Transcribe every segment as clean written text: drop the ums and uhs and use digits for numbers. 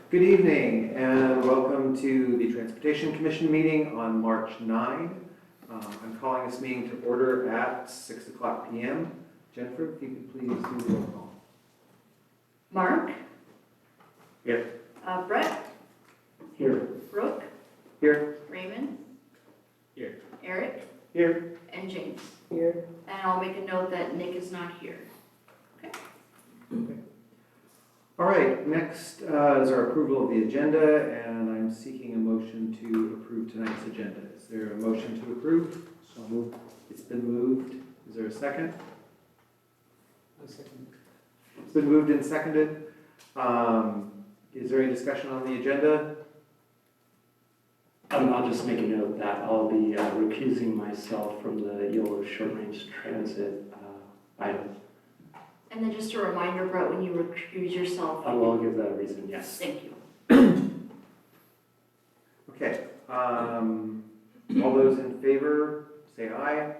Good evening and welcome to the Transportation Commission meeting on March 9. I'm calling this meeting to order at 6 o'clock p.m. Jennifer, if you could please do the roll call. Mark? Here. Brett? Here. Brooke? Here. Raymond? Here. Eric? Here. And James? Here. And I'll make a note that Nick is not here. Okay. All right, next is our approval of the agenda, and I'm seeking a motion to approve tonight's agenda. Is there a motion to approve? So moved. It's been moved. Is there a second? A second. It's been moved and seconded. Is there any discussion on the agenda? I'll just make a note that I'll be recusing myself from the YOLO short-range transit item. And then just a reminder, Brett, when you recuse yourself. I will give that a reason, yes. Thank you. Okay. All those in favor, say aye.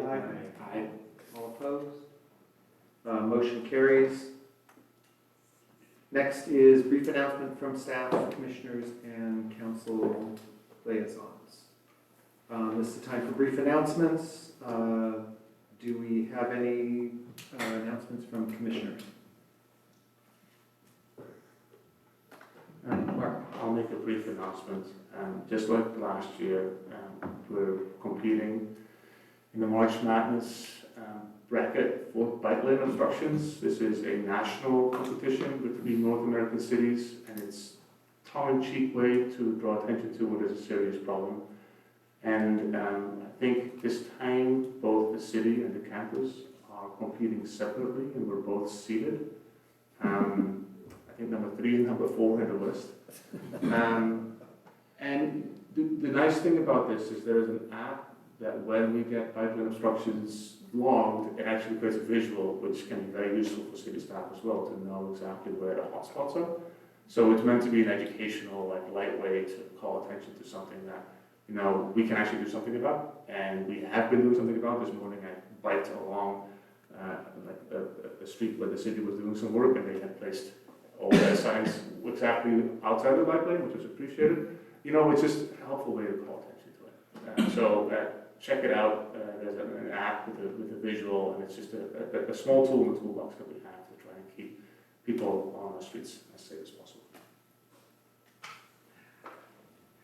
Aye. All opposed? Motion carries. Next is brief announcement from staff, commissioners, and council liaisons. This is the time for brief announcements. Do we have any announcements from commissioners? Mark. I'll make a brief announcement. Just like last year, we're competing in the March Madness bracket for bike lane obstructions. This is a national competition between North American cities, and it's a tongue-in-cheek way to draw attention to what is a serious problem. And I think this time both the city and the campus are competing separately, and we're both seated. I think number 3 and number 4 in the list. And the nice thing about this is there is an app that when we get bike lane obstructions logged, it actually creates a visual, which can be very useful for city staff as well to know exactly where the hotspots are. So it's meant to be an educational, light way to call attention to something that, we can actually do something about. And we have been doing something about. This morning I biked along a street where the city was doing some work, and they had placed all their signs exactly outside the bike lane, which was appreciated. It's just a helpful way to call attention to it. So check it out. There's an app with a visual, and it's just a small tool in the toolbox that we have to try and keep people on our streets as safe as possible.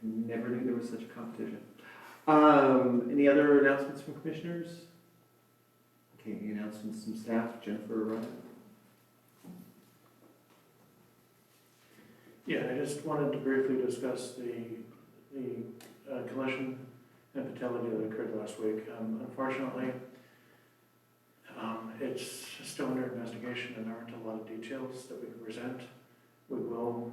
Never knew there was such a competition. Any other announcements from commissioners? Okay, any announcements from staff? Jennifer or Ryan? Yeah, I just wanted to briefly discuss the collision and fatality that occurred last week. Unfortunately, it's still under investigation and there aren't a lot of details that we can present. We will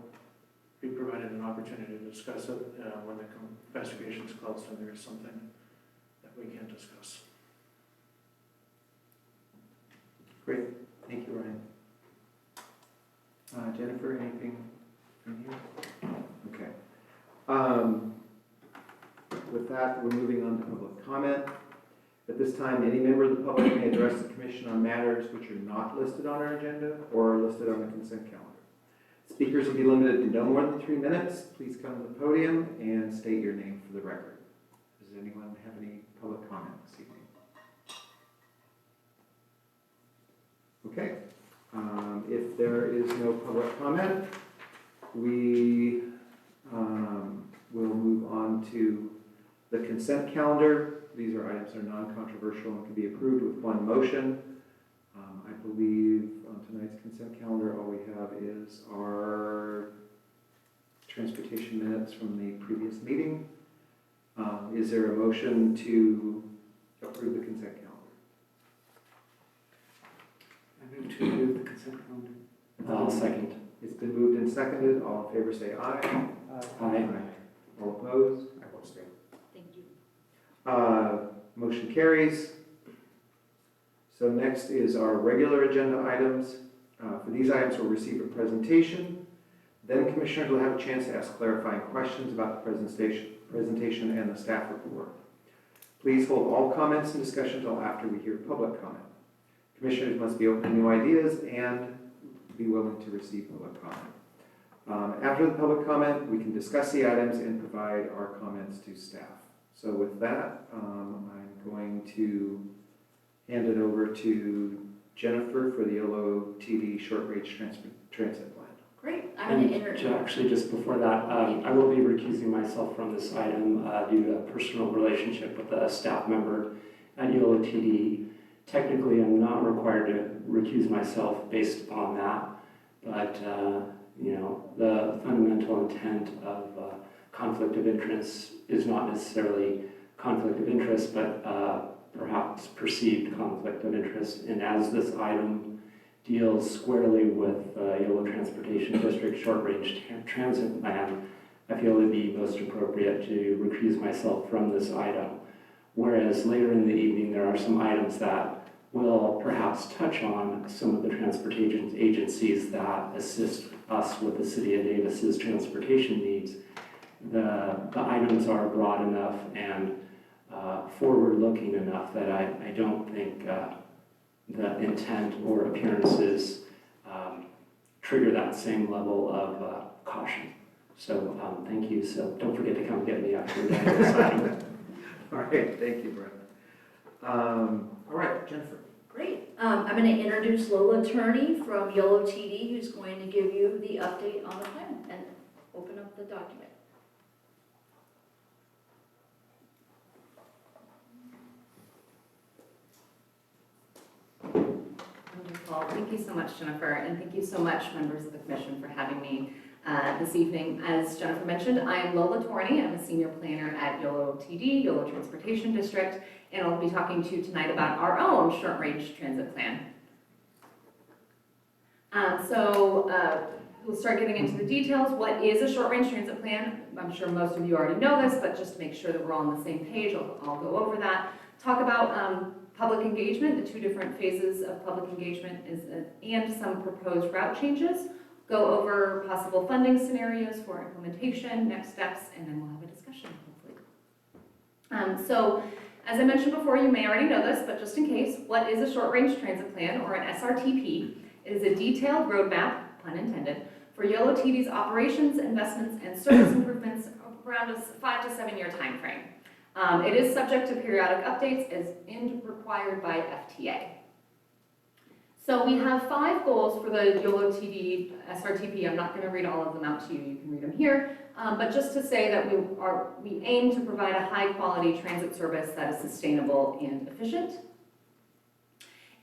be provided an opportunity to discuss it when the investigation is closed and there is something that we can discuss. Great, thank you, Ryan. Jennifer, anything from you? Okay. With that, we're moving on to public comment. At this time, any member of the public may address the commission on matters which are not listed on our agenda or are listed on the consent calendar. Speakers will be limited to no more than 3 minutes. Please come to the podium and state your name for the record. Does anyone have any public comment this evening? Okay. If there is no public comment, we will move on to the consent calendar. These are items that are non-controversial and can be approved with one motion. I believe on tonight's consent calendar, all we have is our transportation minutes from the previous meeting. Is there a motion to approve the consent calendar? I move to approve the consent calendar. I'll second. It's been moved and seconded. All in favor say aye. Aye. All opposed? I will stay. Thank you. Motion carries. So next is our regular agenda items. For these items, we'll receive a presentation. Then commissioners will have a chance to ask clarifying questions about the presentation and the staff report. Please hold all comments and discussion until after we hear public comment. Commissioners must be open to new ideas and be willing to receive public comment. After the public comment, we can discuss the items and provide our comments to staff. So with that, I'm going to hand it over to Jennifer for the YOLO TD Short Range Transit Plan. Great, I'm gonna And introduce. actually, just before that, I will be recusing myself from this item due to a personal relationship with a staff member at YOLO TD. Technically, I'm not required to recuse myself based upon that, but the fundamental intent of conflict of interest is not necessarily conflict of interest, but perhaps perceived conflict of interest. And as this item deals squarely with YOLO Transportation District Short Range Transit Plan, I feel it would be most appropriate to recuse myself from this item. Whereas later in the evening, there are some items that will perhaps touch on some of the transportation agencies that assist us with the City of Davis's transportation needs. The items are broad enough and forward-looking enough that I don't think the intent or appearances trigger that same level of caution. So thank you. So don't forget to come get me after the this item. All right, thank you, Brenda. All right, Jennifer. Great. I'm going to introduce Lola Turney from YOLO TD, who's going to give you the update on the plan and open up the document. Wonderful. Thank you so much, Jennifer, and thank you so much, members of the Commission, for having me this evening. As Jennifer mentioned, I am Lola Torney. I'm a senior planner at YOLO TD, YOLO Transportation District, and I'll be talking to you tonight about our own short-range transit plan. We'll start getting into the details. What is a short-range transit plan? I'm sure most of you already know this, but just to make sure that we're all on the same page, I'll go over that. Talk about public engagement, the two different phases of public engagement, and some proposed route changes. Go over possible funding scenarios for implementation, next steps, and then we'll have a discussion, hopefully. So, as I mentioned before, you may already know this, but just in case, what is a short-range transit plan, or an SRTP? It is a detailed roadmap, pun intended, for YOLO TD's operations, investments, and service improvements around a 5 to 7 year time frame. It is subject to periodic updates as required by FTA. So we have 5 goals for the YOLO TD SRTP. I'm not going to read all of them out to you. You can read them here. But just to say that we aim to provide a high-quality transit service that is sustainable and efficient.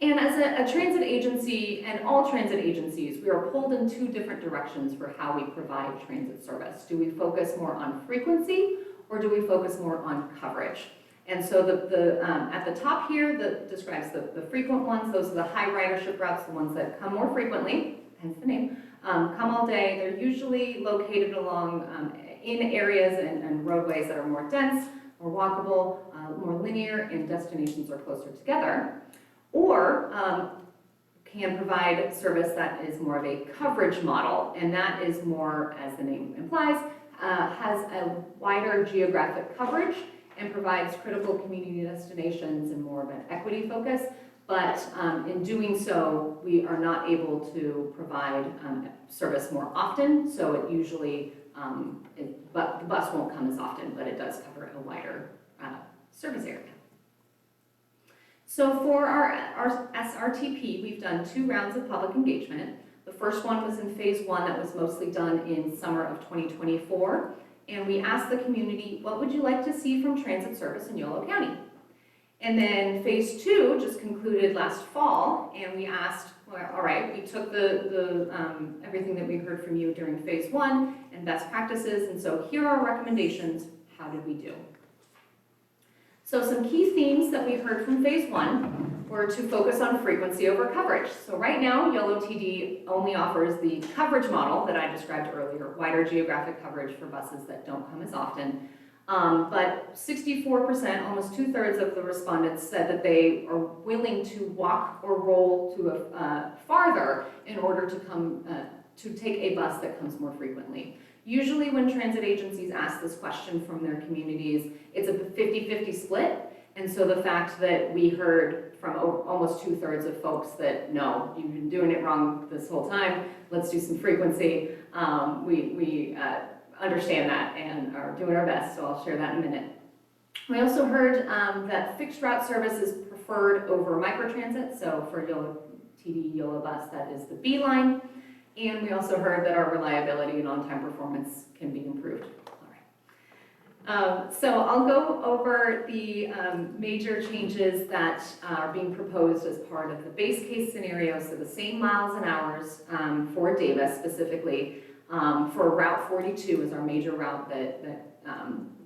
And as a transit agency, and all transit agencies, we are pulled in 2 different directions for how we provide transit service. Do we focus more on frequency, or do we focus more on coverage? And so at the top here, that describes the frequent ones. Those are the high ridership routes, the ones that come more frequently, hence the name, come all day. They're usually located along in areas and roadways that are more dense, more walkable, more linear, and destinations are closer together. Or can provide service that is more of a coverage model, and that is more, as the name implies, has a wider geographic coverage and provides critical community destinations and more of an equity focus. But in doing so, we are not able to provide service more often, so it usually, but the bus won't come as often, but it does cover a wider service area. So for our SRTP, we've done 2 rounds of public engagement. The first one was in phase 1 that was mostly done in summer of 2024. And we asked the community, what would you like to see from transit service in YOLO County? And then phase 2 just concluded last fall, and we asked, well, all right, we took everything that we heard from you during phase 1 and best practices, and so here are our recommendations. How did we do? So some key themes that we heard from phase 1 were to focus on frequency over coverage. So right now, YOLO TD only offers the coverage model that I described earlier, wider geographic coverage for buses that don't come as often. But 64%, almost 2/3 of the respondents said that they are willing to walk or roll to farther in order to come to take a bus that comes more frequently. Usually when transit agencies ask this question from their communities, it's a 50-50 split. And so the fact that we heard from almost 2/3 of folks that, no, you've been doing it wrong this whole time, let's do some frequency. We understand that and are doing our best, so I'll share that in a minute. We also heard that fixed route service is preferred over microtransit, so for YOLO TD, YOLO Bus, that is the B line. And we also heard that our reliability and on-time performance can be improved. All right. So I'll go over the major changes that are being proposed as part of the base case scenario, so the same miles and hours for Davis specifically. For Route 42 is our major route that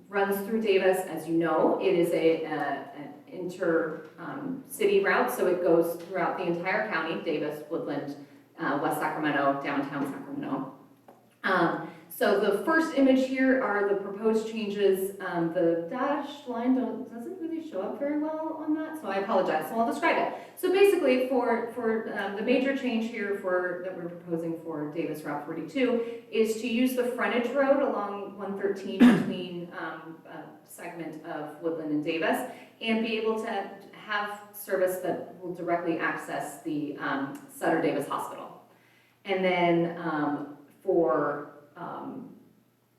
runs through Davis. As you know, it is an inter-city route, so it goes throughout the entire county, Davis, Woodland, West Sacramento, downtown Sacramento. So the first image here are the proposed changes. The dashed line doesn't really show up very well on that, so I apologize. So I'll describe it. So basically, for the major change here that we're proposing for Davis Route 42 is to use the frontage road along 113 between a segment of Woodland and Davis, and be able to have service that will directly access the Sutter Davis Hospital. And then for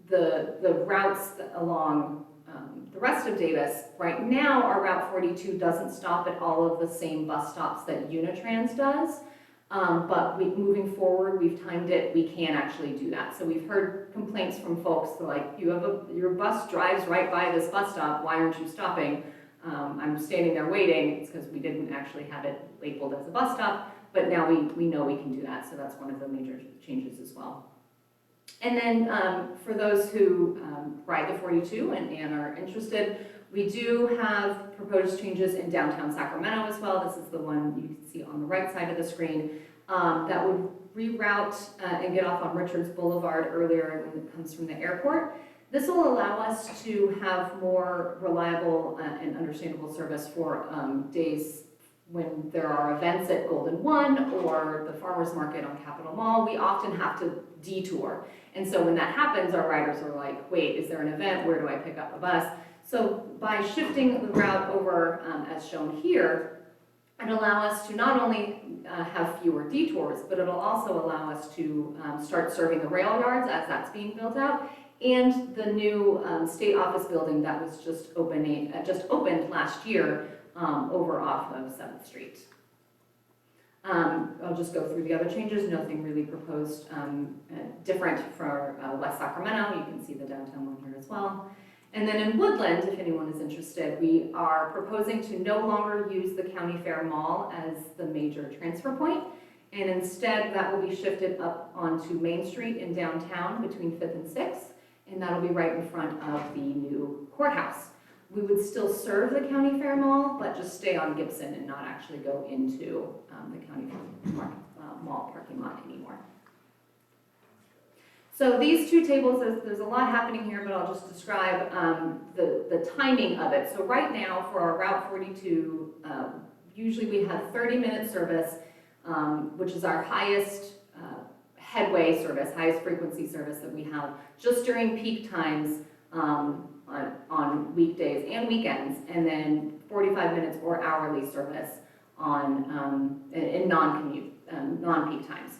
the routes along the rest of Davis, right now our Route 42 doesn't stop at all of the same bus stops that Unitrans does, but moving forward, we've timed it, we can actually do that. So we've heard complaints from folks like, your bus drives right by this bus stop, why aren't you stopping? I'm standing there waiting. It's because we didn't actually have it labeled as a bus stop, but now we know we can do that, so that's one of the major changes as well. And then for those who ride the 42 and are interested, we do have proposed changes in downtown Sacramento as well. This is the one you can see on the right side of the screen that would reroute and get off on Richards Boulevard earlier when it comes from the airport. This will allow us to have more reliable and understandable service for days when there are events at Golden One or the farmers market on Capitol Mall. We often have to detour. And so when that happens, our riders are like, wait, is there an event? Where do I pick up a bus? So by shifting the route over as shown here, it'll allow us to not only have fewer detours, but it'll also allow us to start serving the rail yards as that's being built out, and the new state office building that was just opened last year over off of 7th Street. I'll just go through the other changes. Nothing really proposed different for West Sacramento. You can see the downtown one here as well. And then in Woodland, if anyone is interested, we are proposing to no longer use the County Fair Mall as the major transfer point, and instead that will be shifted up onto Main Street in downtown between 5th and 6th, and that'll be right in front of the new courthouse. We would still serve the County Fair Mall, but just stay on Gibson and not actually go into the County Fair Mall parking lot anymore. So these two tables, there's a lot happening here, but I'll just describe the timing of it. So right now for our Route 42, usually we have 30-minute service, which is our highest headway service, highest frequency service that we have just during peak times on weekdays and weekends, and then 45 minutes or hourly service on in non-peak times.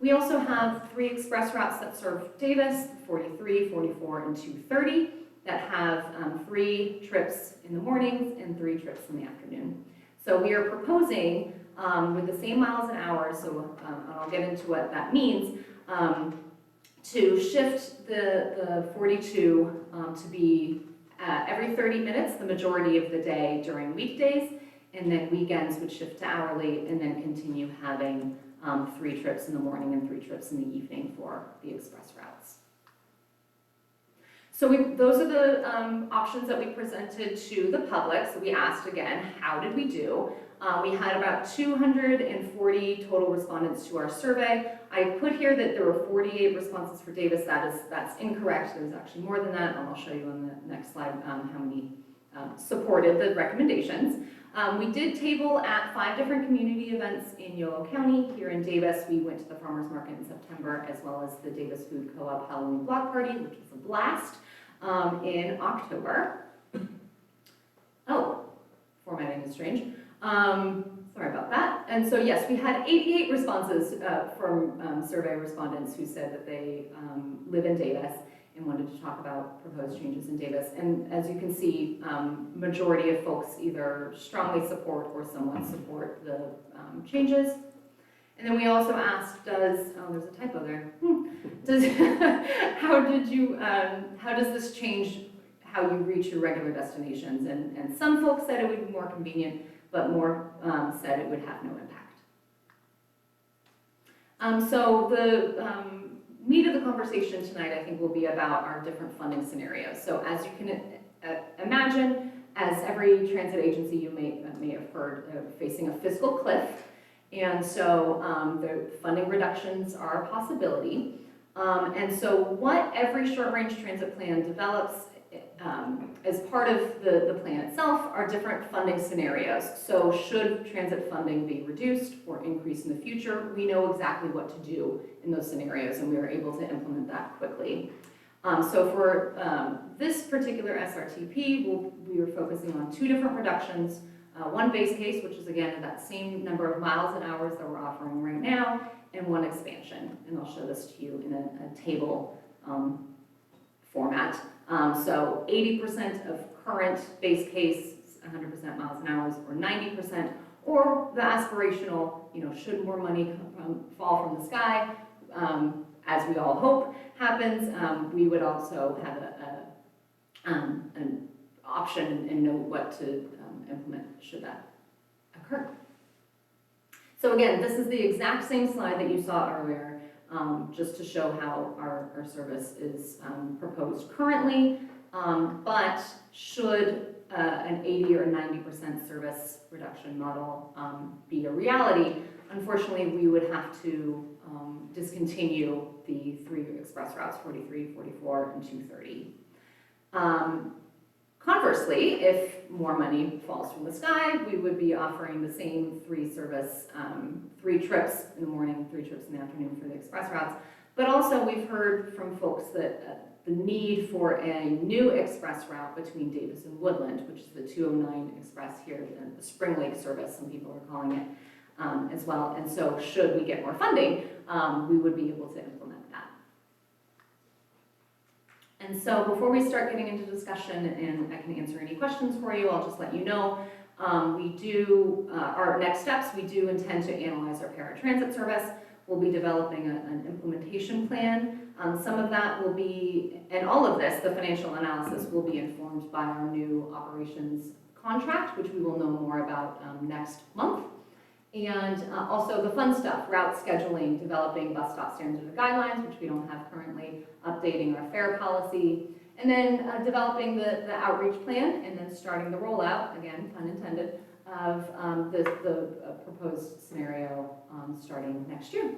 We also have 3 express routes that serve Davis, 43, 44, and 230, that have 3 trips in the mornings and 3 trips in the afternoon. So we are proposing, with the same miles and hours, so I'll get into what that means, to shift the 42 to be every 30 minutes, the majority of the day during weekdays, and then weekends would shift to hourly, and then continue having 3 trips in the morning and 3 trips in the evening for the express routes. So those are the options that we presented to the public. So we asked again, how did we do? We had about 240 total respondents to our survey. I put here that there were 48 responses for Davis. That's incorrect. There's actually more than that, and I'll show you on the next slide how many supported the recommendations. We did table at 5 different community events in Yolo County. Here in Davis, we went to the Farmers Market in September, as well as the Davis Food Co-op Halloween Block Party, which was a blast, in October. Oh, formatting is strange. Sorry about that. And so, yes, we had 88 responses from survey respondents who said that they live in Davis and wanted to talk about proposed changes in Davis. And as you can see, majority of folks either strongly support or somewhat support the changes. And then we also asked, there's a typo there. How does this change how you reach your regular destinations? And some folks said it would be more convenient, but more said it would have no impact. So the meat of the conversation tonight, I think, will be about our different funding scenarios. So as you can imagine, as every transit agency you may have heard, facing a fiscal cliff. And so the funding reductions are a possibility. And so what every short-range transit plan develops as part of the plan itself are different funding scenarios. So should transit funding be reduced or increased in the future, we know exactly what to do in those scenarios, and we are able to implement that quickly. So for this particular SRTP, we were focusing on two different reductions. One base case, which is again that same number of miles and hours that we're offering right now, and one expansion. And I'll show this to you in a table format. So 80% of current base case, 100% miles an hour, or 90%, or the aspirational, should more money fall from the sky, as we all hope happens, we would also have an option and know what to implement should that occur. So again, this is the exact same slide that you saw earlier, just to show how our service is proposed currently, but should an 80 or 90% service reduction model be a reality, unfortunately we would have to discontinue the 3 express routes, 43, 44, and 230. Conversely, if more money falls from the sky, we would be offering the same 3 service, 3 trips in the morning, 3 trips in the afternoon for the express routes. But also we've heard from folks that the need for a new express route between Davis and Woodland, which is the 209 Express here, the Spring Lake service, some people are calling it as well. And so should we get more funding, we would be able to implement that. And so before we start getting into discussion, and I can answer any questions for you, I'll just let you know, our next steps, we do intend to analyze our paratransit service. We'll be developing an implementation plan. Some of that will be, and all of this, the financial analysis, will be informed by our new operations contract, which we will know more about next month. And also the fun stuff, route scheduling, developing bus stop standards and guidelines, which we don't have currently, updating our fare policy, and then developing the outreach plan, and then starting the rollout, again, pun intended, of the proposed scenario starting next year.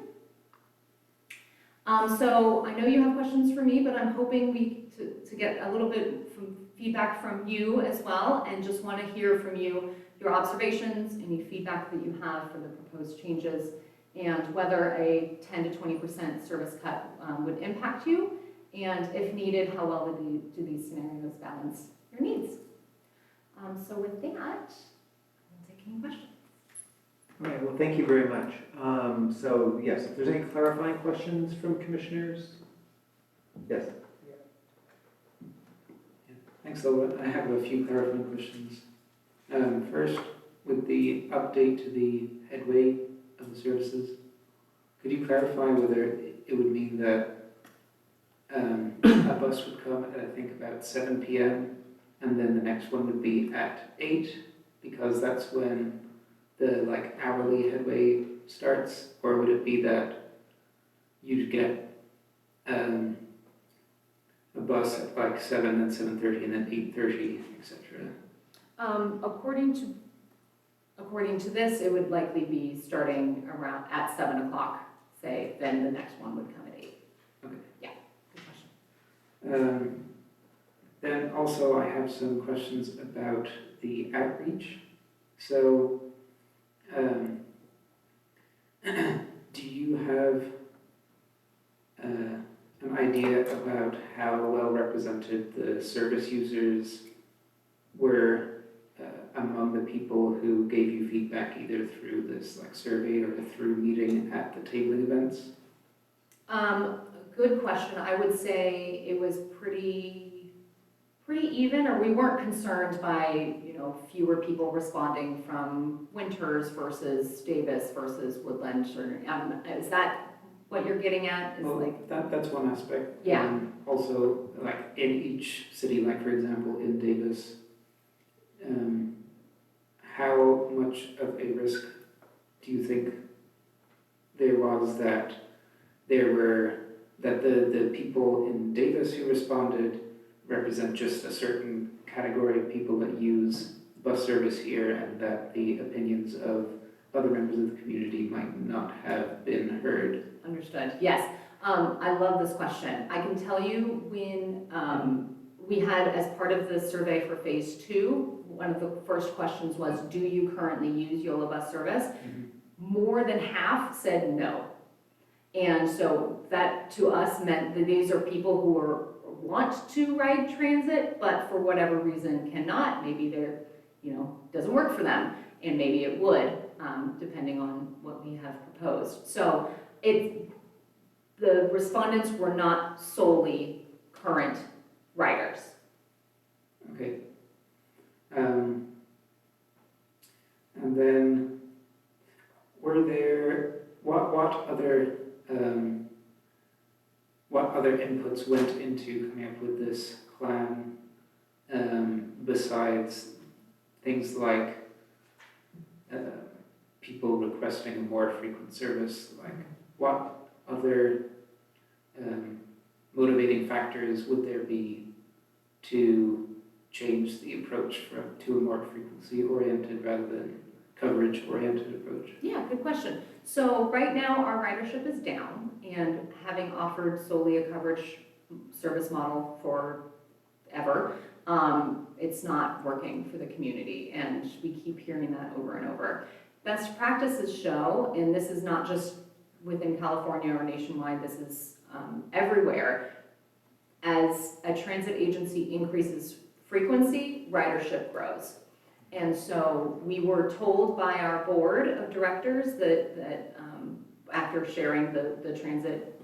So I know you have questions for me, but I'm hoping to get a little bit from feedback from you as well, and just want to hear from you your observations, any feedback that you have for the proposed changes, and whether a 10 to 20% service cut would impact you, and if needed, how well do these scenarios balance your needs. So with that, I'll take any questions. All right, well, thank you very much. So yes, if there's any clarifying questions from commissioners? Yes. Thanks, Lola. I have a few clarifying questions. First, with the update to the headway of the services, could you clarify whether it would mean that a bus would come at, I think, about 7 p.m. and then the next one would be at 8, because that's when the hourly headway starts? Or would it be that you'd get a bus at 7, then 7:30, and then 8:30, etc.? According to this, it would likely be starting around at 7 o'clock, say, then the next one would come at 8. Okay. Yeah, good question. Then also I have some questions about the outreach. So, do you have an idea about how well represented the service users were among the people who gave you feedback either through this like survey or through meeting at the tabling events? Good question. I would say it was pretty even, or we weren't concerned by, fewer people responding from Winters versus Davis versus Woodland, or, is that what you're getting at? Is Well, like, that's one aspect. Yeah. Also, like in each city, like for example in Davis, how much of a risk do you think there was that the people in Davis who responded represent just a certain category of people that use bus service here, and that the opinions of other members of the community might not have been heard? understood, yes. I love this question. I can tell you when we had, as part of the survey for phase 2, one of the first questions was, do you currently use YOLO bus service? More than half said no. And so that to us meant that these are people who want to ride transit, but for whatever reason cannot. Maybe they're, doesn't work for them, and maybe it would, depending on what we have proposed. So the respondents were not solely current riders. Okay. And then, were there, what other inputs went into coming up with this plan, besides things like people requesting a more frequent service? Like, what other motivating factors would there be to change the approach to a more frequency-oriented rather than coverage-oriented approach? Yeah, good question. So right now, our ridership is down, and having offered solely a coverage service model forever, it's not working for the community, and we keep hearing that over and over. Best practices show, and this is not just within California or nationwide, this is everywhere, as a transit agency increases frequency, ridership grows. And so we were told by our board of directors that after sharing the transit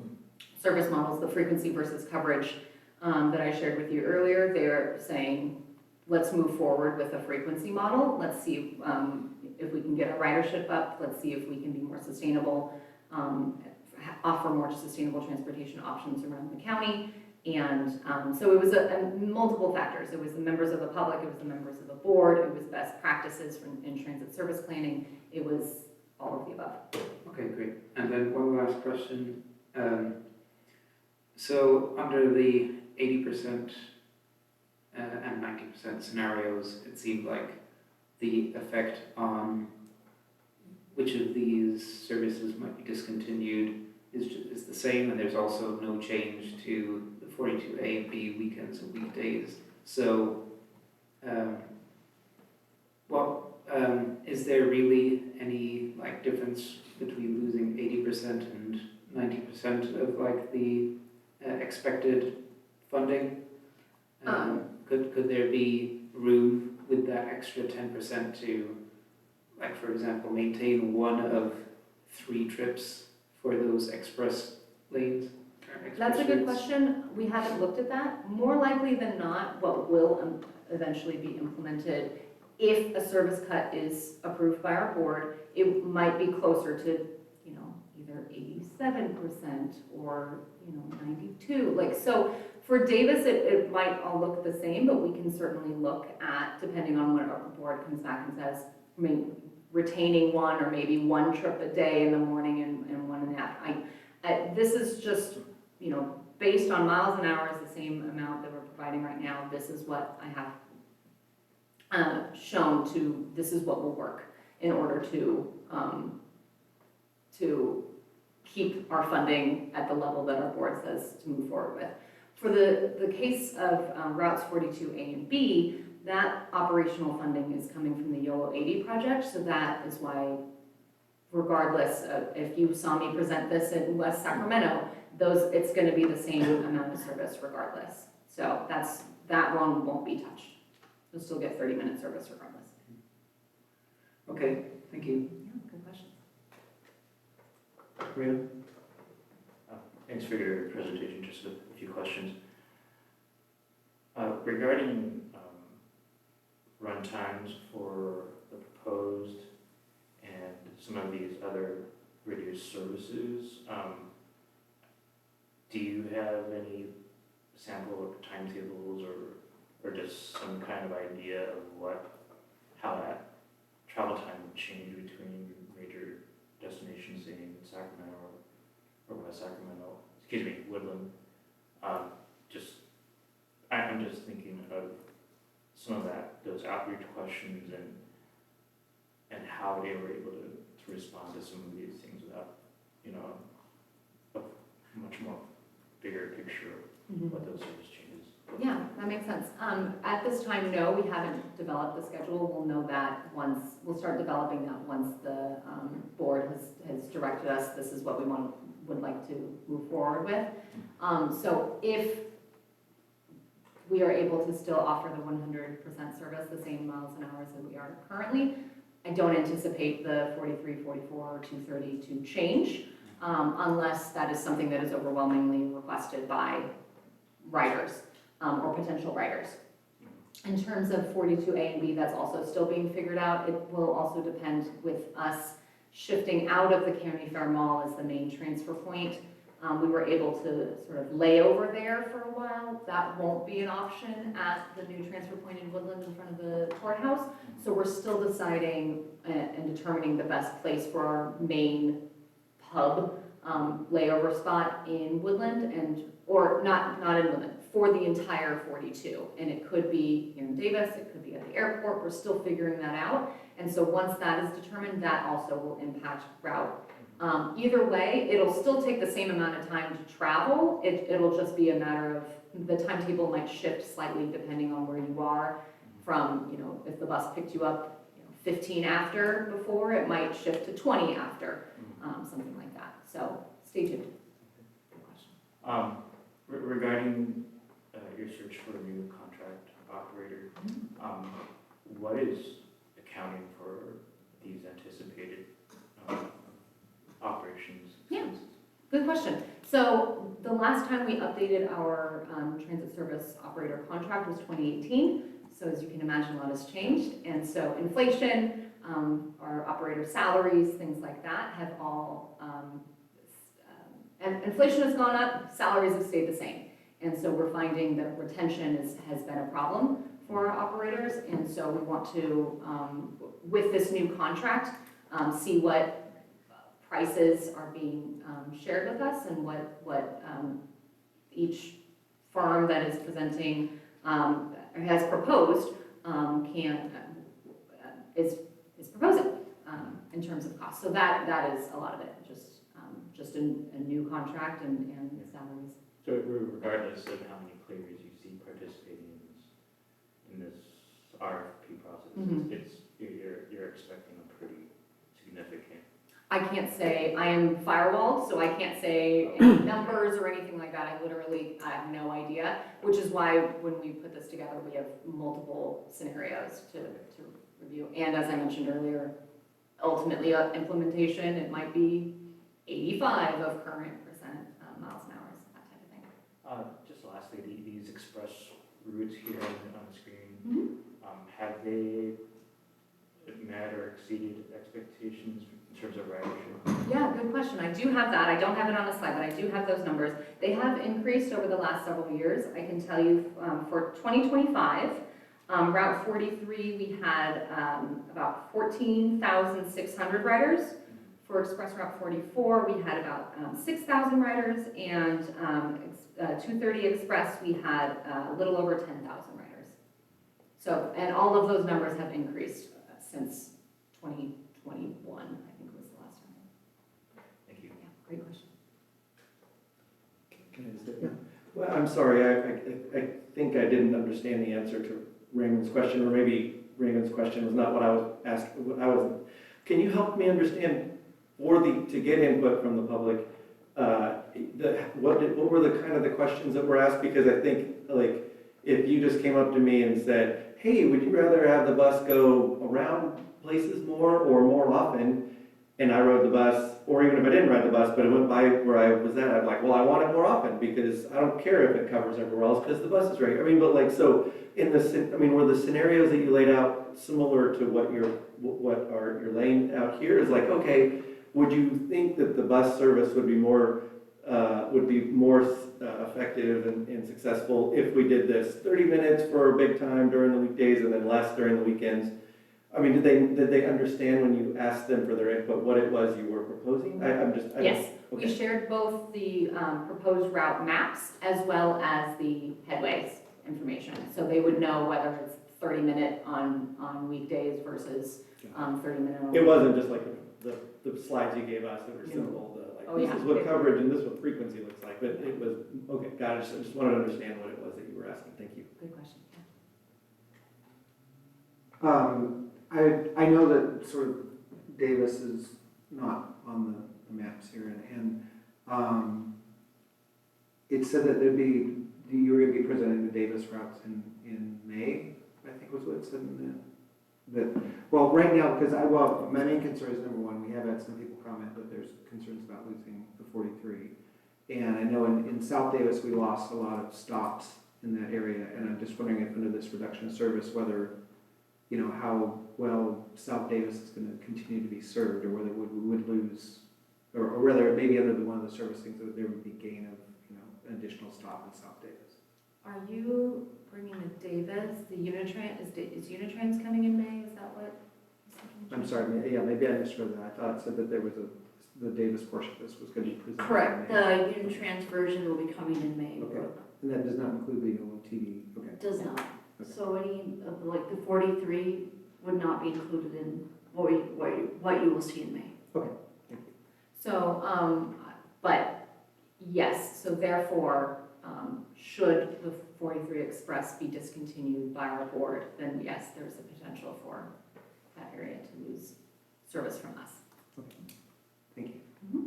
service models, the frequency versus coverage that I shared with you earlier, they're saying, let's move forward with a frequency model. Let's see if we can get our ridership up. Let's see if we can be more sustainable, offer more sustainable transportation options around the county. And so it was multiple factors. It was the members of the public, it was the members of the board, it was best practices in transit service planning, it was all of the above. Okay, great. And then one last question. So under the 80% and 90% scenarios, it seemed like the effect on which of these services might be discontinued is the same, and there's also no change to 42A and B weekends and weekdays. So, is there really any difference between losing 80% and 90% of the expected funding? Could there be room with that extra 10% to, for example, maintain one of 3 trips for those express lanes? That's a good question. We haven't looked at that. More likely than not, what will eventually be implemented, if a service cut is approved by our board, it might be closer to, either 87% or, 92. So for Davis, it might all look the same, but we can certainly look at, depending on what our board comes back and says, retaining one or maybe 1 trip a day in the morning and 1 in the afternoon. This is just, based on miles an hour is the same amount that we're providing right now. This is what I have shown this is what will work in order to keep our funding at the level that our board says to move forward with. For the case of routes 42A and B, that operational funding is coming from the YOLO 80 project, so that is why, regardless of if you saw me present this in West Sacramento, it's going to be the same amount of service regardless. So that one won't be touched. You'll still get 30-minute service regardless. Okay, thank you. Yeah, good question. Rita? Thanks for your presentation, just a few questions. Regarding run times for the proposed and some of these other reduced services, do you have any sample timetables or just some kind of idea of how that travel time would change between major destinations in Sacramento or West Sacramento, Woodland? I'm just thinking of some of those outreach questions and how they were able to respond to some of these things without, a much more bigger picture of what those service changes. Yeah, that makes sense. At this time, no, we haven't developed the schedule. We'll know that we'll start developing that once the board has directed us, this is what we would like to move forward with. So if we are able to still offer the 100% service, the same miles and hours that we are currently, I don't anticipate the 43, 44, or 230 to change, unless that is something that is overwhelmingly requested by riders or potential riders. In terms of 42A and B, that's also still being figured out. It will also depend with us shifting out of the County Fair Mall as the main transfer point. We were able to sort of lay over there for a while. That won't be an option at the new transfer point in Woodland in front of the courthouse. So we're still deciding and determining the best place for our main hub layover spot in Woodland or not in Woodland, for the entire 42. And it could be here in Davis, it could be at the airport. We're still figuring that out. And so once that is determined, that also will impact route. Either way, it'll still take the same amount of time to travel. It'll just be a matter of the timetable might shift slightly depending on where you are. From, if the bus picked you up 15 after before, it might shift to 20 after, something like that. So stay tuned. Good question. Regarding your search for a new contract operator, what is accounting for these anticipated operations? Yeah. Good question. So the last time we updated our transit service operator contract was 2018. So as you can imagine, a lot has changed. And so inflation, our operator salaries, things like that have all, and inflation has gone up, salaries have stayed the same. And so we're finding that retention has been a problem for our operators. And so we want to, with this new contract, see what prices are being shared with us and what each firm that is presenting has proposed is proposing in terms of cost. So that is a lot of it, just a new contract and salaries. So regardless of how many players you see participating in this RFP process, you're expecting a pretty significant. I can't say, I am firewalled, so I can't say any numbers or anything like that. I have no idea, which is why when we put this together, we have multiple scenarios to review. And as I mentioned earlier, ultimately implementation, it might be 85 of current percent miles an hour, that type of thing. Just lastly, these express routes here on the screen, have they met or exceeded expectations in terms of ridership? Yeah, good question. I do have that. I don't have it on the slide, but I do have those numbers. They have increased over the last several years. I can tell you for 2025, Route 43, we had about 14,600 riders. For Express Route 44, we had about 6,000 riders, and 230 Express, we had a little over 10,000 riders. So, and all of those numbers have increased since 2021, I think was the last time. Thank you. Yeah, great question. Can I just, yeah. Well, I'm sorry, I think I didn't understand the answer to Raymond's question, or maybe Raymond's question was not what I was asked. Can you help me understand, to get input from the public, what were the kind of the questions that were asked? Because I think, like, if you just came up to me and said, hey, would you rather have the bus go around places more or more often? And I rode the bus, or even if I didn't ride the bus, but it went by where I was at, I'd like, well, I want it more often because I don't care if it covers everywhere else because the bus is right. I mean, but like, so in the, I mean, were the scenarios that you laid out similar to what you're laying out here? Is like, okay, would you think that the bus service would be more effective and successful if we did this 30 minutes for a big time during the weekdays and then less during the weekends? I mean, did they understand when you asked them for their input what it was you were proposing? I don't- Yes, we okay. shared both the proposed route maps as well as the headways information. So they would know whether it's 30-minute on weekdays versus 30-minute on. It wasn't just like the slides you gave us that were No. simple, Oh, this yeah. is what coverage and this is what frequency looks like, but it was, okay, got it. I just wanted to understand what it was that you were asking. Thank you. Good question. I know that sort of Davis is not on the maps here, and it said that you were going to be presenting the Davis routes in May, I think was what it said in that. Well, right now, because my main concern is number one, we have had some people comment that there's concerns about losing the 43. And I know in South Davis, we lost a lot of stops in that area, and I'm just wondering if under this reduction of service, whether, how well South Davis is going to continue to be served, or whether we would lose, or whether maybe under one of the service things, that there would be gain of, an additional stop in South Davis. Are you bringing the Davis, the Unitrans, is Unitrans coming in May? Is that what? I'm sorry, yeah, maybe I misread that. I thought it said that there was the Davis portion of this was going to be presented. Correct, in the May. Unitrans version will be coming in May. Okay. And that does not include the OTD, okay. It does not. Okay. So any of the 43 would not be included in what you will see in May. So, but yes, so therefore, should the 43 Express be discontinued by our board, then yes, there's a potential for that area to lose service from us. Thank you. Mhm.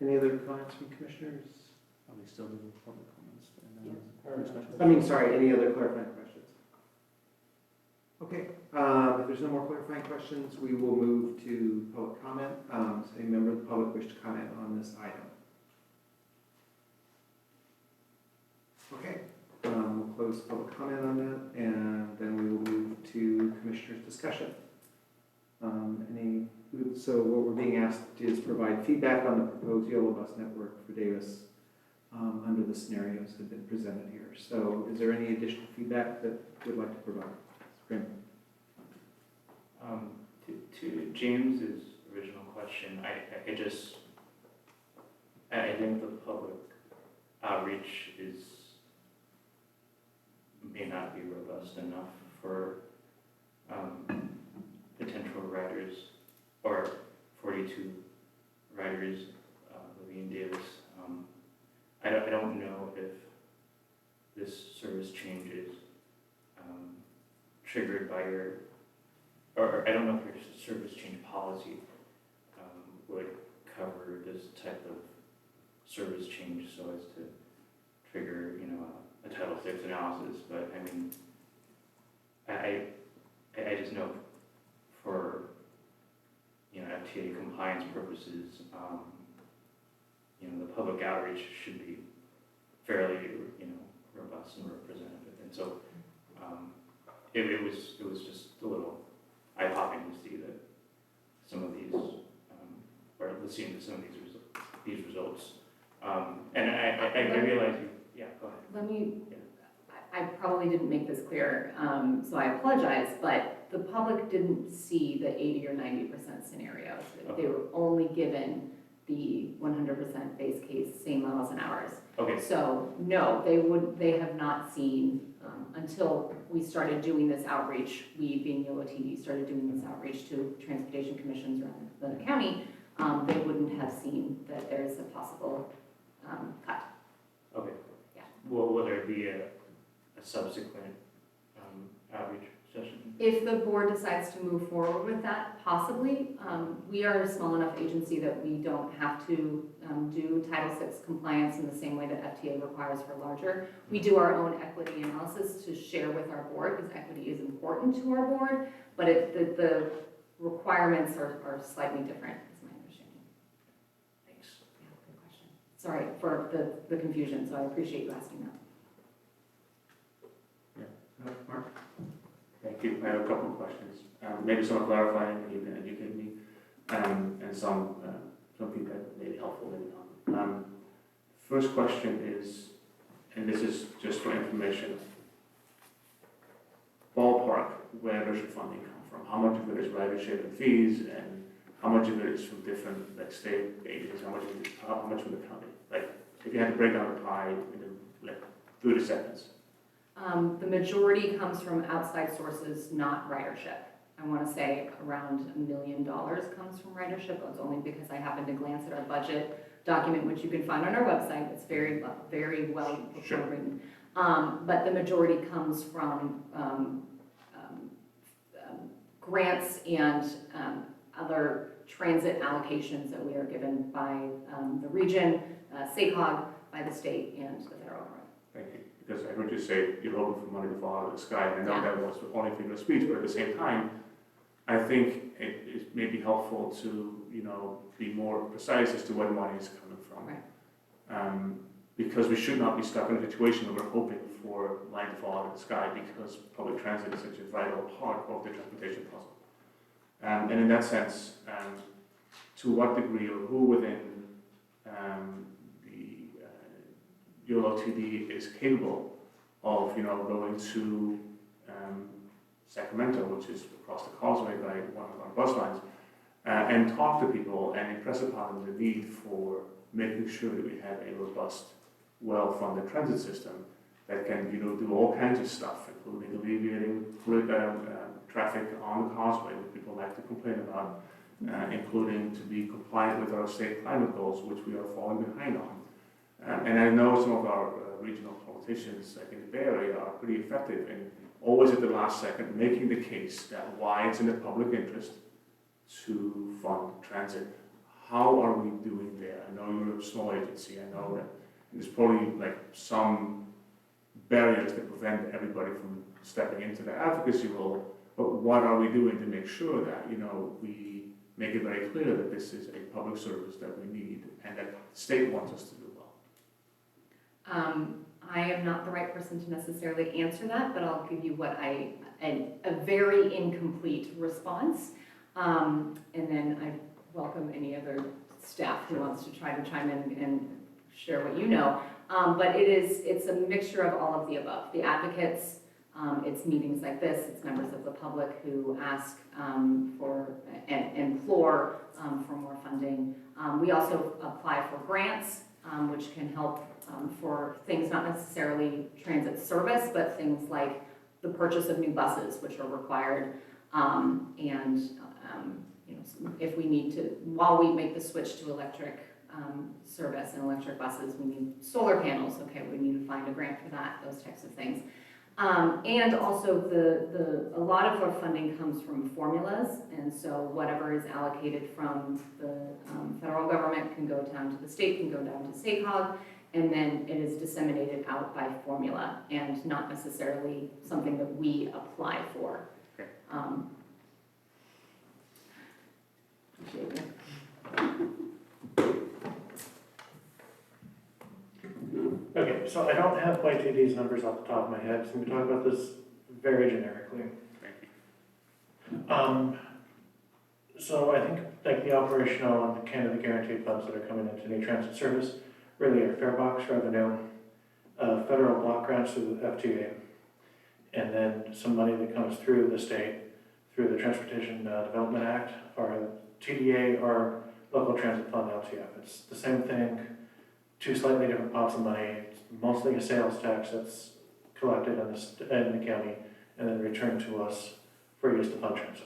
Any other comments from commissioners? Are we still doing public comments? Any other clarifying questions? Okay, if there's no more clarifying questions, we will move to public comment. Does any member of the public wish to comment on this item? Okay, we'll close public comment on that, and then we will move to commissioners' discussion. So what we're being asked is provide feedback on the proposed yellow bus network for Davis under the scenarios that have been presented here. So is there any additional feedback that you would like to provide? Grim? To James's original question, I think the public outreach may not be robust enough for potential riders or 42 riders living in Davis. I don't know if this service change is triggered by or I don't know if your service change policy would cover this type of service change so as to trigger, a Title VI analysis. But I mean, I just know for, FTA compliance purposes, the public outreach should be fairly, robust and representative. And so it was just a little eye-popping to see that some of these, or listening to some of these results. And I realize yeah, go ahead. Let me, I probably didn't make this clear, so I apologize, but the public didn't see the 80 or 90% scenarios. They were only given the 100% base case, same miles and hours. Okay. So no, they have not seen, until we started doing this outreach, we being Yellow TD started doing this outreach to transportation commissions around the county, they wouldn't have seen that there's a possible cut. Okay. Yeah. Will there be a subsequent outreach session? If the board decides to move forward with that, possibly, we are a small enough agency that we don't have to do Title VI compliance in the same way that FTA requires for larger. We do our own equity analysis to share with our board, because equity is important to our board, but the requirements are slightly different, is my understanding. Thanks. Yeah, good question. Sorry for the confusion, so I appreciate you asking that. Mark? Thank you. I have a couple of questions. Maybe some are clarifying, and you can educate me, and some feedback may be helpful, maybe not. First question is, and this is just for information, ballpark, where does your funding come from? How much of it is ridership and fees, and how much of it is from different, like, state agencies? How much from the county? Like, if you had to break down the pie in like 30 seconds. The majority comes from outside sources, not ridership. I want to say around $1 million comes from ridership. It's only because I happened to glance at our budget document, which you can find on our website. It's very well written. But the majority comes from grants and other transit allocations that we are given by the region, SACOG, by the state, and the federal government. Thank you. Because I heard you say you're hoping for money to fall out of the sky, and I know Yeah. that was the only figure of speech, but at the same time, I think it may be helpful to, be more precise as to where money is coming from. Right. Because we should not be stuck in a situation where we're hoping for money to fall out of the sky, because public transit is such a vital part of the transportation puzzle. And in that sense, to what degree or who within YOLO TD is capable of, going to Sacramento, which is across the causeway by one of our bus lines, and talk to people and impress upon them the need for making sure that we have a robust, well-funded transit system that can, do all kinds of stuff, including alleviating traffic on the causeway, which people like to complain about, including to be compliant with our state climate goals, which we are falling behind on. And I know some of our regional politicians, like in the Bay Area, are pretty effective in always at the last second making the case that why it's in the public interest to fund transit. How are we doing there? I know you're a small agency. I know that there's probably like some barriers that prevent everybody from stepping into the advocacy role. But what are we doing to make sure that, we make it very clear that this is a public service that we need and that the state wants us to do well? I am not the right person to necessarily answer that, but I'll give you a very incomplete response. And then I welcome any other staff who wants to try to chime in and share what you know. But it's a mixture of all of the above. The advocates, it's meetings like this, it's members of the public who ask for and implore for more funding. We also apply for grants, which can help for things not necessarily transit service, but things like the purchase of new buses, which are required, if we need to, while we make the switch to electric service and electric buses, we need solar panels. Okay, we need to find a grant for that, those types of things. And also a lot of our funding comes from formulas, and so whatever is allocated from the federal government can go down to the state, can go down to SACOG, and then it is disseminated out by formula and not necessarily something that we apply for. Okay. Okay, so I don't have YTD's numbers off the top of my head, so I'm going to talk about this very generically. So I think like the operational and the Canada Guaranteed funds that are coming into new transit service really are fare box revenue, federal block grants through the FTA, and then some money that comes through the state through the Transportation Development Act, or TDA, or Local Transit Fund, LTF. It's the same thing, two slightly different pots of money. It's mostly a sales tax that's collected in the county and then returned to us for use to fund transit.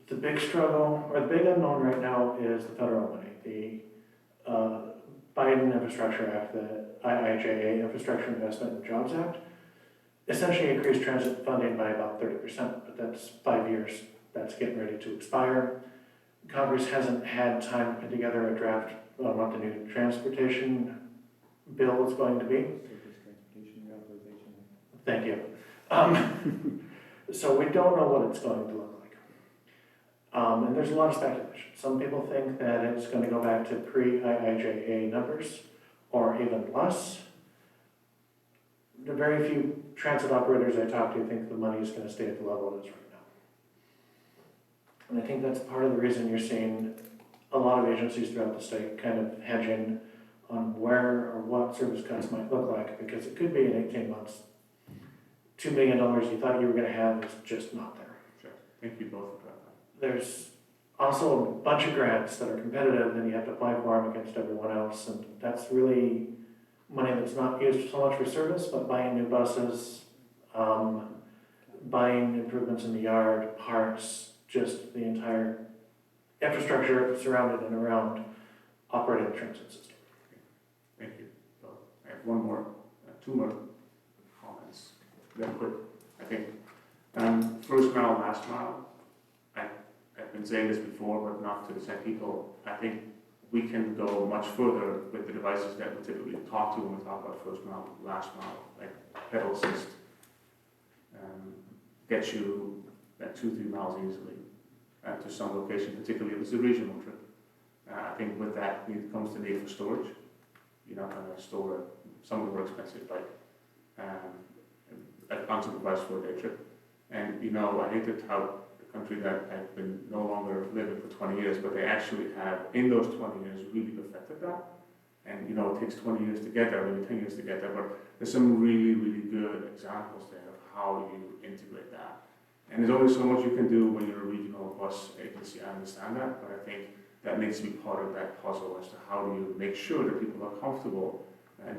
The big struggle, or the big unknown right now, is the federal money. The Biden Infrastructure Act, the IIJA, Infrastructure Investment and Jobs Act, essentially increase transit funding by about 30%, but that's 5 years. That's getting ready to expire. Congress hasn't had time to put together a draft on what the new transportation bill is going to be. Thank you. So we don't know what it's going to look like. And there's a lot of speculation. Some people think that it's going to go back to pre-IIJA numbers or even less. The very few transit operators I talk to think the money is going to stay at the level it is right now. And I think that's part of the reason you're seeing a lot of agencies throughout the state kind of hedging on where or what service cuts might look like, because it could be in 18 months. $2 million you thought you were going to have is just not there. Sure. Thank you both for that. There's also a bunch of grants that are competitive, and you have to apply for them against everyone else, and that's really money that's not used so much for service, but buying new buses, buying improvements in the yard, parts, just the entire infrastructure surrounded and around operating the transit system. Thank you. So I have one more, two more comments, real quick. I think first mile, last mile. I've been saying this before, but not to the same people. I think we can go much further with the devices that we typically talk to when we talk about first mile, last mile, like pedal assist. Get you at 2-3 miles easily to some location, particularly if it's a regional trip. I think with that comes the need for storage. You're not going to store some of the more expensive, like unsupervised 4-day trip. And I hate to tout the country that I've been no longer living for 20 years, but they actually have, in those 20 years, really perfected that. And it takes 20 years to get there, maybe 10 years to get there, but there's some really, really good examples there of how you integrate that. And there's only so much you can do when you're a regional bus agency, I understand that, but I think that needs to be part of that puzzle as to how do you make sure that people are comfortable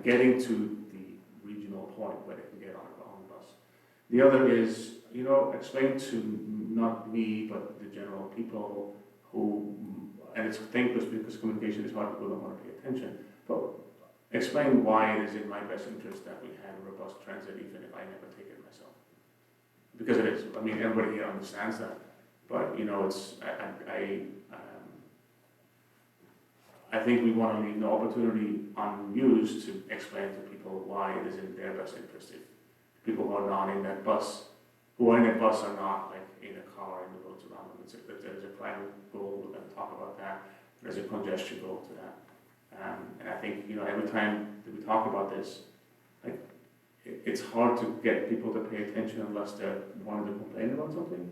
getting to the regional point where they can get on the bus. The other is, explain to not me, but the general people who, and it's thankless because communication is hard, people don't want to pay attention, but explain why it is in my best interest that we have a robust transit even if I never take it myself. Because it is. I mean, everybody here understands that. But, it's, I think we want to leave no opportunity unused to explain to people why it is in their best interest. If people who are not in that bus, who are in that bus are not like in a car and the roads around them. There's a climate goal, we're going to talk about that. There's a congestion goal to that. And I think, every time that we talk about this, like, it's hard to get people to pay attention unless they're wanting to complain about something.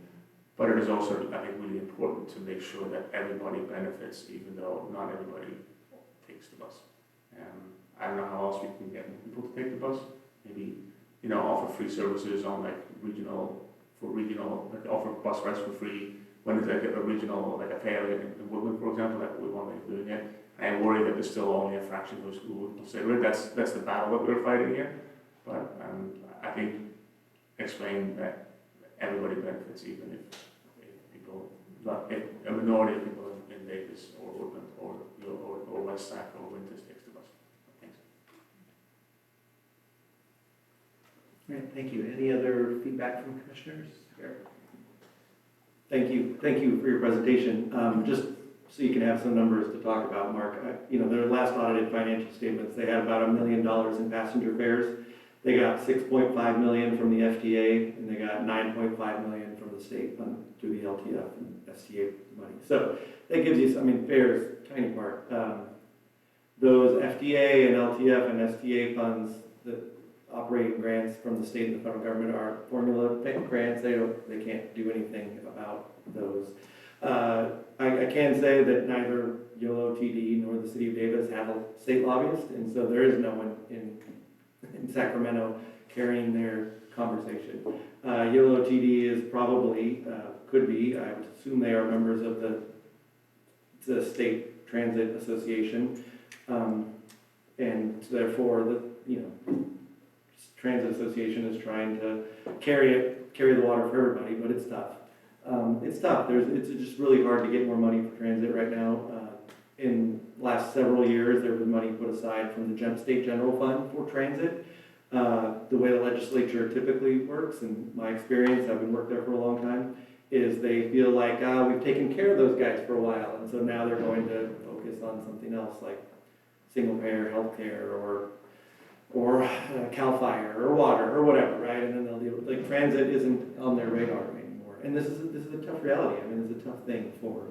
But it is also, I think, really important to make sure that everybody benefits, even though not everybody takes the bus. I don't know how else we can get people to take the bus. Maybe, offer free services on like regional, like offer bus rides for free. When there's like a regional, like a fair in Woodland, for example, like we want to be doing it. I worry that there's still only a fraction of those who would consider it. That's the battle that we're fighting here. But I think explain that everybody benefits, even if people, if a minority of people in Davis or Woodland or West Sac or Winters takes the bus. Thanks. Great, thank you. Any other feedback from commissioners? Thank you for your presentation. Just so you can have some numbers to talk about, Mark. Their last audited financial statements, they had about $1 million in passenger fares. They got $6.5 million from the FTA, and they got $9.5 million from the state through the LTF and STA money. So that gives you, fares, tiny part. Those FTA and LTF and STA funds, the operating grants from the state and the federal government are formula grants. They can't do anything about those. I can say that neither YOLO TD nor the city of Davis have a state lobbyist, and so there is no one in Sacramento carrying their conversation. YOLO TD is probably, could be, I would assume they are members of the State Transit Association, and therefore the Transit Association is trying to carry the water for everybody, but it's tough. It's tough. It's just really hard to get more money for transit right now. In last several years, there was money put aside from the State General Fund for transit. The way the legislature typically works, in my experience, I've been worked there for a long time, is they feel like, we've taken care of those guys for a while, and so now they're going to focus on something else, like single-payer healthcare, or CAL FIRE, or water, or whatever, right? And then they'll deal with, like, transit isn't on their radar anymore. And this is a tough reality. I mean, it's a tough thing for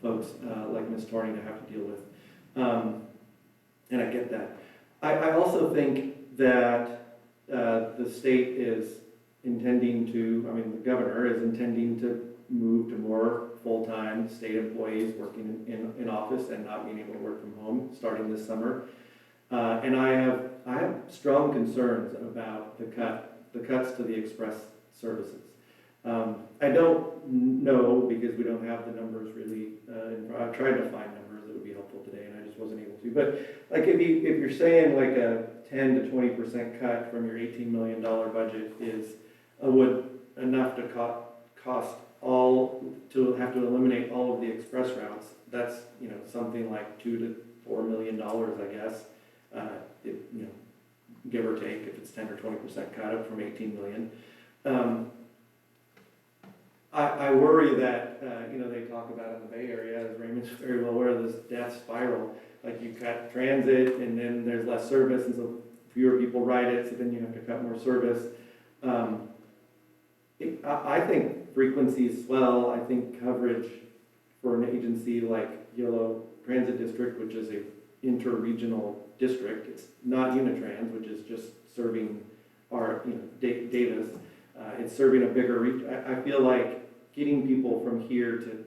folks like Ms. Torney to have to deal with. And I get that. I also think that the state is intending to, I mean, the governor is intending to move to more full-time state employees working in office and not being able to work from home starting this summer. And I have strong concerns about the cuts to the express services. I don't know, because we don't have the numbers really, I've tried to find numbers that would be helpful today, and I just wasn't able to. But like if you're saying like a 10 to 20% cut from your $18 million budget is would enough to cost all, to have to eliminate all of the express routes, that's, you know, something like $2 to $4 million, I guess, you know, give or take, if it's 10 or 20% cut up from 18 million. I worry that, you know, they talk about in the Bay Area, as Raymond's very well aware of, this death spiral. Like you cut transit and then there's less service, and so fewer people ride it, so then you have to cut more service. I think frequencies swell. I think coverage for an agency like Yolo Transit District, which is a interregional district, it's not Unitrans, which is just serving our, you know, Davis. It's serving a bigger reach. I feel like getting people from here to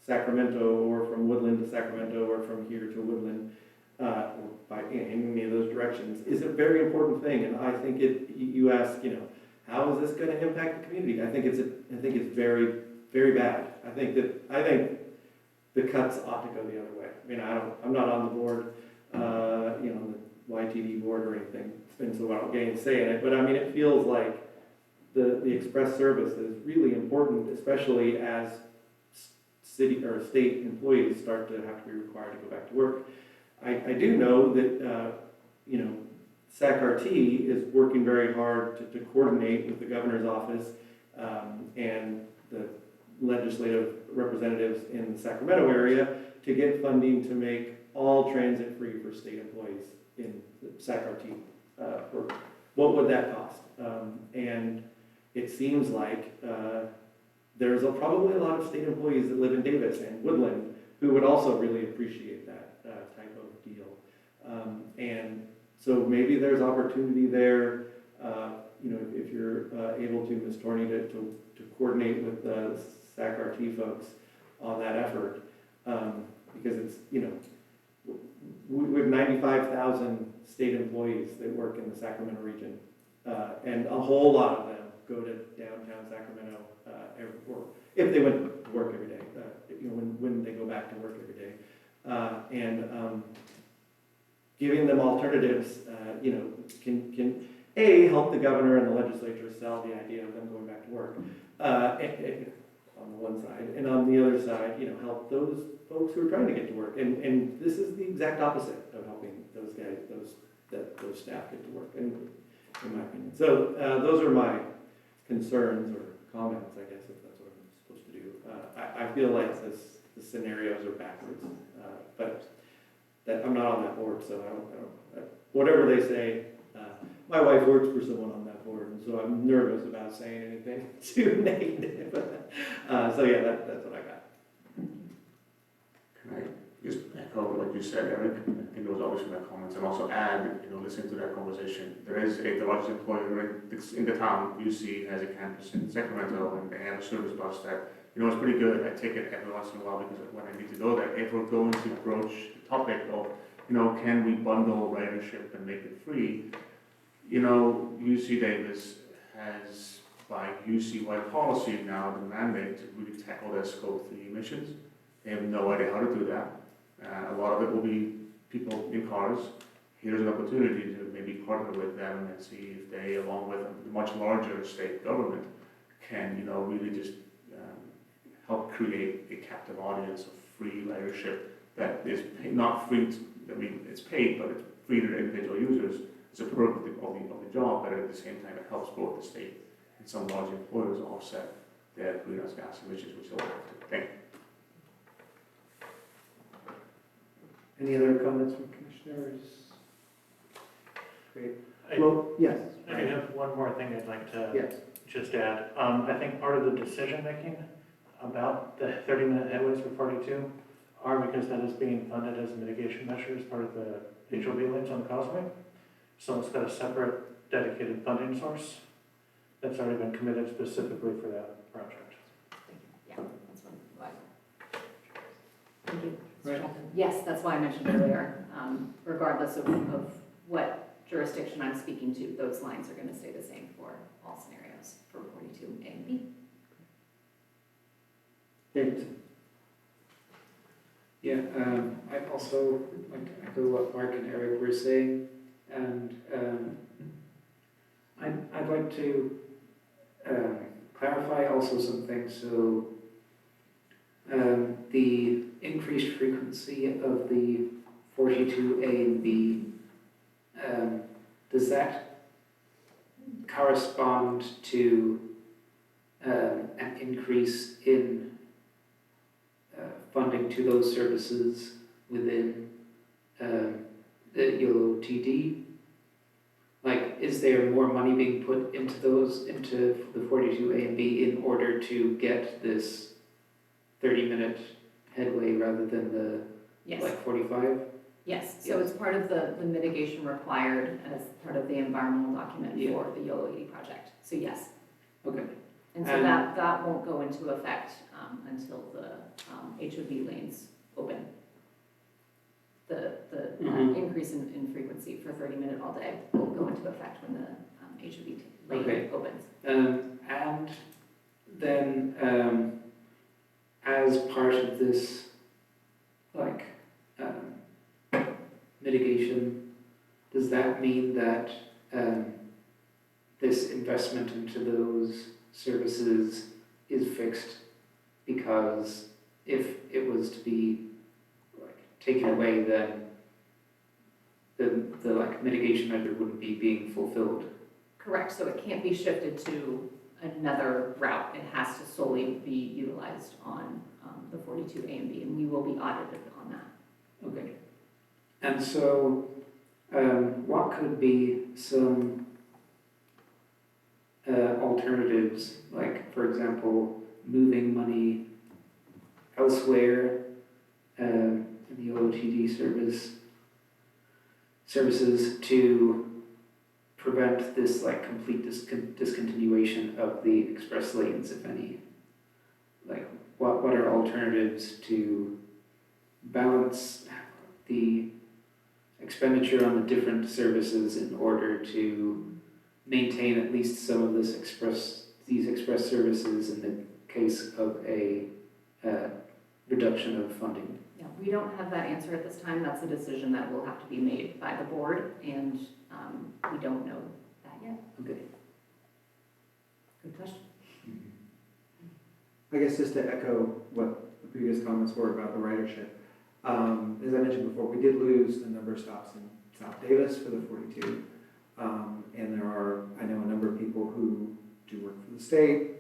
Sacramento, or from Woodland to Sacramento, or from here to Woodland, or by in any of those directions, is a very important thing. And I think you ask, you know, how is this going to impact the community? I think it's very, very bad. I think the cuts ought to go the other way. I mean, I'm not on the board, you know, the YTD board or anything. It's been so long getting to say in it, but I mean, it feels like the express service is really important, especially as city or state employees start to have to be required to go back to work. I do know that, you know, SAC-RT is working very hard to coordinate with the governor's office and the legislative representatives in the Sacramento area to get funding to make all transit free for state employees in the SAC-RT. What would that cost? And it seems like there's probably a lot of state employees that live in Davis and Woodland who would also really appreciate that type of deal. And so maybe there's opportunity there, you know, if you're able to, Ms. Torney, to coordinate with the SAC-RT folks on that effort, because it's, you know, we have 95,000 state employees that work in the Sacramento region, and a whole lot of them go to downtown Sacramento, or if they went to work every day, you know, when they go back to work every day, and giving them alternatives, you know, can help the governor and the legislature sell the idea of them going back to work, on the one side, and on the other side, you know, help those folks who are trying to get to work. And this is the exact opposite of helping those guys, those staff get to work, in my opinion. So those are my concerns or comments, I guess, if that's what I'm supposed to do. I feel like the scenarios are backwards, but that I'm not on that board, so I don't whatever they say. My wife works for someone on that board, and so I'm nervous about saying anything too negative. So yeah, that's what I got. Can I just echo what you said, Eric? I think there was always my comments, and also add, you know, listening to that conversation, there is the largest employer in the town, UC, has a campus in Sacramento, and they have a service bus that, you know, it's pretty good. I take it every once in a while because when I need to go there, if we're going to broach the topic of, you know, can we bundle ridership and make it free? You know, UC Davis has, by UC-wide policy now, the mandate to really tackle their Scope 3 emissions. They have no idea how to do that. A lot of it will be people in cars. Here's an opportunity to maybe partner with them and see if they, along with a much larger state government, can, you know, really just help create a captive audience of free ridership that is not free. I mean, it's paid, but it's free to individual users is a perk of the job, but at the same time, it helps both the state and some large employers offset their greenhouse gas emissions, which they'll have to. Thank you. Any other comments from commissioners? Great. I Well, yes. I do have one more thing I'd like to Yes. just add. I think part of the decision-making about the 30-minute headways for 42 are because that is being funded as a mitigation measure as part of the HOV lanes on the causeway. So it's got a separate dedicated funding source that's already been committed specifically for that project. Yeah, that's why. Thank you. Right. Yes, that's why I mentioned earlier, regardless of what jurisdiction I'm speaking to, those lines are gonna stay the same for all scenarios for 42A and B. David? Yeah, I'd also like to echo what Mark and Eric were saying, and I'd like to clarify also some things. So the increased frequency of the 42A and B, does that correspond to an increase in funding to those services within the YOLO TD? Like, is there more money being put into the 42A and B in order to get this 30-minute headway rather than the, Yes. like, 45? Yes, so it's part of the mitigation required as part of the environmental document Yeah. for the YOLO 80 project. So yes, Okay. and so And- that won't go into effect until the HOV lanes open. The Mhm. increase in frequency for 30-minute all day will go into effect when the HOV lane Okay. opens. And then, as part of this, like, mitigation, does that mean that this investment into those services is fixed? Because if it was to be, like, taken away, then the like mitigation measure wouldn't be being fulfilled. Correct, so it can't be shifted to another route. It has to solely be utilized on the 42A and B, and we will be audited on that. Okay. And so, what could be some alternatives, like, for example, moving money elsewhere in the OOTD services to prevent this, like, complete discontinuation of the express lanes, if any? Like, what are alternatives to balance the expenditure on the different services in order to maintain at least some of these express services in the case of a reduction of funding? Yeah, we don't have that answer at this time. That's a decision that will have to be made by the board, and we don't know that yet. Okay. Good question. I guess just to echo what the previous comments were about the ridership. As I mentioned before, we did lose the number of stops in South Davis for the 42. And there are, I know a number of people who do work for the state,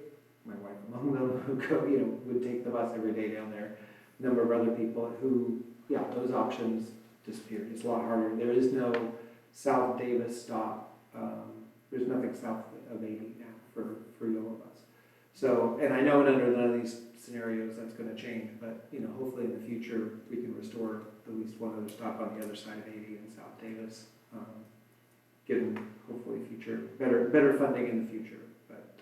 my wife among them, who go, would take the bus every day down there. A number of other people who, those options disappeared. It's a lot harder. There is no South Davis stop. There's nothing south of 80 now for YOLO bus. So, and I know under none of these scenarios that's going to change, but hopefully in the future we can restore at least one other stop on the other side of 80 in South Davis, given hopefully better funding in the future. But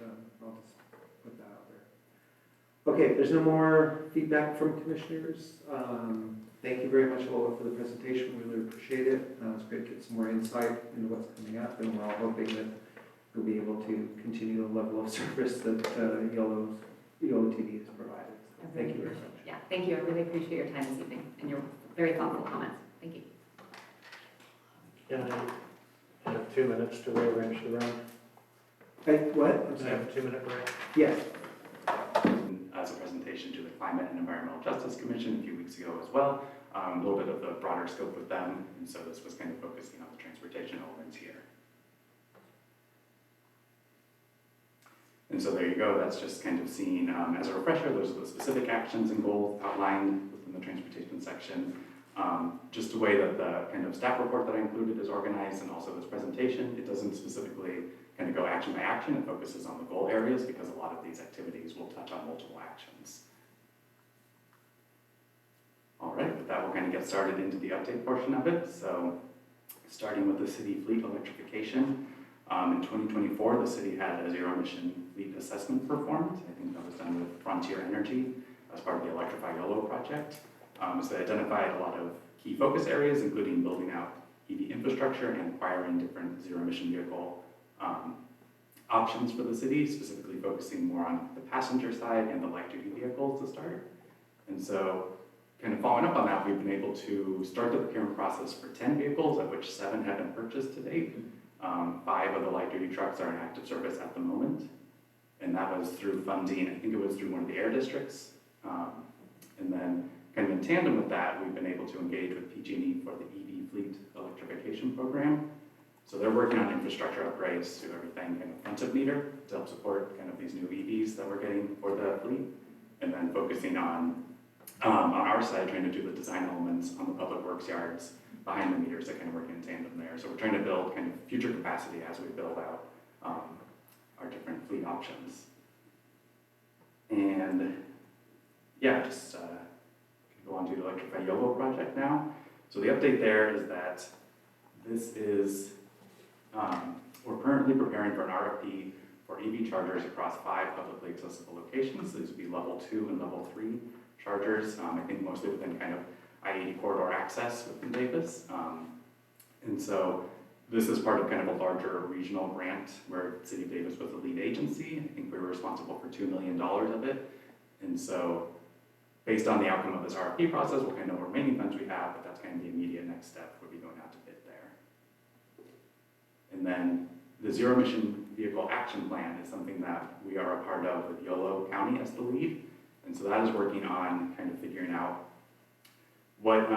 I'll just put that out there. Okay, if there's no more feedback from commissioners, thank you very much, Lola, for the presentation. We really appreciate it. It's great to get some more insight into what's coming up, and we're all hoping that we'll be able to continue the level of service that YOLO TD has provided. So thank you very much. Yeah, thank you. I really appreciate your time this evening and your very thoughtful comments. Thank you. Yeah, I have 2 minutes to rearrange the room. What? I'm I sorry. have a 2-minute break. Yes. As a presentation to the Climate and Environmental Justice Commission a few weeks ago as well. a little bit of the broader scope with them, and so this was kind of focusing on the transportation elements here. And so there you go, that's just kind of seeing, as a refresher, those are the specific actions and goals outlined within the transportation section. Just the way that the kind of staff report that I included is organized, and also this presentation, it doesn't specifically kind of go action by action, it focuses on the goal areas because a lot of these activities will touch on multiple actions. All right, with that, we'll kind of get started into the update portion of it. So starting with the city fleet electrification, in 2024, the city had a zero emission fleet assessment performed. I think that was done with Frontier Energy as part of the Electrify YOLO project. So they identified a lot of key focus areas, including building out EV infrastructure and acquiring different zero emission vehicle options for the city, specifically focusing more on the passenger side and the light duty vehicles to start. And so kind of following up on that, we've been able to start the procurement process for 10 vehicles, of which 7 have been purchased to date. 5 of the light duty trucks are in active service at the moment. And that was through funding, I think it was through one of the air districts. And then kind of in tandem with that, we've been able to engage with PG&E for the EV fleet electrification program. So they're working on infrastructure upgrades to everything kind of front of meter to help support kind of these new EVs that we're getting for the fleet. And then focusing on our side, trying to do the design elements on the public works yards behind the meters that kind of work in tandem there. So we're trying to build kind of future capacity as we build out our different fleet options. And yeah, just go on to the Electrify YOLO project now. So the update there is that this is, we're currently preparing for an RFP for EV chargers across 5 publicly accessible locations. These would be level 2 and level 3 chargers, I think mostly within kind of I-80 corridor access within Davis. And so this is part of kind of a larger regional grant where City of Davis was the lead agency. I think we were responsible for $2 million of it. And so based on the outcome of this RFP process, we'll kind of know what remaining funds we have, but that's kind of the immediate next step would be going out to bid there. And then the Zero Emission Vehicle Action Plan is something that we are a part of with Yolo County as the lead. And so that is working on kind of figuring out what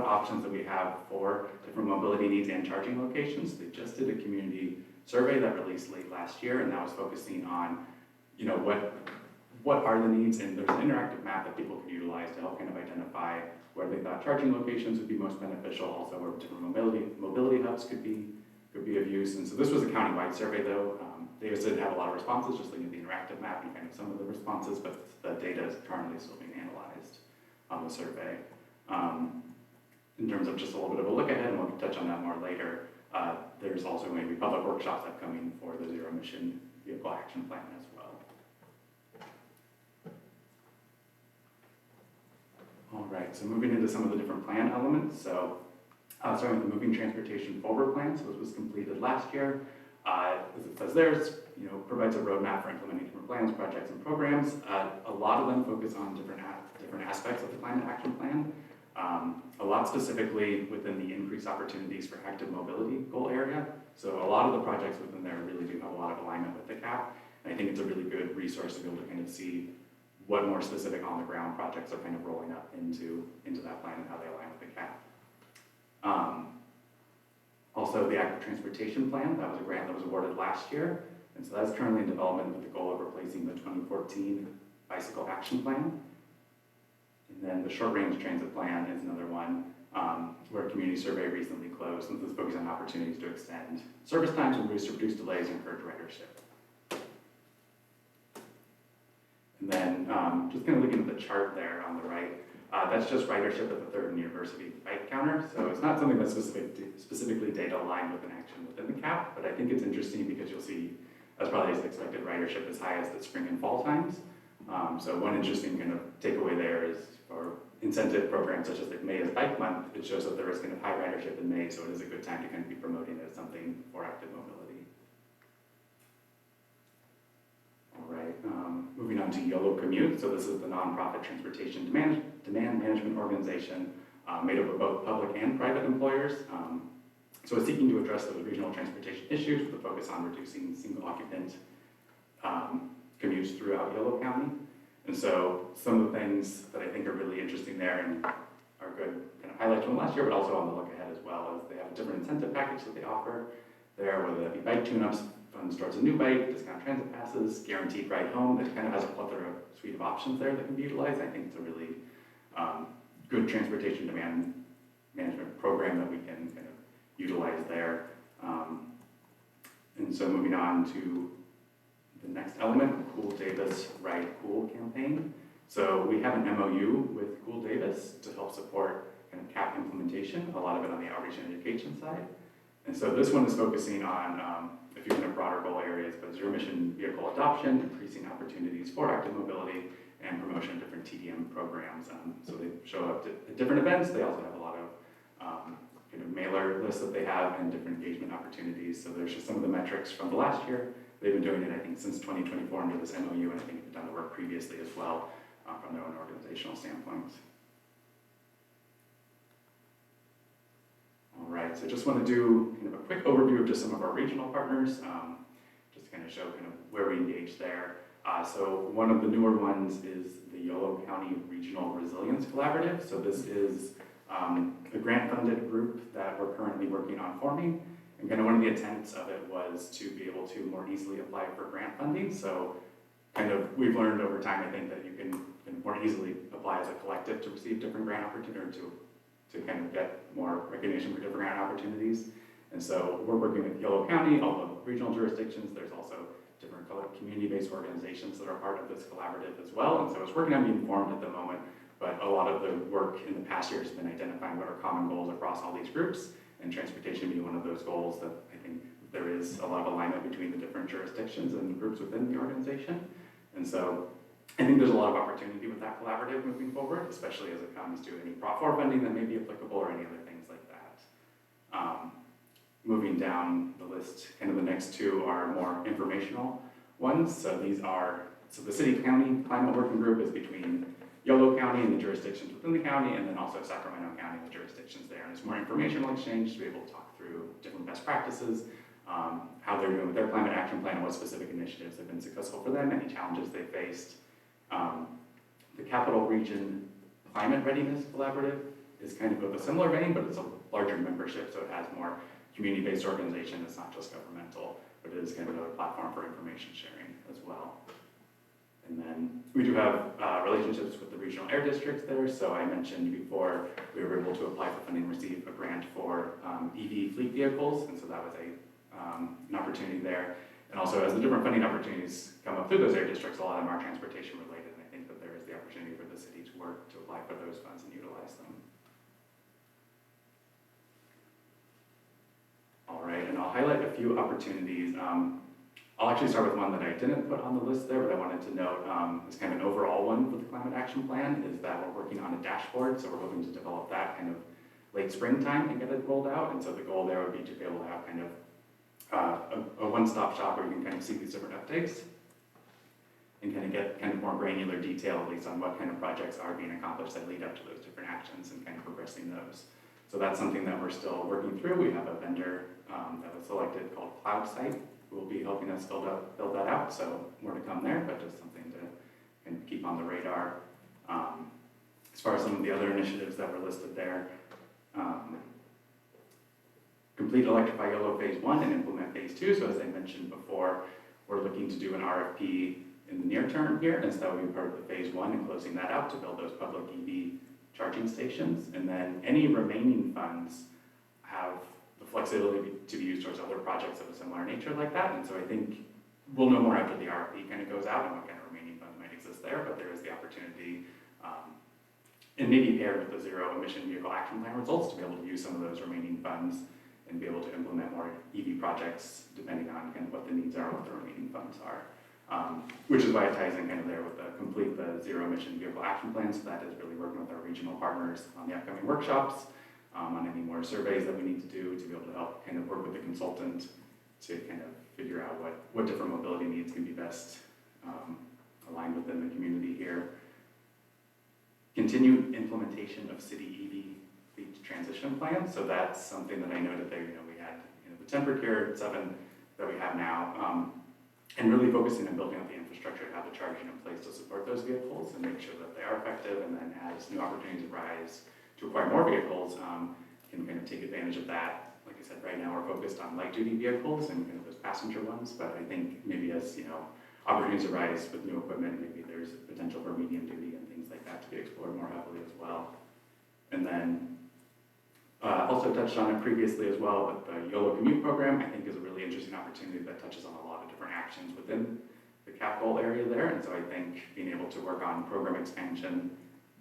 options that we have for different mobility needs and charging locations. They just did a community survey that released late last year, and that was focusing on, you know, what are the needs, and there's an interactive map that people can utilize to help kind of identify where they thought charging locations would be most beneficial, also where different mobility hubs could be of use. And so this was a countywide survey though. Davis didn't have a lot of responses, just looking at the interactive map and kind of some of the responses, but the data is currently still being analyzed on the survey. In terms of just a little bit of a look ahead, and we'll touch on that more later, there's also going to be public workshops upcoming for the Zero Emission Vehicle Action Plan as well. All right, so moving into some of the different plan elements. So starting with the Moving Transportation Forward Plan. So this was completed last year. As it says there, provides a roadmap for implementing different plans, projects, and programs. A lot of them focus on different aspects of the Climate Action Plan. A lot specifically within the increased opportunities for active mobility goal area. So a lot of the projects within there really do have a lot of alignment with the CAP. And I think it's a really good resource to be able to kind of see what more specific on the ground projects are kind of rolling up into that plan and how they align with the CAP. Also, the Active Transportation Plan, that was a grant that was awarded last year. And so that's currently in development with the goal of replacing the 2014 Bicycle Action Plan. And then the Short Range Transit Plan is another one where a community survey recently closed, and this is focused on opportunities to extend service times, reduce delays, and encourage ridership. And then just kind of looking at the chart there on the right, that's just ridership at the 3rd and University bike counter. So it's not something that's specifically data aligned with an action within the CAP, but I think it's interesting because you'll see, as probably as expected, ridership is highest at spring and fall times. So one interesting kind of takeaway there is for incentive programs such as like May is Bike Month, it shows that there is kind of high ridership in May, so it is a good time to kind of be promoting it as something for active mobility. All right, moving on to YOLO Commute. So this is the nonprofit transportation demand management organization made up of both public and private employers. So it's seeking to address those regional transportation issues with a focus on reducing single occupant commutes throughout Yolo County. And so some of the things that I think are really interesting there and are good kind of highlights from last year, but also on the look ahead as well, is they have a different incentive package that they offer there, whether that be bike tune-ups, funds towards a new bike, discount transit passes, guaranteed ride home. That kind of has a plethora of suite of options there that can be utilized. I think it's a really good transportation demand management program that we can kind of utilize there. And so moving on to the next element, Cool Davis Ride Cool campaign. So we have an MOU with Cool Davis to help support kind of CAP implementation, a lot of it on the outreach and education side. And so this one is focusing on a few kind of broader goal areas, but zero emission vehicle adoption, increasing opportunities for active mobility, and promotion of different TDM programs. So they show up at different events. They also have a lot of kind of mailer lists that they have and different engagement opportunities. So there's just some of the metrics from the last year. They've been doing it, I think, since 2024 under this MOU, and I think they've done the work previously as well from their own organizational standpoint. All right, so just want to do kind of a quick overview of just some of our regional partners, just to kind of show kind of where we engage there. So one of the newer ones is the Yolo County Regional Resilience Collaborative. So this is a grant-funded group that we're currently working on forming. And kind of one of the intents of it was to be able to more easily apply for grant funding. So kind of we've learned over time, I think, that you can more easily apply as a collective to receive different grant opportunities, or to kind of get more recognition for different grant opportunities. And so we're working with Yolo County, all the regional jurisdictions. There's also different community-based organizations that are part of this collaborative as well. And so it's working on being formed at the moment, but a lot of the work in the past year has been identifying what are common goals across all these groups, and transportation being one of those goals that I think there is a lot of alignment between the different jurisdictions and groups within the organization. And so I think there's a lot of opportunity with that collaborative moving forward, especially as it comes to any Prop 4 funding that may be applicable or any other things like that. Moving down the list, kind of the next two are more informational ones. So these are, so the City County Climate Working Group is between Yolo County and the jurisdictions within the county, and then also Sacramento County and the jurisdictions there. And it's more informational exchange to be able to talk through different best practices, how they're doing with their climate action plan, and what specific initiatives have been successful for them, any challenges they faced. The Capital Region Climate Readiness Collaborative is kind of a similar vein, but it's a larger membership, so it has more community-based organization. It's not just governmental, but it is kind of another platform for information sharing as well. And then we do have relationships with the regional air districts there. So I mentioned before we were able to apply for funding and receive a grant for EV fleet vehicles, and so that was an opportunity there. And also, as the different funding opportunities come up through those air districts, a lot of them are transportation related, and I think that there is the opportunity for the city to work to apply for those funds and utilize them. All right, and I'll highlight a few opportunities. I'll actually start with one that I didn't put on the list there, but I wanted to note as kind of an overall one for the climate action plan is that we're working on a dashboard. So we're hoping to develop that kind of late springtime and get it rolled out. And so the goal there would be to be able to have kind of a one-stop shop where you can kind of see these different updates and kind of get kind of more granular detail, at least on what kind of projects are being accomplished that lead up to those different actions and kind of progressing those. So that's something that we're still working through. We have a vendor that was selected called CloudSite, who will be helping us build that out. So more to come there, but just something to kind of keep on the radar. As far as some of the other initiatives that were listed there, complete Electrify Yolo Phase 1 and implement Phase 2. So as I mentioned before, we're looking to do an RFP in the near term here, and so that would be part of the Phase 1 and closing that out to build those public EV charging stations. And then any remaining funds have the flexibility to be used towards other projects of a similar nature like that. And so I think we'll know more after the RFP kind of goes out and what kind of remaining funds might exist there, but there is the opportunity, and maybe paired with the Zero Emission Vehicle Action Plan results, to be able to use some of those remaining funds and be able to implement more EV projects depending on kind of what the needs are, what the remaining funds are. Which is why it ties in kind of there with the Zero Emission Vehicle Action Plan. So that is really working with our regional partners on the upcoming workshops, on any more surveys that we need to do to be able to help kind of work with the consultant to kind of figure out what different mobility needs can be best aligned within the community here. Continued implementation of city EV fleet transition plan. So that's something that I noted there. We had the 10 per tier, 7 that we have now. and really focusing on building out the infrastructure to have the charging in place to support those vehicles and make sure that they are effective, and then as new opportunities arise to acquire more vehicles, can kind of take advantage of that. Like I said, right now we're focused on light duty vehicles and kind of those passenger ones, but I think maybe as, opportunities arise with new equipment, maybe there's potential for medium duty and things like that to be explored more heavily as well. And then also touched on it previously as well, but the YOLO commute program I think is a really interesting opportunity that touches on a lot of different actions within the capital area there. And so I think being able to work on program expansion,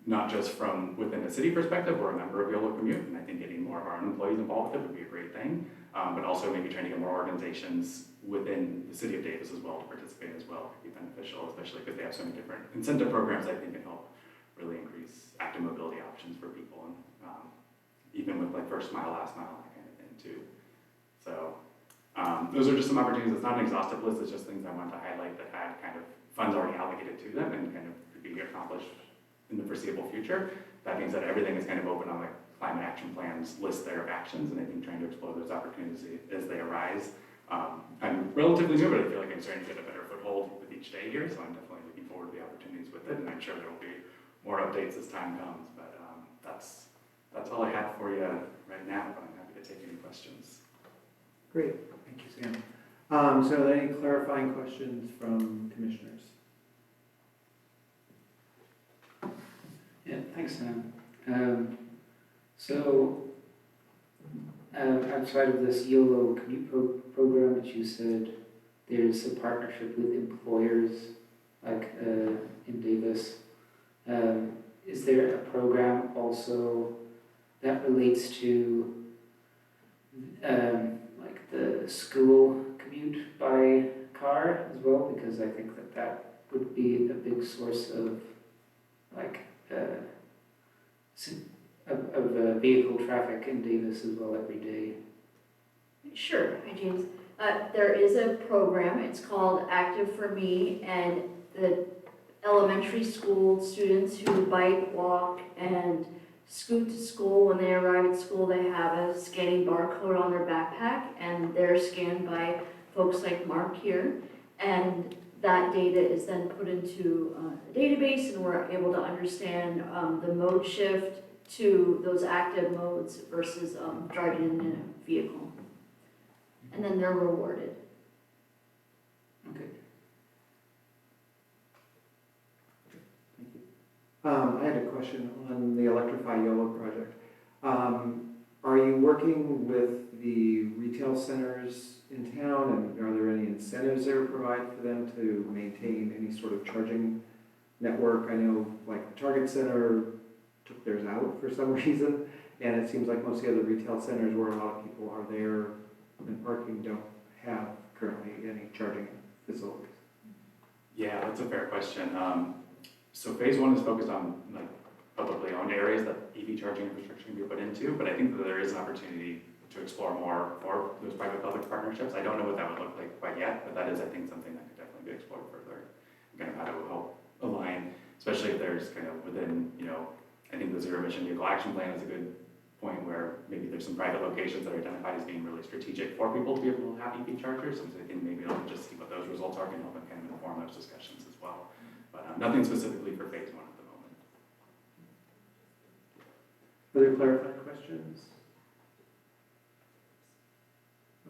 not just from within a city perspective, we're a member of YOLO commute, and I think getting more of our own employees involved with it would be a great thing, but also maybe trying to get more organizations within the city of Davis as well to participate as well could be beneficial, especially because they have so many different incentive programs I think can help really increase active mobility options for people, and even with like first mile, last mile, that kind of thing too. So those are just some opportunities. It's not an exhaustive list, it's just things I wanted to highlight that had kind of funds already allocated to them and kind of could be accomplished in the foreseeable future. That being said, everything is kind of open on the climate action plans list there of actions, and I think trying to explore those opportunities as they arise. I'm relatively new, but I feel like I'm starting to get a better foothold with each day here, so I'm definitely looking forward to the opportunities with it, and I'm sure there will be more updates as time comes, but that's all I have for you right now, but I'm happy to take any questions. Great, thank you, Sam. So are there any clarifying questions from commissioners? Yeah, thanks, Sam. Outside of this YOLO commute program that you said, there's a partnership with employers, like in Davis. Is there a program also that relates to like the school commute by car as well? Because I think that would be a big source of like of vehicle traffic in Davis as well every day. Sure, hi James. There is a program, it's called Active for Me, and the elementary school students who bike, walk, and scoot to school, when they arrive at school, they have a scanning barcode on their backpack, and they're scanned by folks like Mark here, and that data is then put into a database, and we're able to understand the mode shift to those active modes versus driving in a vehicle. And then they're rewarded. Okay. I had a question on the Electrify YOLO project. Are you working with the retail centers in town, and are there any incentives that are provided for them to maintain any sort of charging network? I know like the Target Center took theirs out for some reason, and it seems like most of the other retail centers where a lot of people are there and parking don't have currently any charging facilities. Yeah, that's a fair question. So phase one is focused on like publicly owned areas that EV charging infrastructure can be put into, but I think that there is an opportunity to explore more for those private-public partnerships. I don't know what that would look like quite yet, but that is, I think, something that could definitely be explored further. Kind of how to help align, especially if there's kind of within, I think the Zero Emission Vehicle Action Plan is a good point where maybe there's some private locations that are identified as being really strategic for people to be able to have EV chargers, and so I think maybe I'll just see what those results are and help them kind of inform those discussions as well. But nothing specifically for phase one at the moment. Other clarifying questions?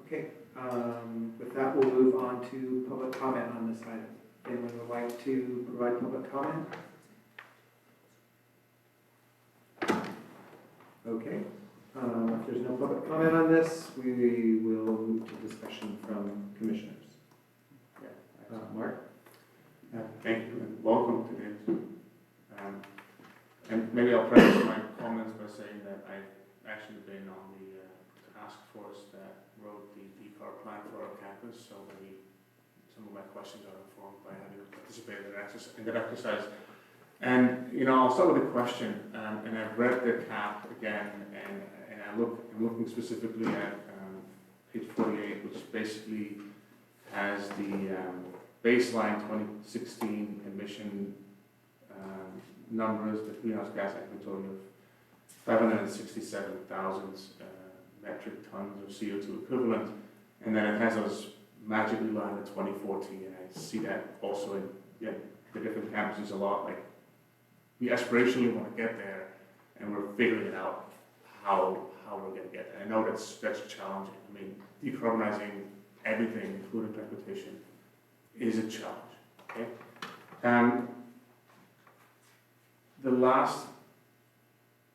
Okay, with that, we'll move on to public comment on this item. Anyone would like to provide public comment? Okay, if there's no public comment on this, we will move to discussion from commissioners. Mark? Thank you and welcome to this. And maybe I'll preface my comments by saying that I've actually been on the task force that wrote the decarb plan for our campus, so maybe some of my questions are informed by having participated in that exercise. And I'll start with a question, and I've read the CAP again, and I'm looking specifically at page 48, which basically has the baseline 2016 emission numbers, the greenhouse gas inventory of 567,000 metric tons of CO2 equivalent, and then it has us magically land in 2014, and I see that also in the different campuses a lot. Like, we aspirationally want to get there, and we're figuring it out how we're going to get there. I know that's challenging. I mean, decarbonizing everything, including transportation, is a challenge. Okay.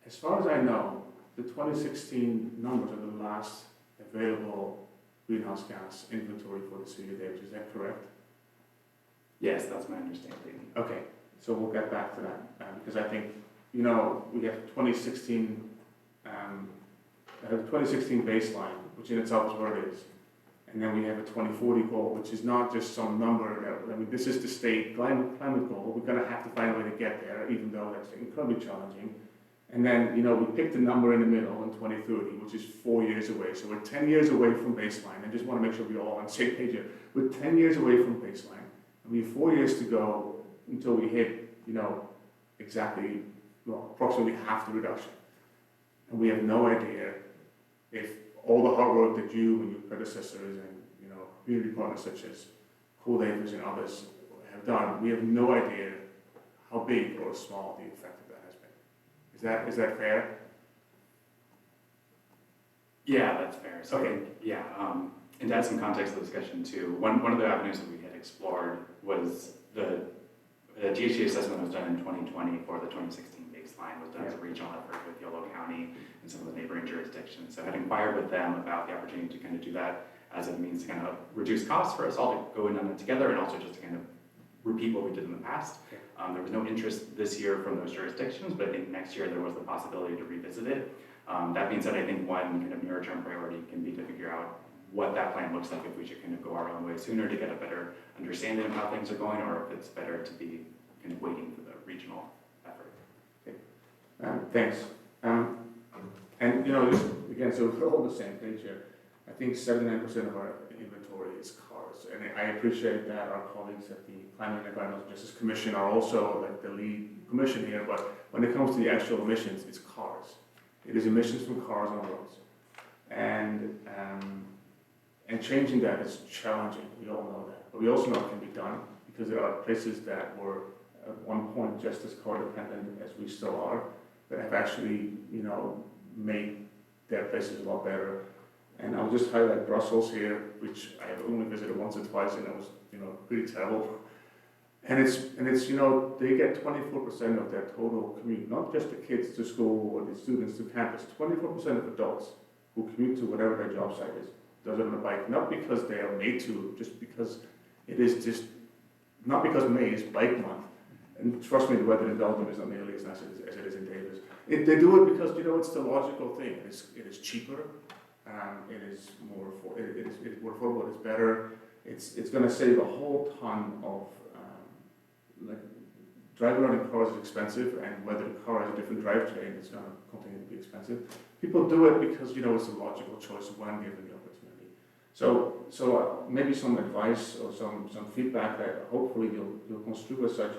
As far as I know, the 2016 numbers are the last available greenhouse gas inventory for the city of Davis. Is that correct? Yes, that's my understanding. Okay, so we'll get back to that, because I think, you know, we have 2016, 2016 baseline, which in itself is what it is. And then we have a 2040 goal, which is not just some number that, I mean, this is the state climate goal. We're gonna have to find a way to get there, even though that's incredibly challenging. And then, you know, we picked a number in the middle in 2030, which is 4 years away. So we're 10 years away from baseline. I just wanna make sure we're all on the same page here. We're 10 years away from baseline. And we have 4 years to go until we hit, you know, exactly, well, approximately half the reduction. And we have no idea if all the hard work that you and your predecessors and, you know, community partners such as Cool Acres and others have done, we have no idea how big or small the effect of that has been. Is that fair? Yeah, that's fair. So, Okay. yeah, and to add some context to the discussion too, one of the avenues that we had explored was the GHG assessment was done in 2020 for the 2016 baseline, was done as a regional effort with Yolo County and some of the neighboring jurisdictions. So I had inquired with them about the opportunity to kind of do that as a means to kind of reduce costs for us all to go in on it together, and also just to kind of repeat what we did in the past. There was no interest this year from those jurisdictions, but I think next year there was the possibility to revisit it. That being said, I think one kind of near-term priority can be to figure out what that plan looks like, if we should kind of go our own way sooner to get a better understanding of how things are going, or if it's better to be kind of waiting for the regional effort. Thanks. And, you know, just, again, so we're all on the same page here. I think 79% of our inventory is cars, and I appreciate that our colleagues at the Climate and Environmental Justice Commission are also like the lead commission here, but when it comes to the actual emissions, it's cars. It is emissions from cars on roads. And changing that is challenging, we all know that. But we also know it can be done, because there are places that were at one point just as car dependent as we still are, that have actually, you know, made their places a lot better. And I'll just highlight Brussels here, which I have only visited once or twice, and it was, you know, pretty terrible. And it's, you know, they get 24% of their total commute, not just the kids to school or the students to campus, 24% of adults who commute to whatever their job site is, does it on a bike, not because they are made to, just because it is just, not because May is bike month. And trust me, the weather in Belgium is not nearly as nice as it is in Davis. They do it because, you know, it's the logical thing. It is cheaper, it is more affordable, it's better. It's going to save a whole ton of, like, driving around in cars is expensive, and whether the car has a different drivetrain, it's going to continue to be expensive. People do it because, you know, it's a logical choice when given the opportunity. So maybe some advice or some feedback that hopefully you'll construe as such.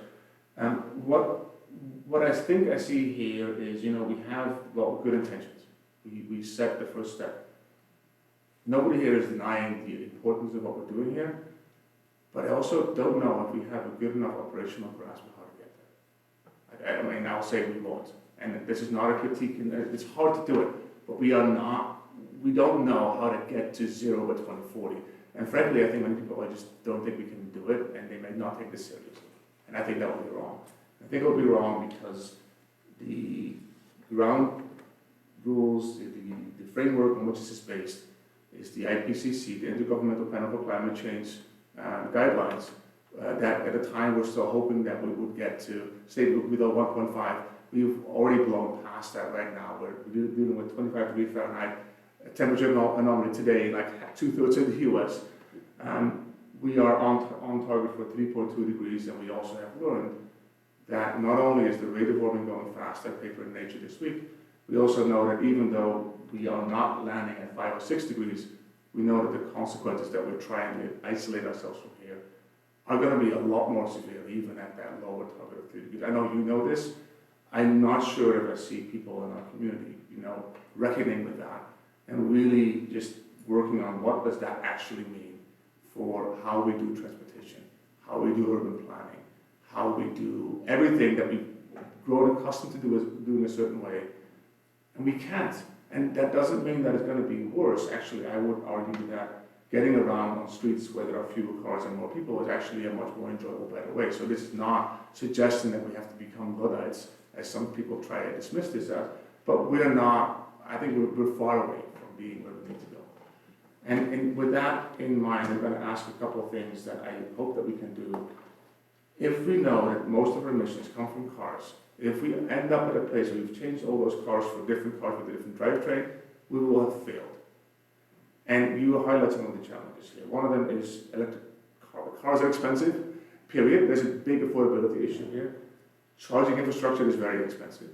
What I think I see here is, you know, we have good intentions. We set the first step. Nobody here is denying the importance of what we're doing here, but I also don't know if we have a good enough operational grasp of how to get there. I mean, I'll say we won't, and this is not a critique, and it's hard to do it, but we don't know how to get to zero by 2040. And frankly, I think many people, I just don't think we can do it, and they may not take this seriously. And I think that would be wrong. I think it would be wrong because the ground rules, the framework on which this is based, is the IPCC, the Intergovernmental Panel for Climate Change guidelines, that at the time we're still hoping that we would get to, say, below 1.5. We've already blown past that right now. We're dealing with 25 degrees Fahrenheit temperature anomaly today, like 2/3 of the US. We are on target for 3.2 degrees, and we also have learned that not only is the rate of warming going fast, that paper in Nature this week, we also know that even though we are not landing at 5 or 6 degrees, we know that the consequences that we're trying to isolate ourselves from here are going to be a lot more severe, even at that lower target of 3 degrees. I know you know this. I'm not sure if I see people in our community, you know, reckoning with that and really just working on what does that actually mean for how we do transportation, how we do urban planning, how we do everything that we've grown accustomed to doing a certain way, and we can't. And that doesn't mean that it's going to be worse. Actually, I would argue that getting around on streets where there are fewer cars and more people is actually a much more enjoyable, better way. So this is not suggesting that we have to become Luddites, as some people try to dismiss this as, but we're not, I think we're far away from being where we need to go. And with that in mind, I'm going to ask a couple of things that I hope that we can do. If we know that most of our emissions come from cars, if we end up at a place where we've changed all those cars for different cars with a different drivetrain, we will have failed. And you highlight some of the challenges here. One of them is electric cars. Cars are expensive, period. There's a big affordability issue here. Charging infrastructure is very expensive.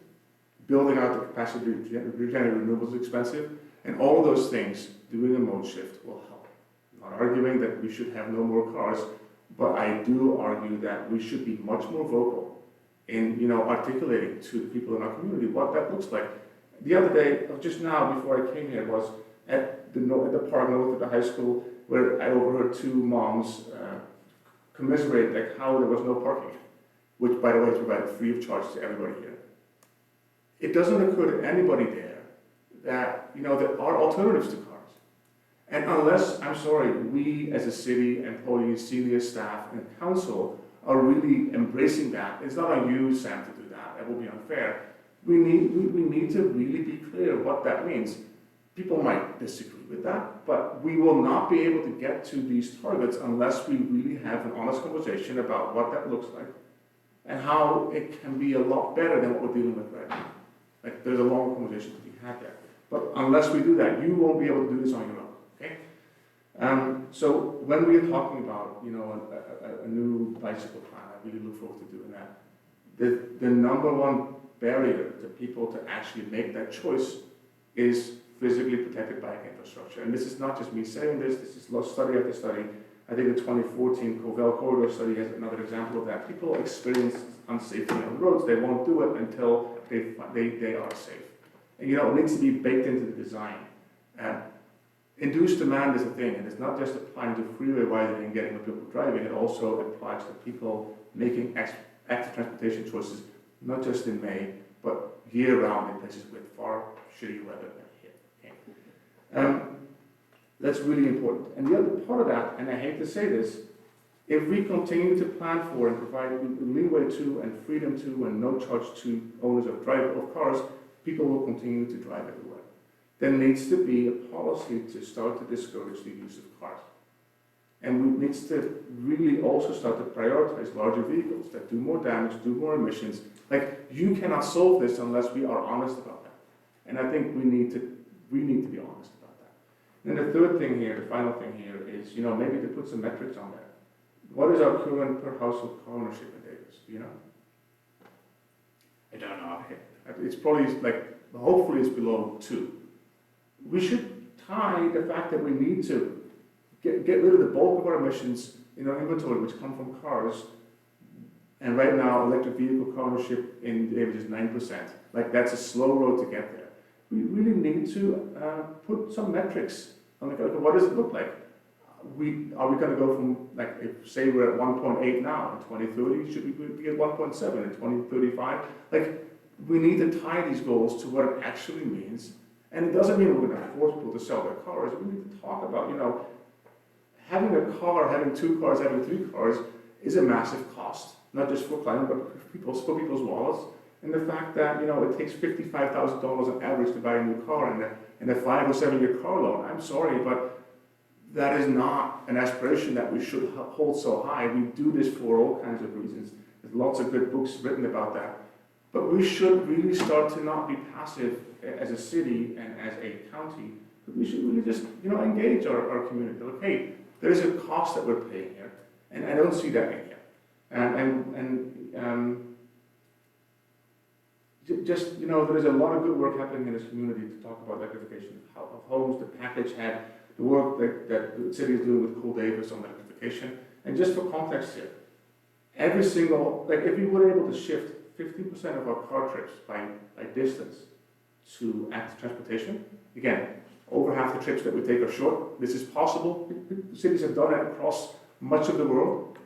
Building out the capacity to regenerate renewables is expensive. And all those things, doing a mode shift will help. I'm not arguing that we should have no more cars, but I do argue that we should be much more vocal in, articulating to the people in our community what that looks like. The other day, just now before I came here, was at the park north of the high school, where I overheard two moms commiserate like how there was no parking, which, by the way, is provided free of charge to everybody here. It doesn't occur to anybody there that there are alternatives to cars. And unless, I'm sorry, we as a city, employees, senior staff, and council are really embracing that, it's not on you, Sam, to do that. That will be unfair. We need to really be clear what that means. People might disagree with that, but we will not be able to get to these targets unless we really have an honest conversation about what that looks like and how it can be a lot better than what we're dealing with right now. Like, there's a long conversation to be had there. But unless we do that, you won't be able to do this on your own, okay? So when we're talking about, a new bicycle plan, I really look forward to doing that. The number one barrier to people to actually make that choice is physically protected bike infrastructure. And this is not just me saying this is study after study. I think the 2014 Covell Corridor study has another example of that. People experience unsafety on roads. They won't do it until they are safe. And it needs to be baked into the design. Induced demand is a thing, and it's not just applying to freeway widening and getting people driving, it also applies to people making active transportation choices, not just in May, but year-round in places with far shitty weather than here. Okay. That's really important. And the other part of that, and I hate to say this, if we continue to plan for and provide leeway to and freedom to and no charge to owners of cars, people will continue to drive everywhere. There needs to be a policy to start to discourage the use of cars. And we need to really also start to prioritize larger vehicles that do more damage, do more emissions. Like, you cannot solve this unless we are honest about that. And I think we need to be honest about that. And then the third thing here, the final thing here is, maybe to put some metrics on there. What is our current per household car ownership in Davis? Do you know? I don't know. It's probably hopefully it's below 2. We should tie the fact that we need to get rid of the bulk of our emissions in our inventory, which come from cars. And right now, electric vehicle car ownership in Davis is 9%. That's a slow road to get there. We really need to put some metrics on what does it look like? Are we going to go from, if say we're at 1.8 now in 2030, should we be at 1.7 in 2035? We need to tie these goals to what it actually means. And it doesn't mean we're going to force people to sell their cars. We need to talk about, having a car, having 2 cars, having 3 cars is a massive cost, not just for climate, but for people's wallets. And the fact that, it takes $55,000 on average to buy a new car and a 5 or 7 year car loan. I'm sorry, but that is not an aspiration that we should hold so high. We do this for all kinds of reasons. There's lots of good books written about that. But we should really start to not be passive as a city and as a county. But we should really just, engage our community. Hey, there's a cost that we're paying here, and I don't see that in here. There's a lot of good work happening in this community to talk about electrification of homes. The package had the work that the city is doing with Cool Davis on electrification. And just for context here, every single, if we were able to shift 50% of our car trips by distance to active transportation, again, over half the trips that we take are short. This is possible. Cities have done it across much of the world.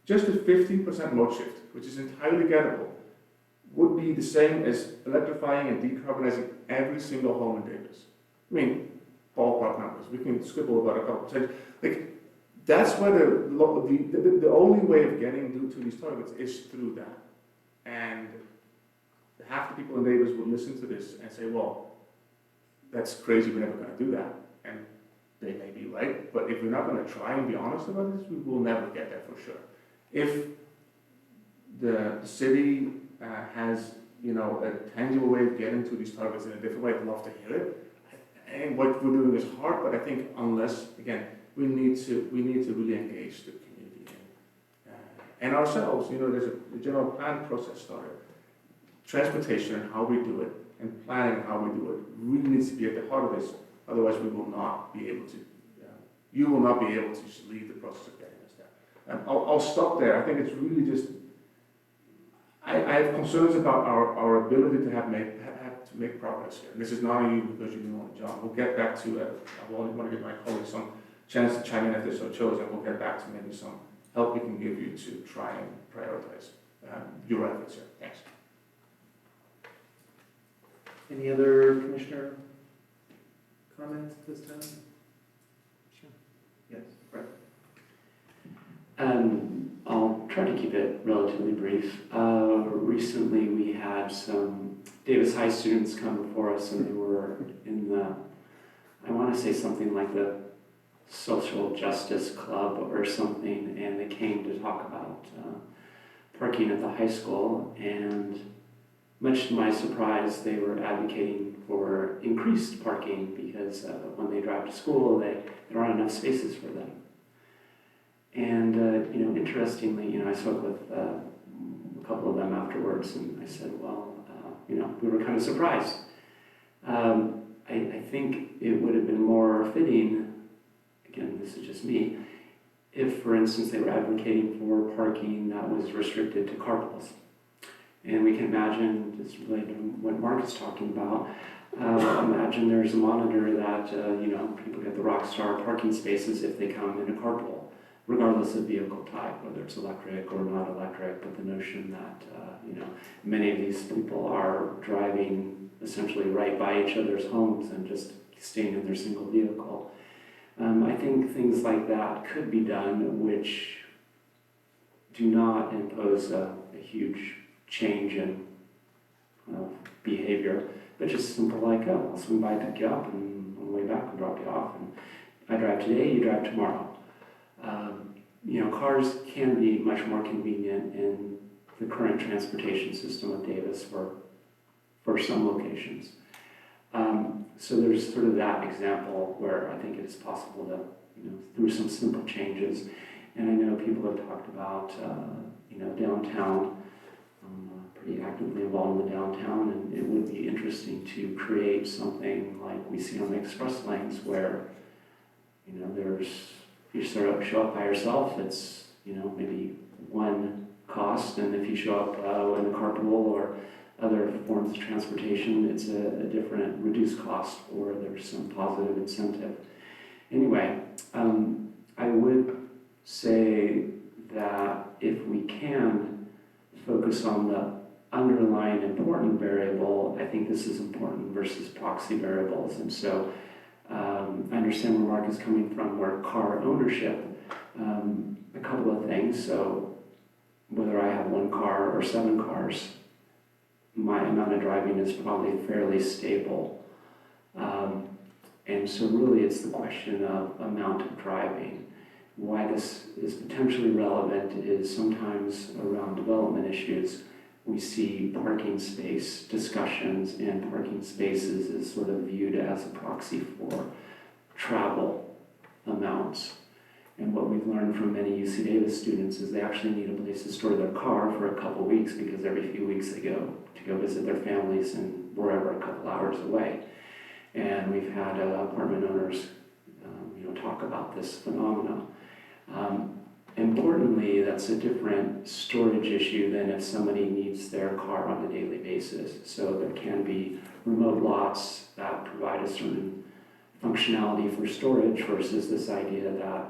Just a 15% mode shift, which is entirely gettable, would be the same as electrifying and decarbonizing every single home in Davis. I mean, ballpark numbers. We can scribble about a couple of like, that's where the only way of getting to these targets is through that. And half the people in Davis would listen to this and say, well, that's crazy, we're never going to do that. And they may be right, but if we're not going to try and be honest about this, we will never get there for sure. If the city has, you know, a tangible way of getting to these targets in a different way, I'd love to hear it. And what we're doing is hard, but I think unless, again, we need to really engage the community and ourselves. You know, there's a general plan process started. Transportation and how we do it, and planning and how we do it, really needs to be at the heart of this. Otherwise, we will not be able to. You will not be able to lead the process of getting us there. I'll stop there. I think it's really just. I have concerns about our ability to make progress here. And this is not on you because you didn't want to jump. We'll get back to it. I want to give my colleagues some chance to chime in if they're so chosen. We'll get back to maybe some help we can give you to try and prioritize your efforts here. Thanks. Any other commissioner comments at this time? Sure. Yes, Brett. I'll try to keep it relatively brief. Recently we had some Davis High students come before us, and they were in the, I want to say something like the Social Justice Club or something, and they came to talk about parking at the high school, and much to my surprise, they were advocating for increased parking because when they drive to school, there aren't enough spaces for them. And, you know, interestingly, I spoke with a couple of them afterwards, and I said, well, we were kind of surprised. I think it would have been more fitting, again, this is just me, if, for instance, they were advocating for parking that was restricted to carpools. And we can imagine, just related to what Mark is talking about, imagine there's a monitor that, people get the Rockstar parking spaces if they come in a carpool, regardless of vehicle type, whether it's electric or not electric, but the notion that, many of these people are driving essentially right by each other's homes and just staying in their single vehicle. I think things like that could be done, which do not impose a huge change in behavior, but just simple like, oh, I'll swing by, pick you up, and on the way back I'll drop you off. And I drive today, you drive tomorrow. Cars can be much more convenient in the current transportation system of Davis for some locations. So there's sort of that example where I think it is possible to, through some simple changes. And I know people have talked about, downtown. I'm pretty actively involved in the downtown, and it would be interesting to create something like we see on the express lanes where, you show up by yourself, it's, maybe one cost, and if you show up in a carpool or other forms of transportation, it's a different reduced cost, or there's some positive incentive. Anyway, I would say that if we can focus on the underlying important variable, I think this is important versus proxy variables. And so I understand where Mark is coming from, where car ownership, a couple of things. So whether I have one car or 7 cars, my amount of driving is probably fairly stable. And so really it's the question of amount of driving. Why this is potentially relevant is sometimes around development issues, we see parking space discussions, and parking spaces is sort of viewed as a proxy for travel amounts. And what we've learned from many UC Davis students is they actually need a place to store their car for a couple weeks, because every few weeks they go visit their families and wherever a couple hours away. And we've had apartment owners talk about this phenomenon. Importantly, that's a different storage issue than if somebody needs their car on a daily basis. So there can be remote lots that provide a certain functionality for storage versus this idea that,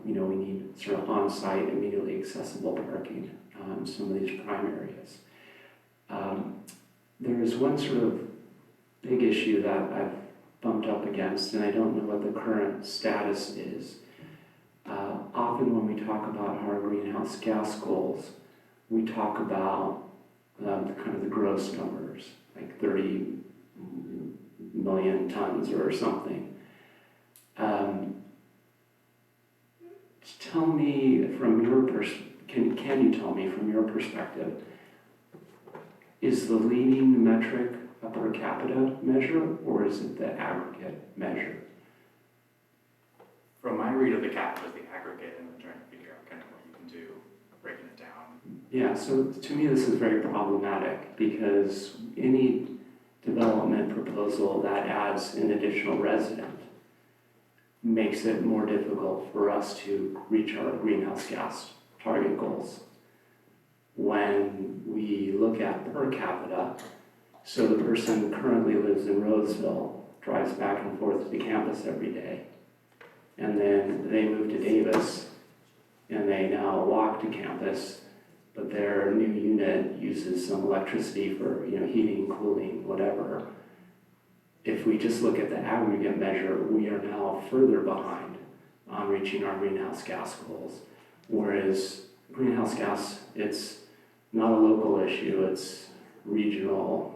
we need sort of on-site, immediately accessible parking in some of these prime areas. There is one sort of big issue that I've bumped up against, and I don't know what the current status is. Often when we talk about our greenhouse gas goals, we talk about kind of the gross numbers, like 30 million tons or something. Tell me from your can you tell me from your perspective, is the leading metric a per capita measure or is it the aggregate measure? From my read of the cap was the aggregate and then trying to figure out kind of what you can do, breaking it down. Yeah, so to me this is very problematic because any development proposal that adds an additional resident makes it more difficult for us to reach our greenhouse gas target goals. When we look at per capita, so the person currently lives in Roseville, drives back and forth to the campus every day, and then they move to Davis, and they now walk to campus, but their new unit uses some electricity for heating, cooling, whatever. If we just look at the aggregate measure, we are now further behind on reaching our greenhouse gas goals. Whereas greenhouse gas, it's not a local issue, it's regional,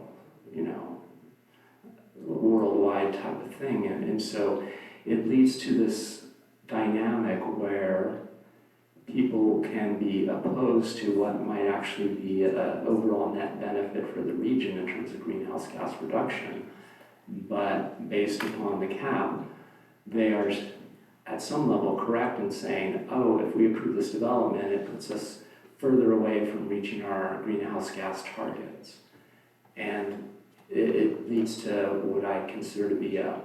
worldwide type of thing. And so it leads to this dynamic where people can be opposed to what might actually be an overall net benefit for the region in terms of greenhouse gas reduction. But based upon the cap, they are at some level correct in saying, oh, if we approve this development, it puts us further away from reaching our greenhouse gas targets. And it leads to what I consider to be a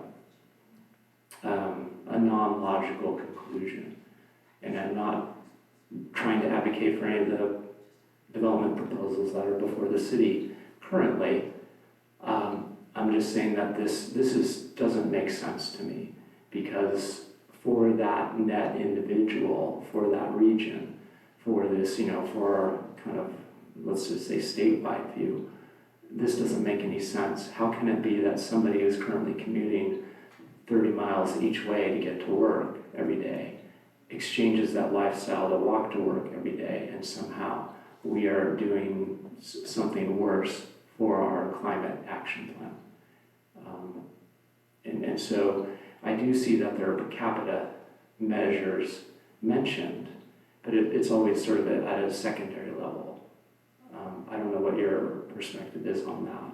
non-logical conclusion. And I'm not trying to advocate for any of the development proposals that are before the city currently. I'm just saying that this doesn't make sense to me because for that net individual, for that region, for this, for kind of, let's just say statewide view, this doesn't make any sense. How can it be that somebody who's currently commuting 30 miles each way to get to work every day exchanges that lifestyle to walk to work every day, and somehow we are doing something worse for our climate action plan? And so I do see that there are per capita measures mentioned, but it's always sort of at a secondary level. I don't know what your perspective is on that.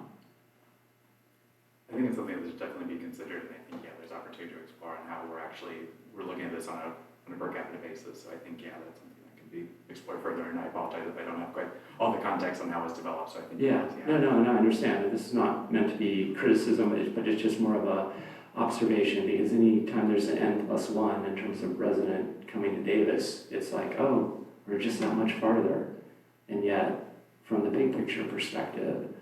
I think it's something that should definitely be considered, and I think, there's opportunity to explore on how we're looking at this on a per capita basis. So I think, that's something that can be explored further, and I apologize if I don't have quite all the context on how it's developed, so I think. No, I understand. This is not meant to be criticism, but it's just more of a observation, because anytime there's an N+1 in terms of resident coming to Davis, it's like, oh, we're just that much farther. And yet, from the big picture perspective,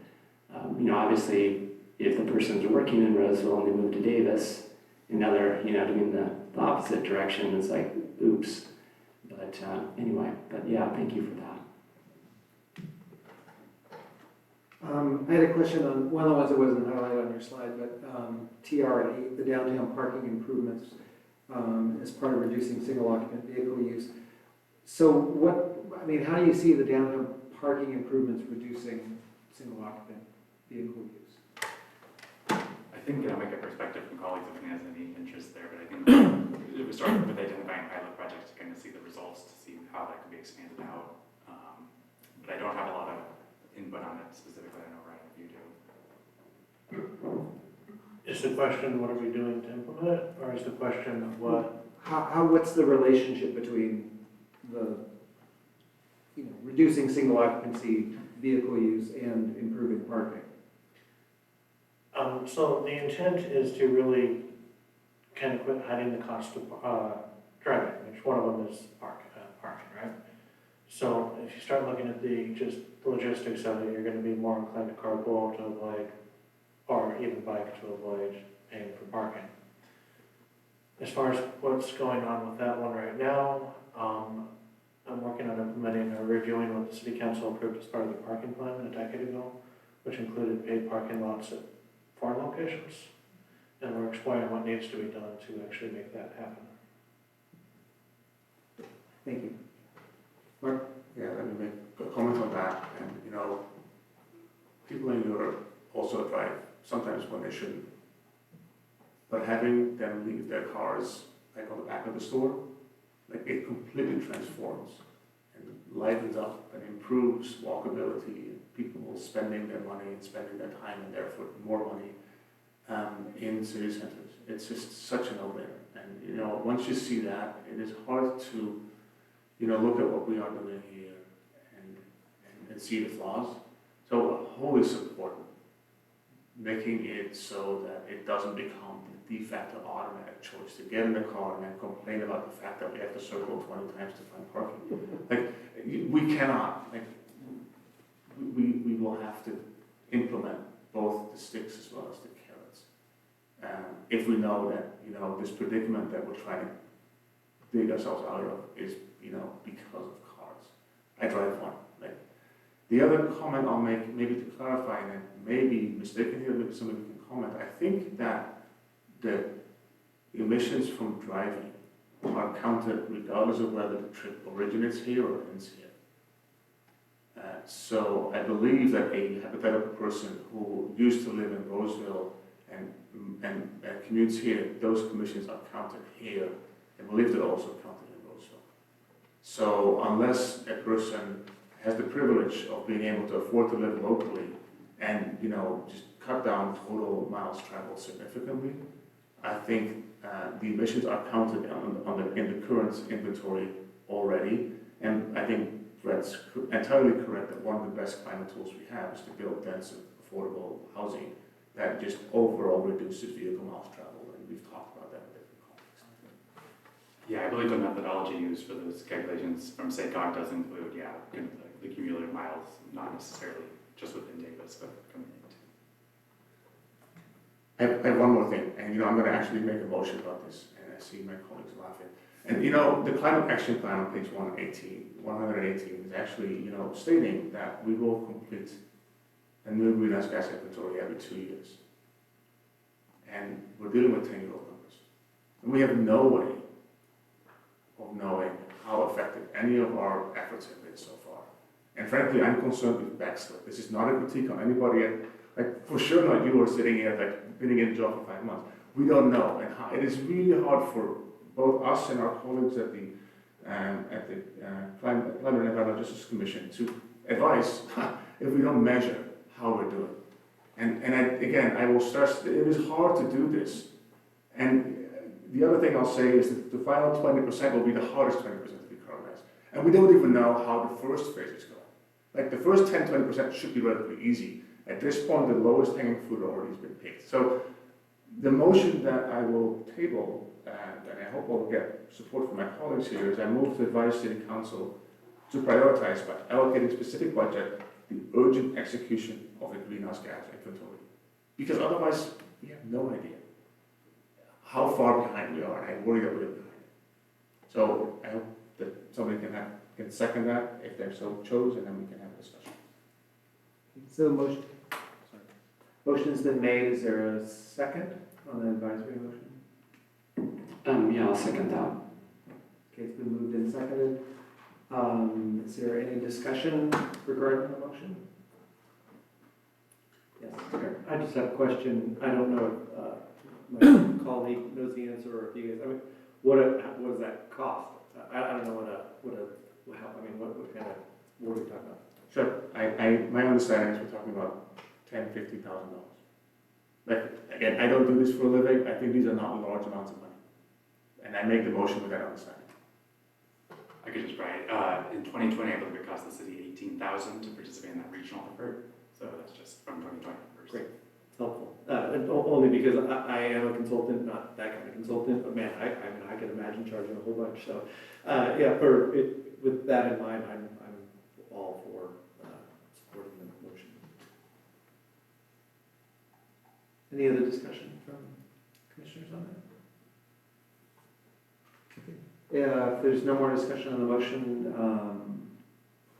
obviously, if the person's working in Roseville and they move to Davis, and now they're, doing the opposite direction, it's like, oops. But anyway, thank you for that. I had a question on one of the ones that wasn't highlighted on your slide, but TR8, the downtown parking improvements as part of reducing single occupant vehicle use. So how do you see the downtown parking improvements reducing single occupant vehicle use? I think I'll make a perspective from colleagues if anyone has any interest there, but I think if we start with identifying pilot projects to kind of see the results, to see how that could be expanded out. But I don't have a lot of input on it specifically. I know, Ryan, if you do. Is the question, what are we doing to implement it, or is the question what? What's the relationship between the, reducing single occupancy vehicle use and improving parking? So the intent is to really kind of quit hiding the cost of driving, which one of them is So if you start looking at just the logistics of it, you're gonna be more inclined to carpool to avoid, or even bike to avoid paying for parking. As far as what's going on with that one right now, I'm working on implementing or reviewing what the city council approved as part of the parking plan a decade ago, which included paid parking lots at 4 locations. And we're exploring what needs to be done to actually make that happen. Thank you. Yeah, let me make a comment on that. And, people in Europe also drive sometimes when they shouldn't. But having them leave their cars like on the back of the store, like it completely transforms and lightens up and improves walkability. People spending their money and spending their time and therefore more money in city centers. It's just such a no-brainer. And once you see that, it is hard to look at what we are doing here and see the flaws. So wholly support making it so that it doesn't become the de facto automatic choice to get in the car and then complain about the fact that we have to circle 20 times to find parking. We cannot, we will have to implement both the sticks as well as the carrots. If we know that, this predicament that we're trying to dig ourselves out of is, because of cars. I drive one. The other comment I'll make, maybe to clarify, and I may be mistaken here, maybe somebody can comment, I think that the emissions from driving are counted regardless of whether the trip originates here or ends here. So I believe that a hypothetical person who used to live in Roseville and commutes here, those emissions are counted here. I believe they're also counted in Roseville. So unless a person has the privilege of being able to afford to live locally and, just cut down total miles traveled significantly, I think the emissions are counted in the current inventory already. And I think Brett's entirely correct that one of the best climate tools we have is to build dense, affordable housing that just overall reduces vehicle miles traveled. And we've talked about that in different contexts. Yeah, I believe the methodology used for those calculations from SACOG does include, kind of the cumulative miles, not necessarily just within Davis, but coming into. I have one more thing, and I'm going to actually make a motion about this, and I see my colleagues laughing. And the climate action plan on page 118 is actually, stating that we will complete a new greenhouse gas inventory every 2 years. And we're dealing with 10-year-old numbers. And we have no way of knowing how effective any of our efforts have been so far. And frankly, I'm concerned with backslip. This is not a critique on anybody, for sure not you who are sitting here, been in a job for 5 months. We don't know, and it is really hard for both us and our colleagues at the Climate and Environmental Justice Commission to advise if we don't measure how we're doing. And I will stress, it is hard to do this. And the other thing I'll say is that the final 20% will be the hardest 20% to decarbonize. And we don't even know how the first phase is going. The first 10-20% should be relatively easy. At this point, the lowest hanging fruit already has been picked. So the motion that I will table, and I hope I'll get support from my colleagues here, is I move to advise City Council to prioritize by allocating specific budget the urgent execution of a greenhouse gas inventory. Because otherwise, we have no idea how far behind we are, and I worry that we're behind. So I hope that somebody can second that if they're so chosen, and then we can have a discussion. So motion's been made. Is there a second on the advisory motion? Yeah, I'll second that. Okay, it's been moved and seconded. Is there any discussion regarding the motion? Yes, sir. I just have a question. I don't know if my colleague knows the answer or if you guys, what does that cost? I don't know what kind of, what are we talking about? Sure. My understanding is we're talking about $10,000-$50,000. Again, I don't do this for a living. I think these are not large amounts of money. And I make the motion with that understanding. I could just write, in 2020, I believe it cost the city $18,000 to participate in that regional effort. So that's just from 2020 numbers. Great. helpful. And only because I am a consultant, not that kind of consultant, but man, I mean, I can imagine charging a whole bunch, so, yeah, with that in mind, I'm all for, supporting the motion. Any other discussion from commissioners on that? Okay. Yeah, if there's no more discussion on the motion,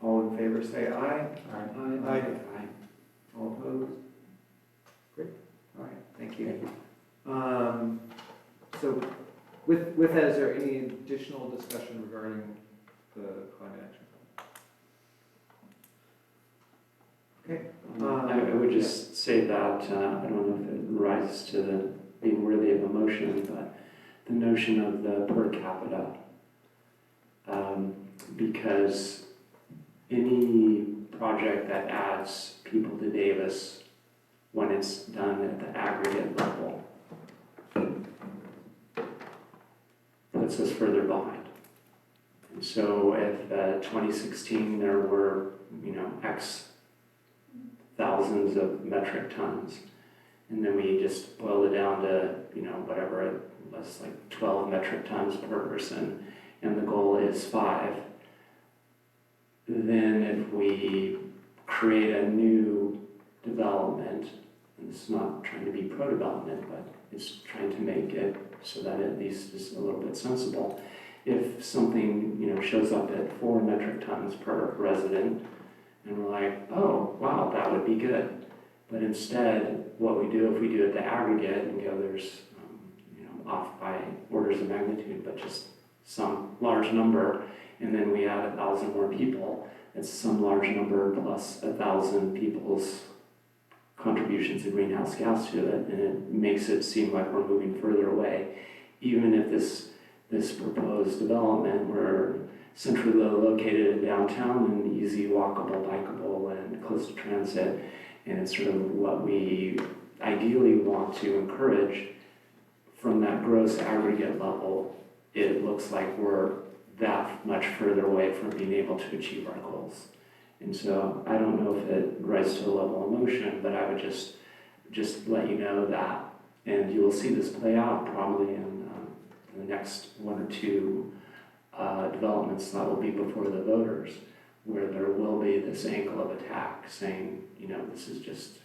all in favor say aye. Aye. All opposed? Great, all right, thank you. So with that, is there any additional discussion regarding the climate action plan? Okay. I would just say that, I don't know if it rises to the being worthy of a motion, but the notion of the per capita, because any project that adds people to Davis, when it's done at the aggregate level, puts us further behind. And so if 2016 there were, X thousands of metric tons, and then we just boiled it down to, whatever it was, like 12 metric tons per person, and the goal is 5, then if we create a new development, and it's not trying to be pro-development, but it's trying to make it so that at least is a little bit sensible. If something, shows up at 4 metric tons per resident, and we're like, oh, wow, that would be good. But instead, what we do, if we do it the aggregate and go, there's, off by orders of magnitude, but just some large number, and then we add 1,000 more people, it's some large number plus 1,000 people's contributions of greenhouse gas to it, and it makes it seem like we're moving further away, even if this proposed development were centrally located in downtown and easy walkable, bikeable, and close to transit, and it's sort of what we ideally want to encourage. From that gross aggregate level, it looks like we're that much further away from being able to achieve our goals. And so I don't know if it rises to a level of motion, but I would just let you know that, and you will see this play out probably in the next 1 or 2 developments that will be before the voters, where there will be this angle of attack saying, this is just,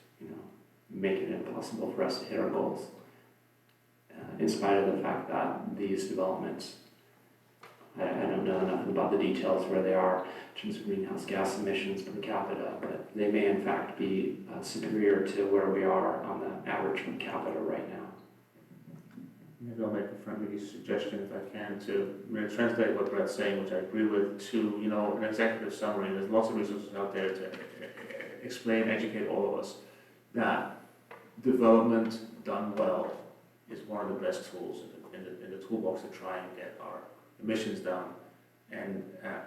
making it impossible for us to hit our goals. In spite of the fact that these developments, I don't know enough about the details where they are in terms of greenhouse gas emissions per capita, but they may in fact be superior to where we are on the average per capita right now. Maybe I'll make a friendly suggestion if I can to translate what Brett's saying, which I agree with, to, an executive summary. There's lots of resources out there to explain, educate all of us that development done well is one of the best tools in the toolbox to try and get our emissions down. And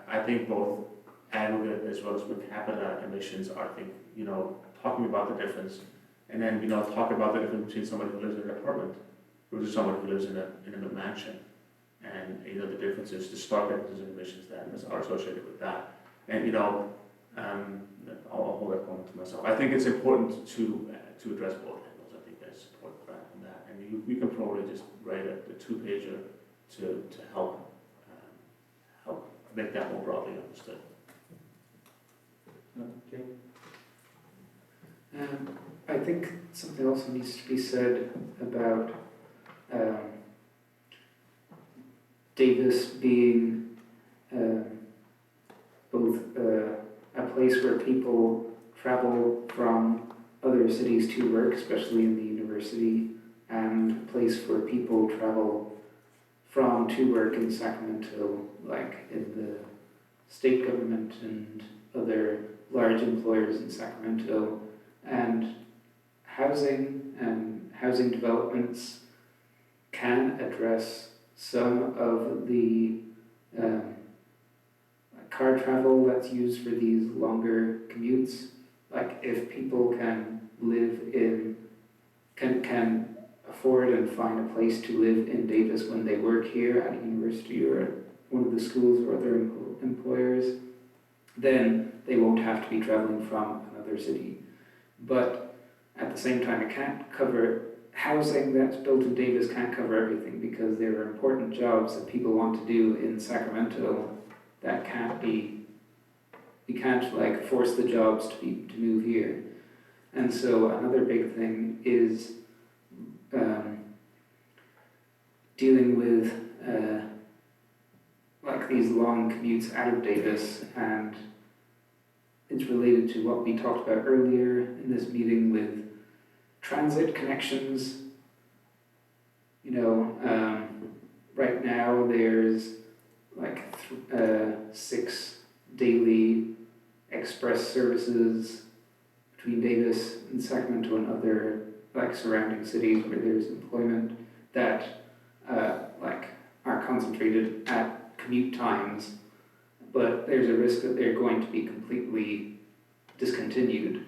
I think both aggregate as well as per capita emissions are, talking about the difference, and then, talk about the difference between somebody who lives in an apartment versus someone who lives in a mansion. And, the differences, the stark differences in emissions that are associated with that. And, I'll hold that point to myself. I think it's important to address both angles. I think I support that and that. And we can probably just write a 2-pager to help make that more broadly understood. Okay. I think something also needs to be said about Davis being both a place where people travel from other cities to work, especially in the university, and a place where people travel from to work in Sacramento, like in the state government and other large employers in Sacramento, and housing developments can address some of the car travel that's used for these longer commutes. Like if people can can afford and find a place to live in Davis when they work here at a university or at one of the schools or other employers, then they won't have to be traveling from another city. But at the same time, it can't cover, housing that's built in Davis can't cover everything because there are important jobs that people want to do in Sacramento that can't be, you can't like force the jobs to move here. And so another big thing is dealing with like these long commutes out of Davis, and it's related to what we talked about earlier in this meeting with transit connections. You know, right now there's like 6 daily express services between Davis and Sacramento and other like surrounding cities where there's employment that like are concentrated at commute times, but there's a risk that they're going to be completely discontinued.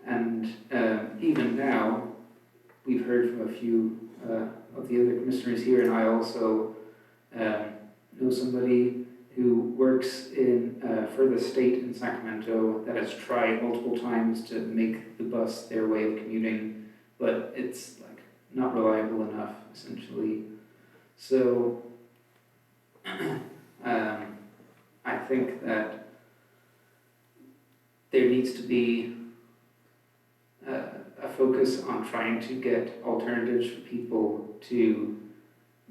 And even now, we've heard from a few of the other commissioners here, and I also know somebody who works in for the state in Sacramento that has tried multiple times to make the bus their way of commuting, but it's like not reliable enough, essentially. So I think that there needs to be a focus on trying to get alternatives for people to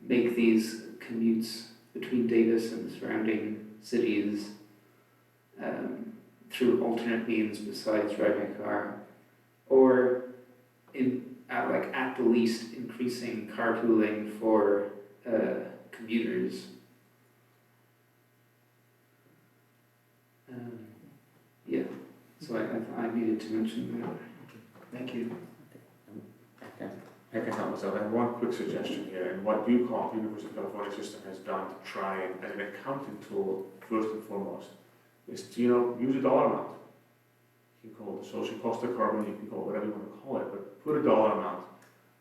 make these commutes between Davis and the surrounding cities through alternate means besides driving a car, or at the least increasing carpooling for commuters. Yeah, so I needed to mention that. Thank you. I can help myself. I have one quick suggestion here, and what UConn, University of California System, has done to try and, as an accounting tool, first and foremost, is to, use a dollar amount. You can call it the social cost of carbon, you can call it whatever you want to call it, but put a dollar amount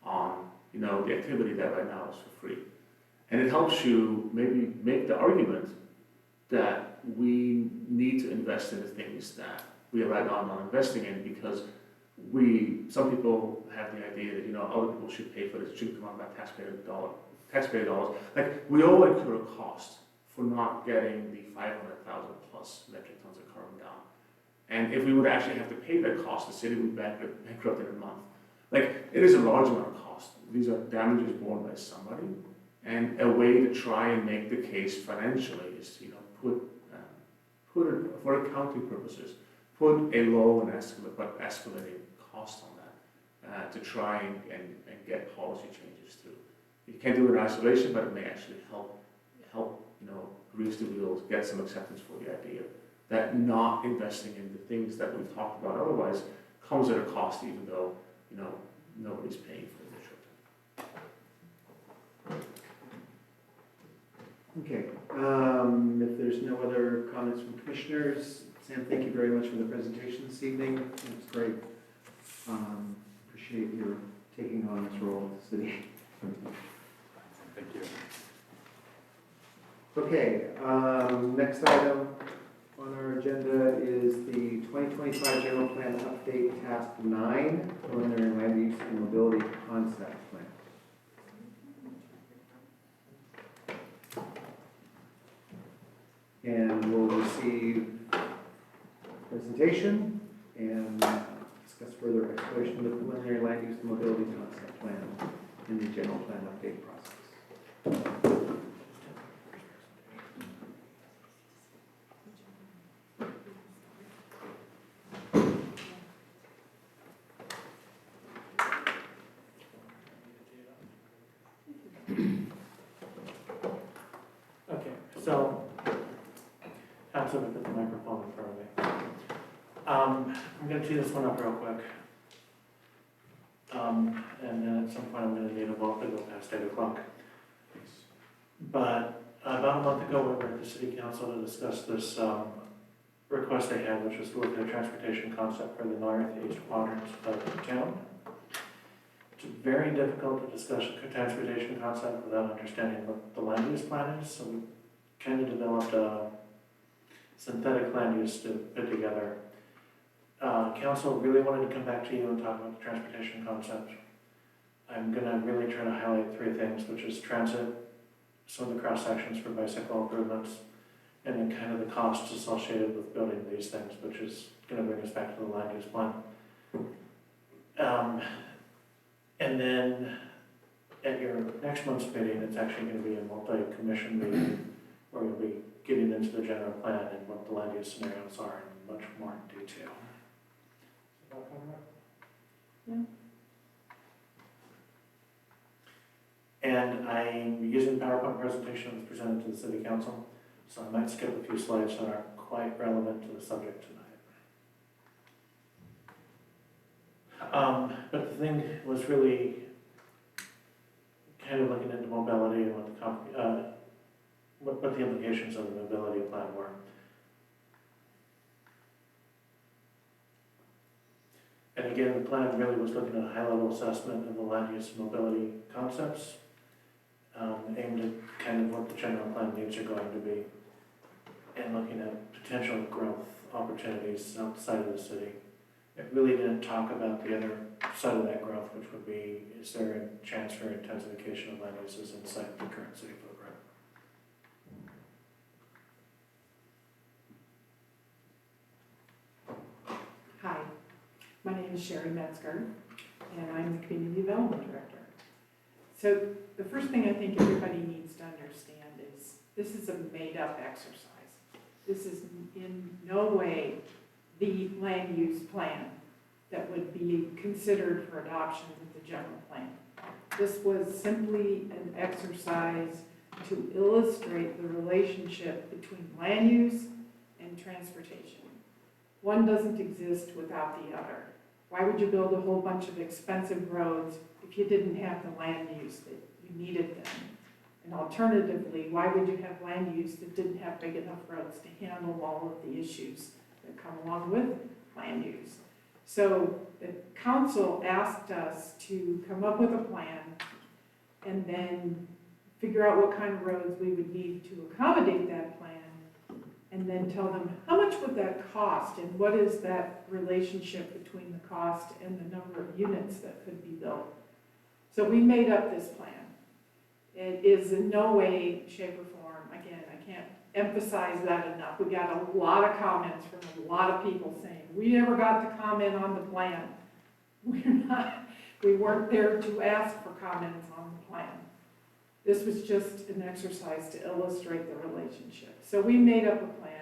on, the activity that right now is for free. And it helps you maybe make the argument that we need to invest in the things that we are right now not investing in, because some people have the idea that, other people should pay for this, it shouldn't come out of taxpayer dollars. Like, we all incur a cost for not getting the 500,000 plus metric tons of carbon down. And if we would actually have to pay that cost, the city would be bankrupt in a month. Like, it is a large amount of cost. These are damages borne by somebody. And a way to try and make the case financially is to, put it, for accounting purposes, put a low and escalating cost on that to try and get policy changes through. You can't do it in isolation, but it may actually help grease the wheels, get some acceptance for the idea that not investing in the things that we've talked about otherwise comes at a cost, even though nobody's paying for it in the short term. Okay, if there's no other comments from commissioners, Sam, thank you very much for the presentation this evening. It was great. Appreciate your taking on this role at the city. Thank you. Okay, next item on our agenda is the 2025 General Plan Update Task 9, Preliminary Land Use and Mobility Concept Plan. And we'll receive presentation and discuss further exploration of the preliminary land use and mobility concept plan in the general plan update process. Okay, so, I have to put the microphone in front of me. I'm gonna tee this one up real quick. And then at some point I'm gonna need a vote to go past 8 o'clock. But about a month ago, we were at the city council to discuss this request they had, which was to look at a transportation concept for the northeast quadrants of town. It's very difficult to discuss a transportation concept without understanding what the land use plan is, so we kind of developed a synthetic land use to put together. council really wanted to come back to you and talk about the transportation concept. I'm gonna really try to highlight 3 things, which is transit, some of the cross sections for bicycle improvements, and then kind of the costs associated with building these things, which is gonna bring us back to the land use plan. And then at your next month's meeting, it's actually gonna be a multi-commission meeting where you'll be getting into the general plan and what the land use scenarios are in much more detail. And I'm using the PowerPoint presentation that was presented to the city council, so I might skip a few slides that aren't quite relevant to the subject tonight. But the thing was really kind of looking into mobility and what the implications of the mobility plan were. And again, the plan really was looking at a high-level assessment of the land use and mobility concepts, aimed at kind of what the general plan needs are going to be, and looking at potential growth opportunities outside of the city. It really didn't talk about the other side of that growth, which would be, is there a chance for intensification of land uses inside the current city footprint? Hi, my name is Sherry Metzger, and I'm the Community Development Director. So the first thing I think everybody needs to understand is this is a made-up exercise. This is in no way the land use plan that would be considered for adoption with the general plan. This was simply an exercise to illustrate the relationship between land use and transportation. One doesn't exist without the other. Why would you build a whole bunch of expensive roads if you didn't have the land use that you needed then? And alternatively, why would you have land use that didn't have big enough roads to handle all of the issues that come along with land use? So the council asked us to come up with a plan and then figure out what kind of roads we would need to accommodate that plan, and then tell them how much would that cost and what is that relationship between the cost and the number of units that could be built. So we made up this plan. It is in no way, shape, or form, again, I can't emphasize that enough. We got a lot of comments from a lot of people saying, we never got to comment on the plan. We weren't there to ask for comments on the plan. This was just an exercise to illustrate the relationship. So we made up a plan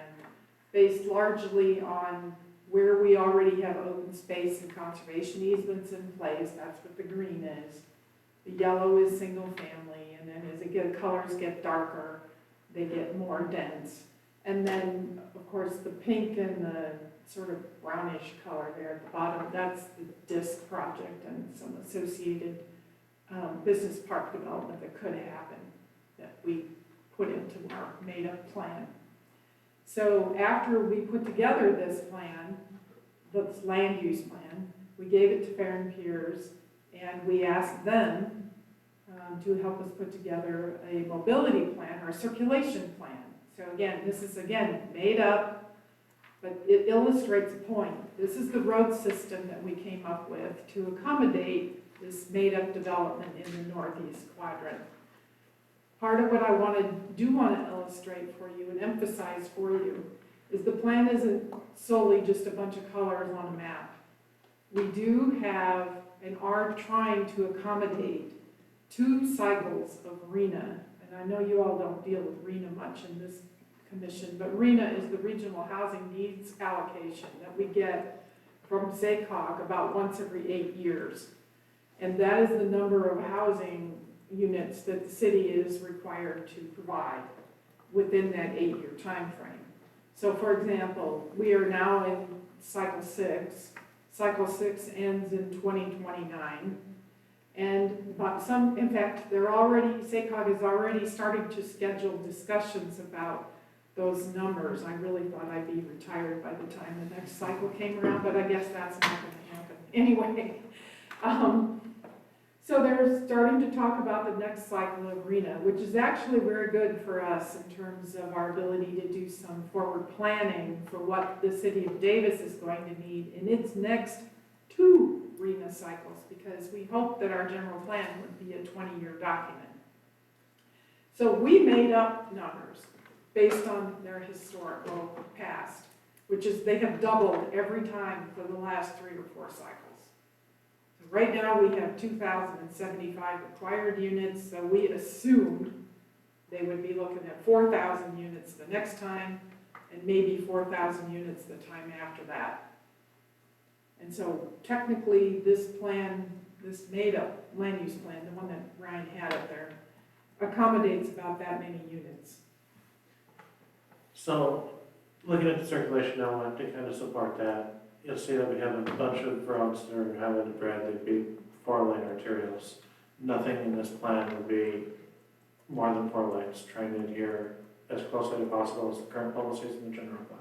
based largely on where we already have open space and conservation easements in place. That's what the green is. The yellow is single family, and then as colors get darker, they get more dense. And then, of course, the pink and the sort of brownish color there at the bottom, that's the DISC project and some associated business park development that could happen that we put into our made-up plan. So after we put together this plan, this land use plan, we gave it to Farron Piers, and we asked them to help us put together a mobility plan or a circulation plan. So again, this is made up, but it illustrates a point. This is the road system that we came up with to accommodate this made-up development in the northeast quadrant. Part of what I want to illustrate for you and emphasize for you is the plan isn't solely just a bunch of colors on a map. We do have and are trying to accommodate 2 cycles of RHNA, and I know you all don't deal with RHNA much in this commission, but RHNA is the Regional Housing Needs Allocation that we get from ZACOG about once every 8 years. And that is the number of housing units that the city is required to provide within that 8-year time frame. So for example, we are now in cycle 6. Cycle 6 ends in 2029. And in fact, ZACOG is already starting to schedule discussions about those numbers. I really thought I'd be retired by the time the next cycle came around, but I guess that's not going to happen. Anyway, So they're starting to talk about the next cycle of RENA, which is actually very good for us in terms of our ability to do some forward planning for what the city of Davis is going to need in its next 2 RENA cycles, because we hope that our general plan would be a 20-year document. So we made up numbers based on their historical past, which is they have doubled every time for the last 3 or 4 cycles. Right now, we have 2,075 required units, so we assumed they would be looking at 4,000 units the next time, and maybe 4,000 units the time after that. And so technically, this plan, this made-up land use plan, the one that Ryan had up there, accommodates about that many units. So, looking at the circulation element to kind of support that, you'll see that we have a bunch of roads that are highlighted red, they'd be 4-lane arterials. Nothing in this plan would be more than 4 lanes, trying to adhere as closely as possible as the current policies in the general plan.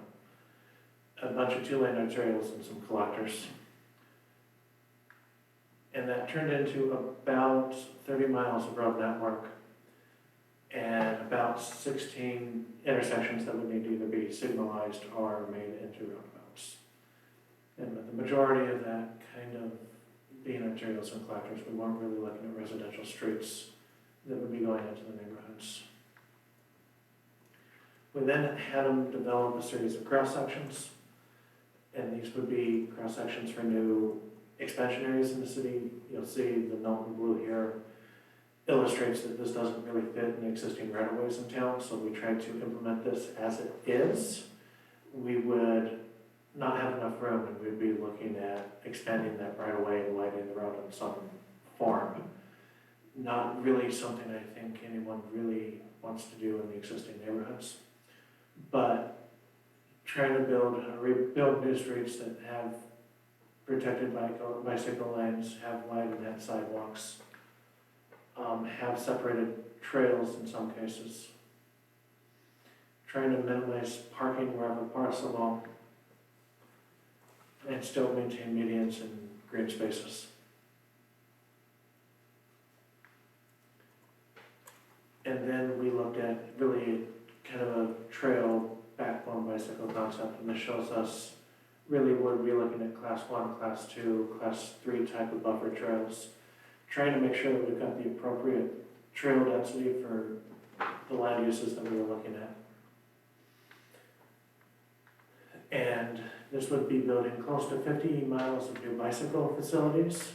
A bunch of 2-lane arterials and some collectors. And that turned into about 30 miles of road network and about 16 intersections that would need to either be signalized or made into roundabouts. And with the majority of that kind of being arterials and collectors, we weren't really looking at residential streets that would be going into the neighborhoods. We then had them develop a series of cross sections, and these would be cross sections for new expansion areas in the city. You'll see the note in blue here illustrates that this doesn't really fit in the existing right-of-ways in town, so we tried to implement this as it is. We would not have enough room, and we'd be looking at expanding that right-of-way and widening the road in some form. Not really something I think anyone really wants to do in the existing neighborhoods, but trying to rebuild new streets that have protected bicycle lanes, have wide-net sidewalks, have separated trails in some cases. Trying to minimize parking wherever possible, and still maintain medians and green spaces. And then we looked at really kind of a trail backbone bicycle concept, and this shows us really would be looking at class 1, class 2, class 3 type of buffer trails, trying to make sure that we've got the appropriate trail density for the land uses that we were looking at. And this would be building close to 50 miles of new bicycle facilities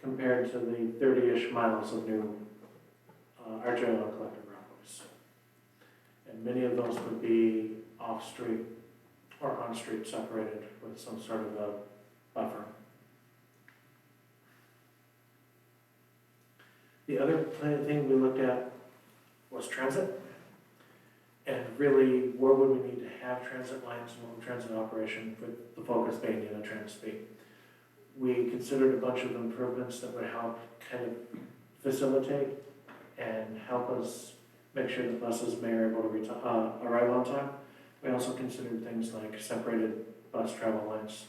compared to the 30-ish miles of new arterial and collector roadways. And many of those would be off-street or on-street separated with some sort of a buffer. The other thing we looked at was transit. And really, where would we need to have transit lines and transit operation, with the focus being Unitrans-B. We considered a bunch of improvements that would help kind of facilitate and help us make sure that buses may are able to arrive on time. We also considered things like separated bus travel lanes.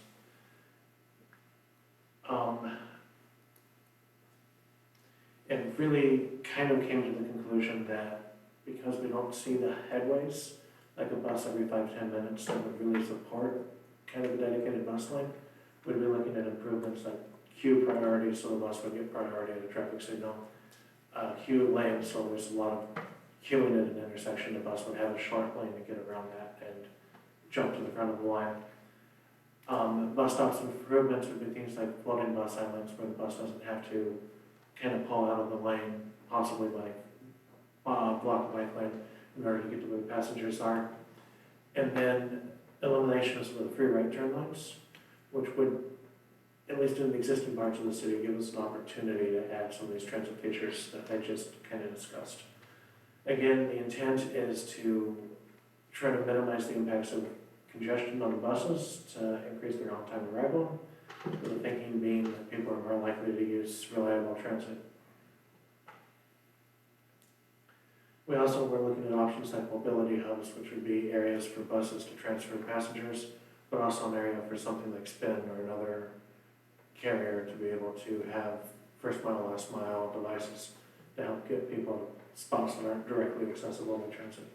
And really kind of came to the conclusion that because we don't see the headways, like a bus every 5-10 minutes, that would really support kind of a dedicated bus lane, we'd be looking at improvements like queue priority, so the bus would get priority at a traffic signal. Queue lanes, so there's a lot of queuing at an intersection, the bus would have a short lane to get around that and jump to the front of the line. Bus stops improvements would be things like floating bus islands where the bus doesn't have to kind of pull out of the lane, possibly like block the bike lane in order to get to where the passengers are. And then elimination of some of the free right turn lanes, which would, at least in the existing parts of the city, give us an opportunity to add some of these transit features that I just kind of discussed. Again, the intent is to try to minimize the impacts of congestion on the buses to increase their on-time arrival, with the thinking being that people are more likely to use reliable transit. We also were looking at options like mobility hubs, which would be areas for buses to transfer passengers, but also an area for something like Spin or another carrier to be able to have first mile, last mile devices to help get people spots that aren't directly accessible to transit.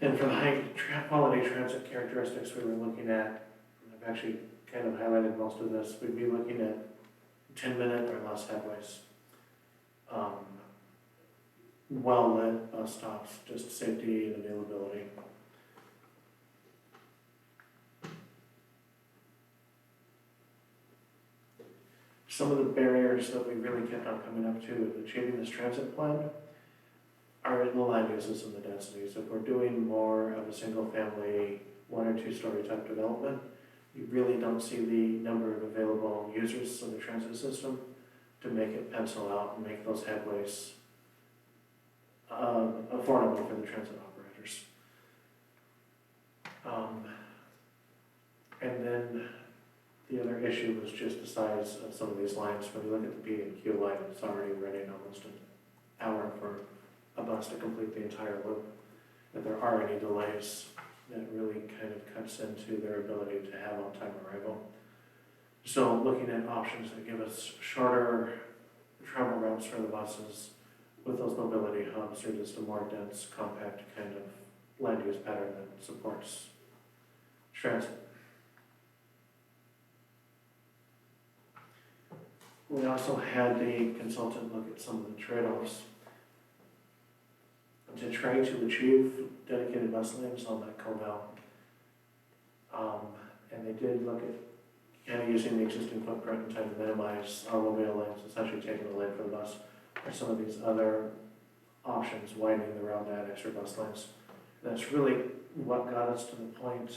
And for the high quality transit characteristics we were looking at, I've actually kind of highlighted most of this, we'd be looking at 10-minute or less headways. Well-lit bus stops, just safety and availability. Some of the barriers that we really kept on coming up to achieving this transit plan are in the land uses and the densities. If we're doing more of a single family, 1 or 2 story type development, you really don't see the number of available users of the transit system to make it pencil out and make those headways affordable for the transit operators. And then the other issue was just the size of some of these lines. When you look at the P and Q line, it's already running almost an hour for a bus to complete the entire loop. If there are any delays, that really kind of cuts into their ability to have on-time arrival. So looking at options that give us shorter travel routes for the buses with those mobility hubs, or just a more dense, compact kind of land use pattern that supports transit. We also had the consultant look at some of the trade-offs to try to achieve dedicated bus lanes on that Cobell. And they did look at kind of using the existing footprint and trying to minimize automobile lanes, essentially taking a lane for the bus, or some of these other options, widening the route to add extra bus lanes. That's really what got us to the point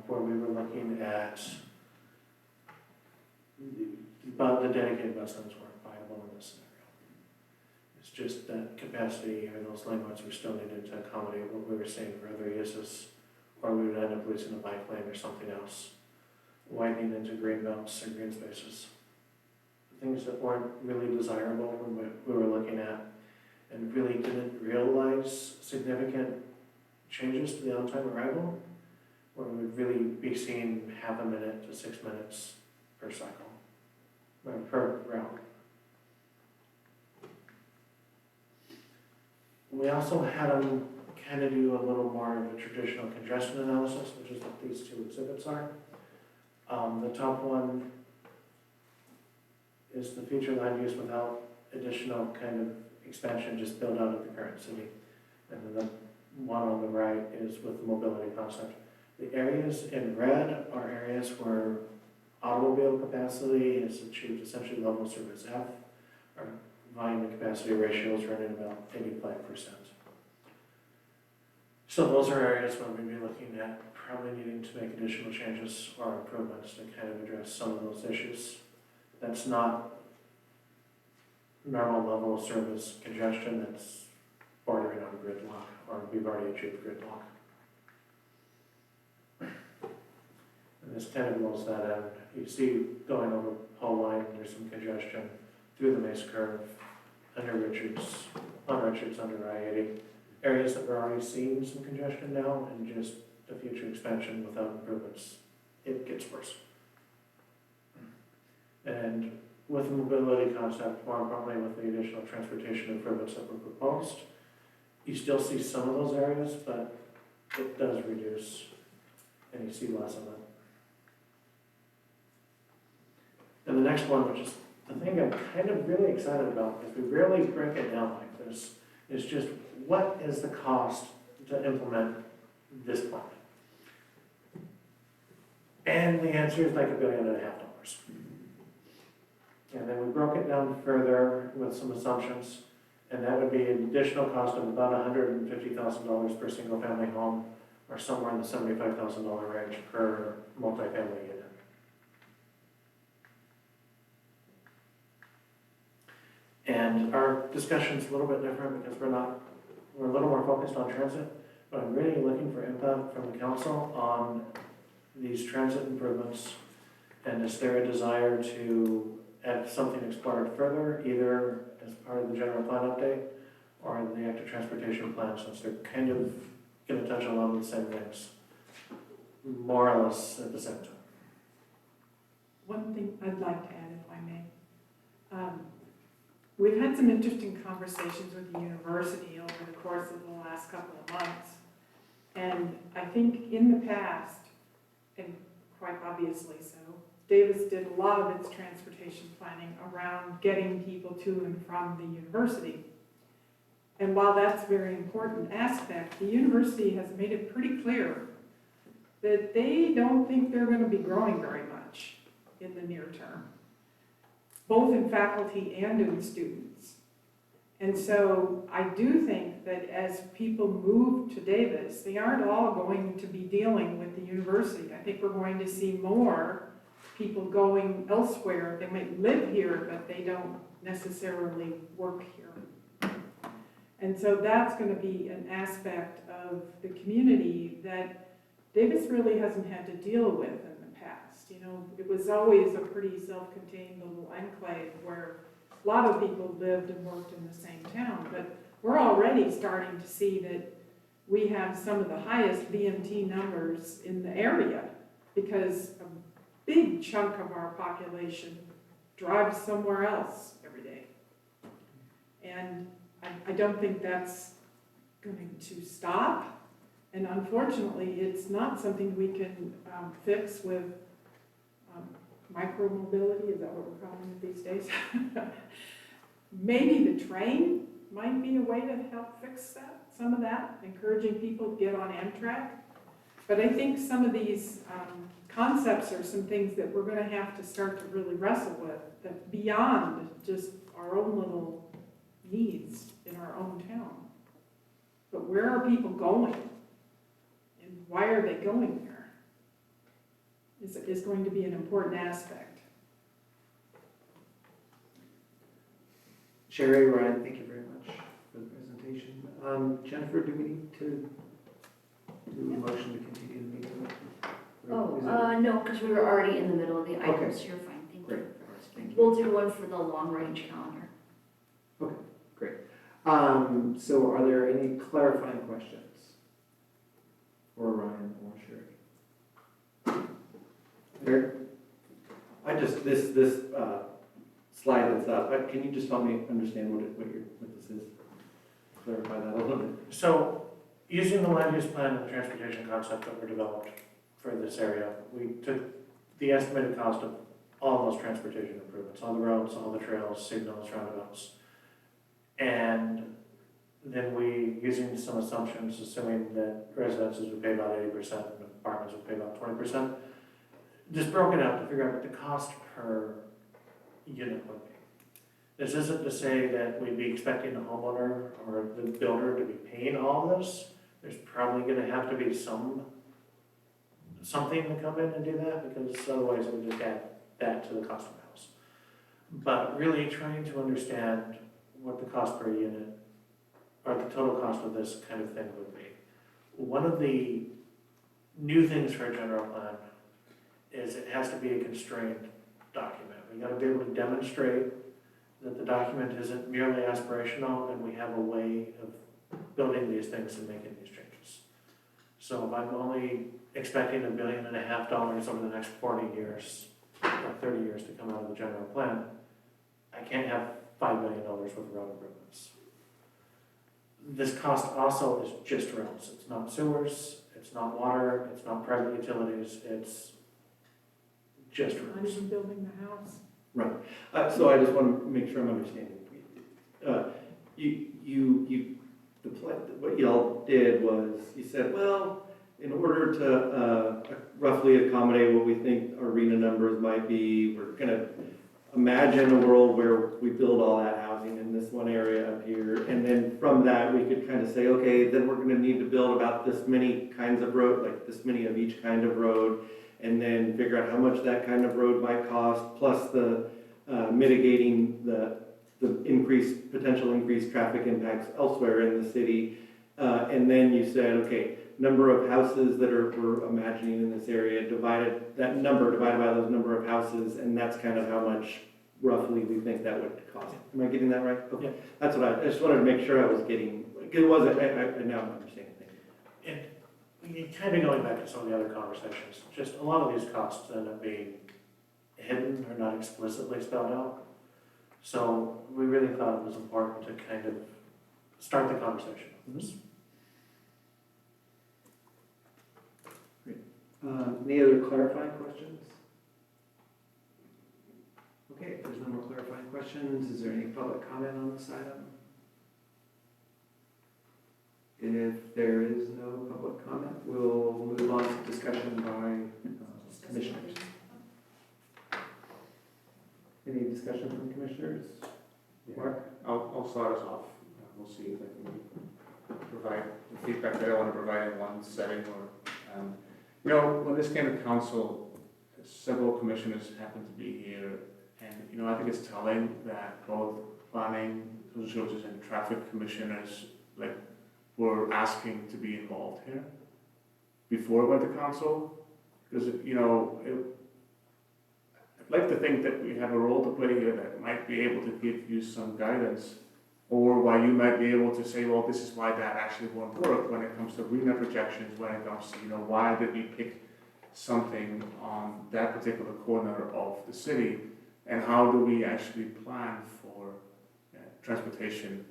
where we were looking at the dedicated bus lanes weren't viable in this scenario. It's just that capacity or those lane widths were still needed to accommodate what we were seeing for other uses, or we would end up losing a bike lane or something else, widening into green belts or green spaces. Things that weren't really desirable when we were looking at, and really didn't realize significant changes to the on-time arrival, where we would really be seeing half a minute to 6 minutes per cycle, or per route. We also had them kind of do a little more of a traditional congestion analysis, which is what these 2 exhibits are. The top one is the future land use without additional kind of expansion, just build out of the current city. And then the one on the right is with the mobility concept. The areas in red are areas where automobile capacity is achieved essentially level service F, or volume to capacity ratio is running about 85%. So those are areas where we'd be looking at probably needing to make additional changes or improvements to kind of address some of those issues. That's not normal level of service congestion, that's bordering on gridlock, or we've already achieved gridlock. And this kind of blows that out. You see going over Pole Line, there's some congestion through the Mesa Curve, under Richards, on Richards under I-80. Areas that we're already seeing some congestion now, and just the future expansion without improvements, it gets worse. And with the mobility concept, more importantly with the additional transportation improvements that were proposed, you still see some of those areas, but it does reduce, and you see less of it. And the next one, which is the thing I'm kind of really excited about, because we rarely break it down like this, is just what is the cost to implement this plan? And the answer is like $1.5 billion. And then we broke it down further with some assumptions, and that would be an additional cost of about $150,000 per single family home, or somewhere in the $75,000 range per multifamily unit. And our discussion's a little bit different because we're a little more focused on transit, but I'm really looking for input from the council on these transit improvements, and is there a desire to have something explored further, either as part of the general plan update or in the active transportation plan, since they're kind of going to touch on a lot of the same things. more or less at the same time. One thing I'd like to add, if I may. We've had some interesting conversations with the university over the course of the last couple of months. And I think in the past, and quite obviously so, Davis did a lot of its transportation planning around getting people to and from the university. And while that's a very important aspect, the university has made it pretty clear that they don't think they're going to be growing very much in the near term, both in faculty and in students. And so I do think that as people move to Davis, they aren't all going to be dealing with the university. I think we're going to see more people going elsewhere. They might live here, but they don't necessarily work here. And so that's going to be an aspect of the community that Davis really hasn't had to deal with in the past. You know, it was always a pretty self-contained little enclave where a lot of people lived and worked in the same town, but we're already starting to see that we have some of the highest VMT numbers in the area because a big chunk of our population drives somewhere else every day. And I don't think that's going to stop. And unfortunately, it's not something we can fix with micromobility, is that what we're calling it these days? Maybe the train might be a way to help fix that, some of that, encouraging people to get on Amtrak. But I think some of these concepts are some things that we're going to have to start to really wrestle with, that beyond just our own little needs in our own town. But where are people going? And why are they going there? Is going to be an important aspect. Sherry, Ryan, thank you very much for the presentation. Jennifer, do we need to do a motion to continue the meeting? Or is it- No, because we were already in the middle of the Okay. items, so you're fine, thank you. Great, thank you. We'll do one for the long-range calendar. So are there any clarifying questions for Ryan or Sherry? Eric? I just, this slide that's up, can you just help me understand what this is? Clarify that a little bit. So, using the land use plan and the transportation concept that were developed for this area, we took the estimated cost of all those transportation improvements, all the roads, all the trails, signals, roundabouts. And then we, using some assumptions, assuming that residences would pay about 80% and apartments would pay about 20%, just broken out to figure out what the cost per unit would be. This isn't to say that we'd be expecting the homeowner or the builder to be paying all this. There's probably gonna have to be something to come in and do that, because otherwise we just add that to the cost of the house. But really trying to understand what the cost per unit, or the total cost of this kind of thing would be. One of the new things for a general plan is it has to be a constrained document. We gotta be able to demonstrate that the document isn't merely aspirational and we have a way of building these things and making these changes. So if I'm only expecting $1.5 billion over the next 40 years, or 30 years to come out of the general plan, I can't have $5 billion worth of road improvements. This cost also is just roads. It's not sewers, it's not water, it's not private utilities, it's just Not roads. even building the house. So I just want to make sure I'm understanding. What y'all did was, you said, well, in order to roughly accommodate what we think our arena numbers might be, we're gonna imagine a world where we build all that housing in this one area up here, and then from that, we could kind of say, okay, then we're gonna need to build about this many kinds of road, like this many of each kind of road, and then figure out how much that kind of road might cost, plus the mitigating the potential increased traffic impacts elsewhere in the city. And then you said, okay, number of houses that we're imagining in this area, divided by those number of houses, and that's kind of how much roughly we think that would cost. Am I getting that right? Okay. Yeah. That's what I just wanted to make sure I was getting, it wasn't, I now I'm understanding. Thank you. And kind of going back to some of the other conversations, just a lot of these costs end up being hidden or not explicitly spelled out. So we really thought it was important to kind of start the conversation on this. Any other clarifying questions? Okay, if there's no more clarifying questions, is there any public comment on this item? If there is no public comment, we'll move on to discussion by commissioners. Any discussion from commissioners? Mark? I'll start us off. We'll see if I can provide the feedback that I want to provide in one setting or, you know, when this came to council, several commissioners happened to be here. And, you know, I think it's telling that both planning, resources and traffic commissioners, like, were asking to be involved here before it went to council. Because, you know, I'd like to think that we have a role to play here that might be able to give you some guidance, or why you might be able to say, well, this is why that actually won't work when it comes to RENA projections, when it comes to, you know, why did we pick something on that particular corner of the city, and how do we actually plan for transportation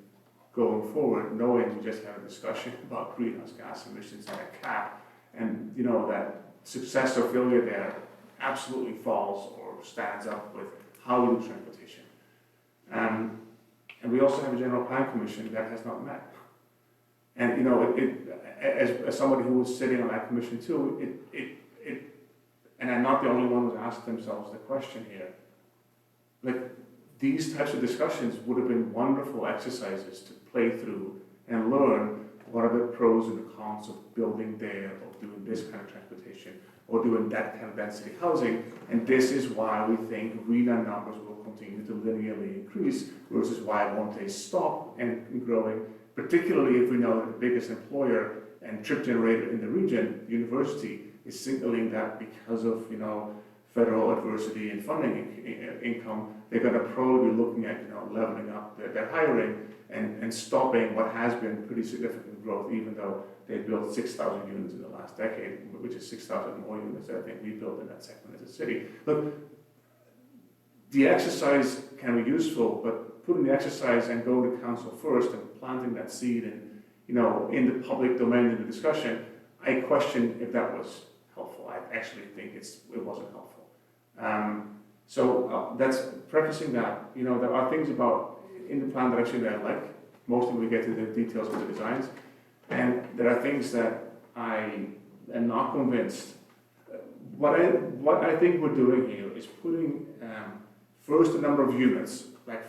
going forward, knowing we just had a discussion about greenhouse gas emissions and a cap, and, you know, that success or failure there absolutely falls or stands up with how we do transportation. And we also have a general plan commission that has not met. And, you know, as somebody who was sitting on that commission too, and I'm not the only one who's asked themselves the question here, like, these types of discussions would have been wonderful exercises to play through and learn what are the pros and the cons of building there, or doing this kind of transportation, or doing that kind of density housing. And this is why we think RENA numbers will continue to linearly increase, versus why won't they stop and growing, particularly if we know that the biggest employer and trip generator in the region, the university, is signaling that because of, you know, federal adversity and funding income, they're going to probably be looking at, you know, leveling up their hiring and stopping what has been pretty significant growth, even though they built 6,000 units in the last decade, which is 6,000 more units than I think we built in that segment as a city. Look, the exercise can be useful, but putting the exercise and going to council first and planting that seed and, you know, in the public domain in the discussion, I question if that was helpful. I actually think it wasn't helpful. So that's prefacing that. You know, there are things about in the plan that actually I like. Mostly we get to the details of the designs, and there are things that I am not convinced. What I think we're doing here is putting first a number of units, like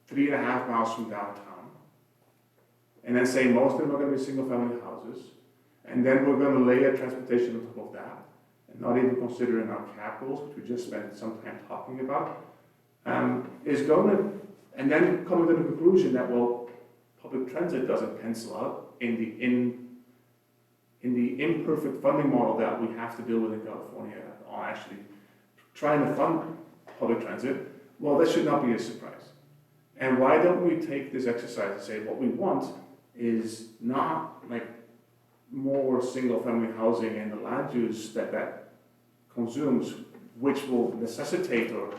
3.5 miles from downtown, and then say most of them are going to be single-family houses, and then we're going to layer transportation on top of that, and not even considering our cap goals, which we just spent some time talking about, is going to, and then coming to the conclusion that, well, public transit doesn't pencil out in the imperfect funding model that we have to deal with in California on actually trying to fund public transit. Well, that should not be a surprise. And why don't we take this exercise and say what we want is not like more single-family housing and the land use that consumes, which will necessitate or,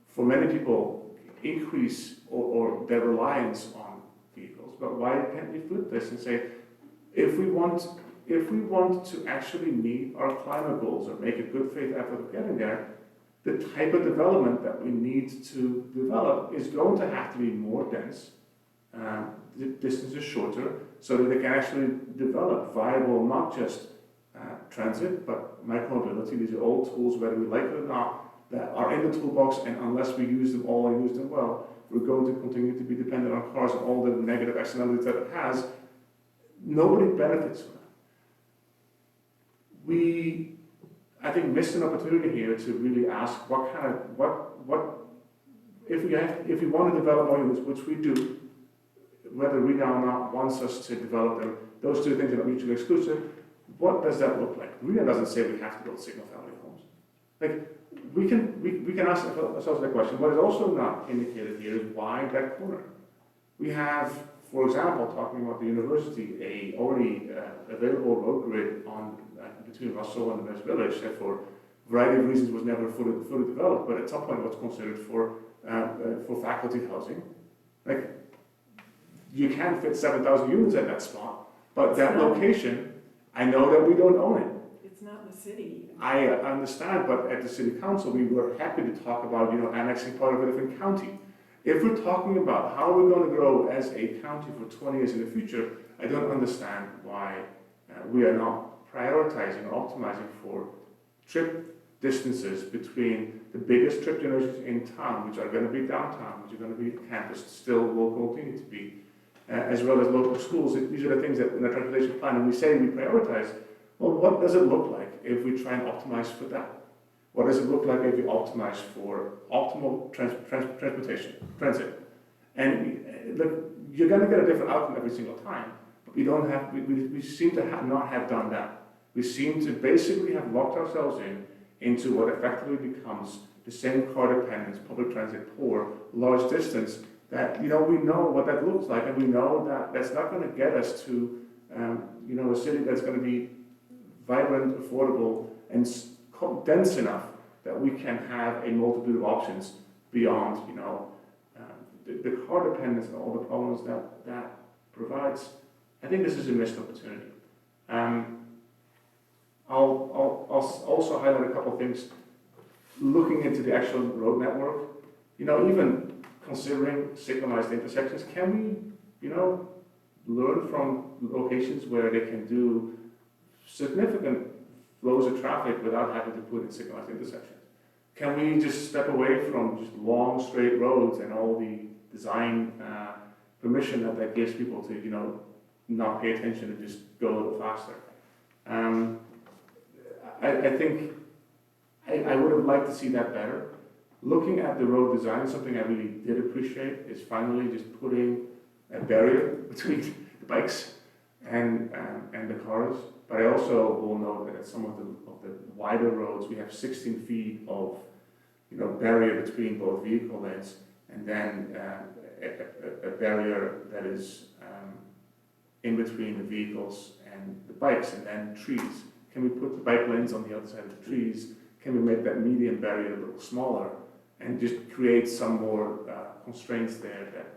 for many people, increase or their reliance on vehicles. But why can't we flip this and say, if we want to actually meet our climate goals or make a good faith effort of getting there, the type of development that we need to develop is going to have to be more dense, the distance is shorter, so that they can actually develop viable, not just transit, but micromobility. These are all tools, whether we like it or not, that are in the toolbox, and unless we use them all and use them well, we're going to continue to be dependent on cars and all the negative externalities that it has. Nobody benefits from that. We, I think, missed an opportunity here to really ask if we want to develop more units, which we do, whether RENA or not wants us to develop them, those two things are not mutually exclusive. What does that look like? RENA doesn't say we have to build single-family homes. Like, we can ask ourselves that question. What is also not indicated here is why that corner. We have For example, talking about the university, a already available road grid on between Russell and the West Village that for a variety of reasons was never fully developed, but at some point was considered for faculty housing. Like, you can fit 7,000 units at that spot, but that location, I know that we don't own it. It's not in the city. I understand, but at the city council, we were happy to talk about, annexing part of a different county. If we're talking about how we're going to grow as a county for 20 years in the future, I don't understand why we are not prioritizing or optimizing for trip distances between the biggest trip universities in town, which are going to be downtown, which are going to be campus, still will continue to be, as well as local schools. These are the things that in the transportation plan, and we say we prioritize. Well, what does it look like if we try and optimize for that? What does it look like if we optimize for optimal transportation, transit? And look, you're going to get a different outcome every single time, but we seem to not have done that. We seem to basically have locked ourselves into what effectively becomes the same car dependence, public transit poor, large distance, that, we know what that looks like, and we know that that's not going to get us to, a city that's going to be vibrant, affordable, and dense enough that we can have a multitude of options beyond, the car dependence and all the problems that provides. I think this is a missed opportunity. I'll also highlight a couple of things. Looking into the actual road network, even considering signalized intersections, can we, learn from locations where they can do significant flows of traffic without having to put in signalized intersections? Can we just step away from just long straight roads and all the design permission that gives people to, not pay attention and just go a little faster? I think I would have liked to see that better. Looking at the road design, something I really did appreciate is finally just putting a barrier between the bikes and the cars. But I also will note that at some of the wider roads, we have 16 feet of barrier between both vehicle lanes, and then a barrier that is in between the vehicles and the bikes, and then trees. Can we put the bike lanes on the other side of the trees? Can we make that median barrier a little smaller and just create some more constraints there that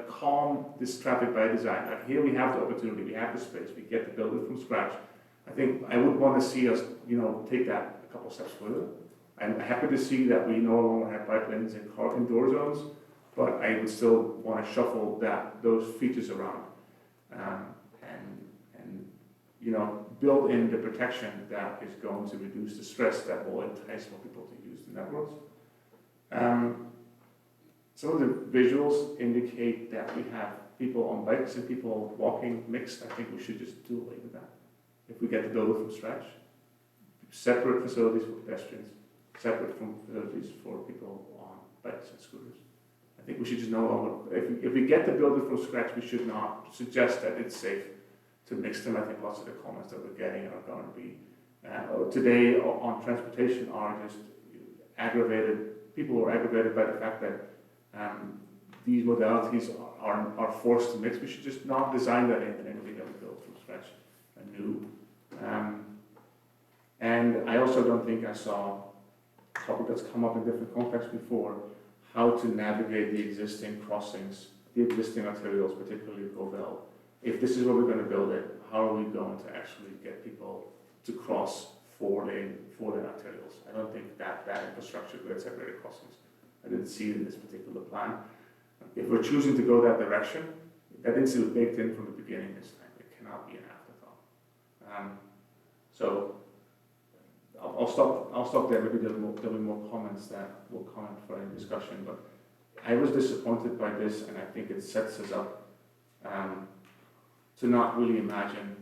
calm this traffic by design? Like, here we have the opportunity, we have the space, we get to build it from scratch. I think I would want to see us, take that a couple steps further. I'm happy to see that we no longer have bike lanes and car indoor zones, but I would still want to shuffle those features around, and build in the protection that is going to reduce the stress that will entice more people to use the networks. Some of the visuals indicate that we have people on bikes and people walking mixed. I think we should just do away with that. If we get to build it from scratch, separate facilities for pedestrians, separate from facilities for people on bikes and scooters. I think we should just no longer, if we get to build it from scratch, we should not suggest that it's safe to mix them. I think lots of the comments that we're getting are going to be today on transportation are just aggravated. People are aggravated by the fact that these modalities are forced to mix. We should just not design that in anything that we build from scratch anew. And I also don't think I saw a topic that's come up in different contexts before, how to navigate the existing crossings, the existing arterials, particularly Govell. If this is where we're going to build it, how are we going to actually get people to cross four-lane arterials? I don't think that infrastructure with separated crossings, I didn't see it in this particular plan. If we're choosing to go that direction, that needs to be baked in from the beginning this time. It cannot be an afterthought. So I'll stop there. Maybe there'll be more comments that will comment for any discussion. But I was disappointed by this, and I think it sets us up to not really imagine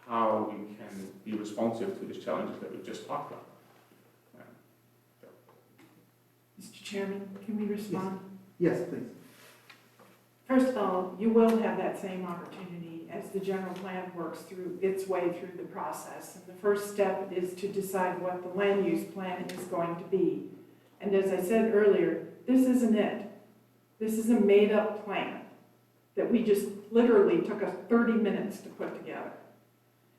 how we can be responsive to these challenges that we've just talked about. Mr. Chairman, can we respond? Yes, please. First of all, you will have that same opportunity as the general plan works through its way through the process. And the first step is to decide what the land use plan is going to be. And as I said earlier, this isn't it. This is a made-up plan that we just literally took us 30 minutes to put together.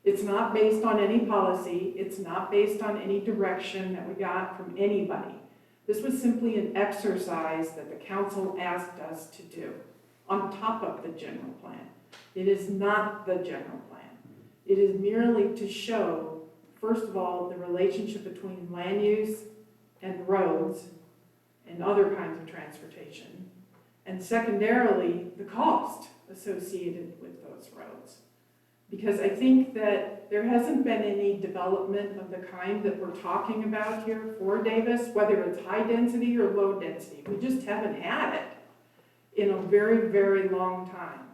It's not based on any policy. It's not based on any direction that we got from anybody. This was simply an exercise that the council asked us to do on top of the general plan. It is not the general plan. It is merely to show, first of all, the relationship between land use and roads and other kinds of transportation, and secondarily, the cost associated with those roads. Because I think that there hasn't been any development of the kind that we're talking about here for Davis, whether it's high density or low density. We just haven't had it in a very, very long time.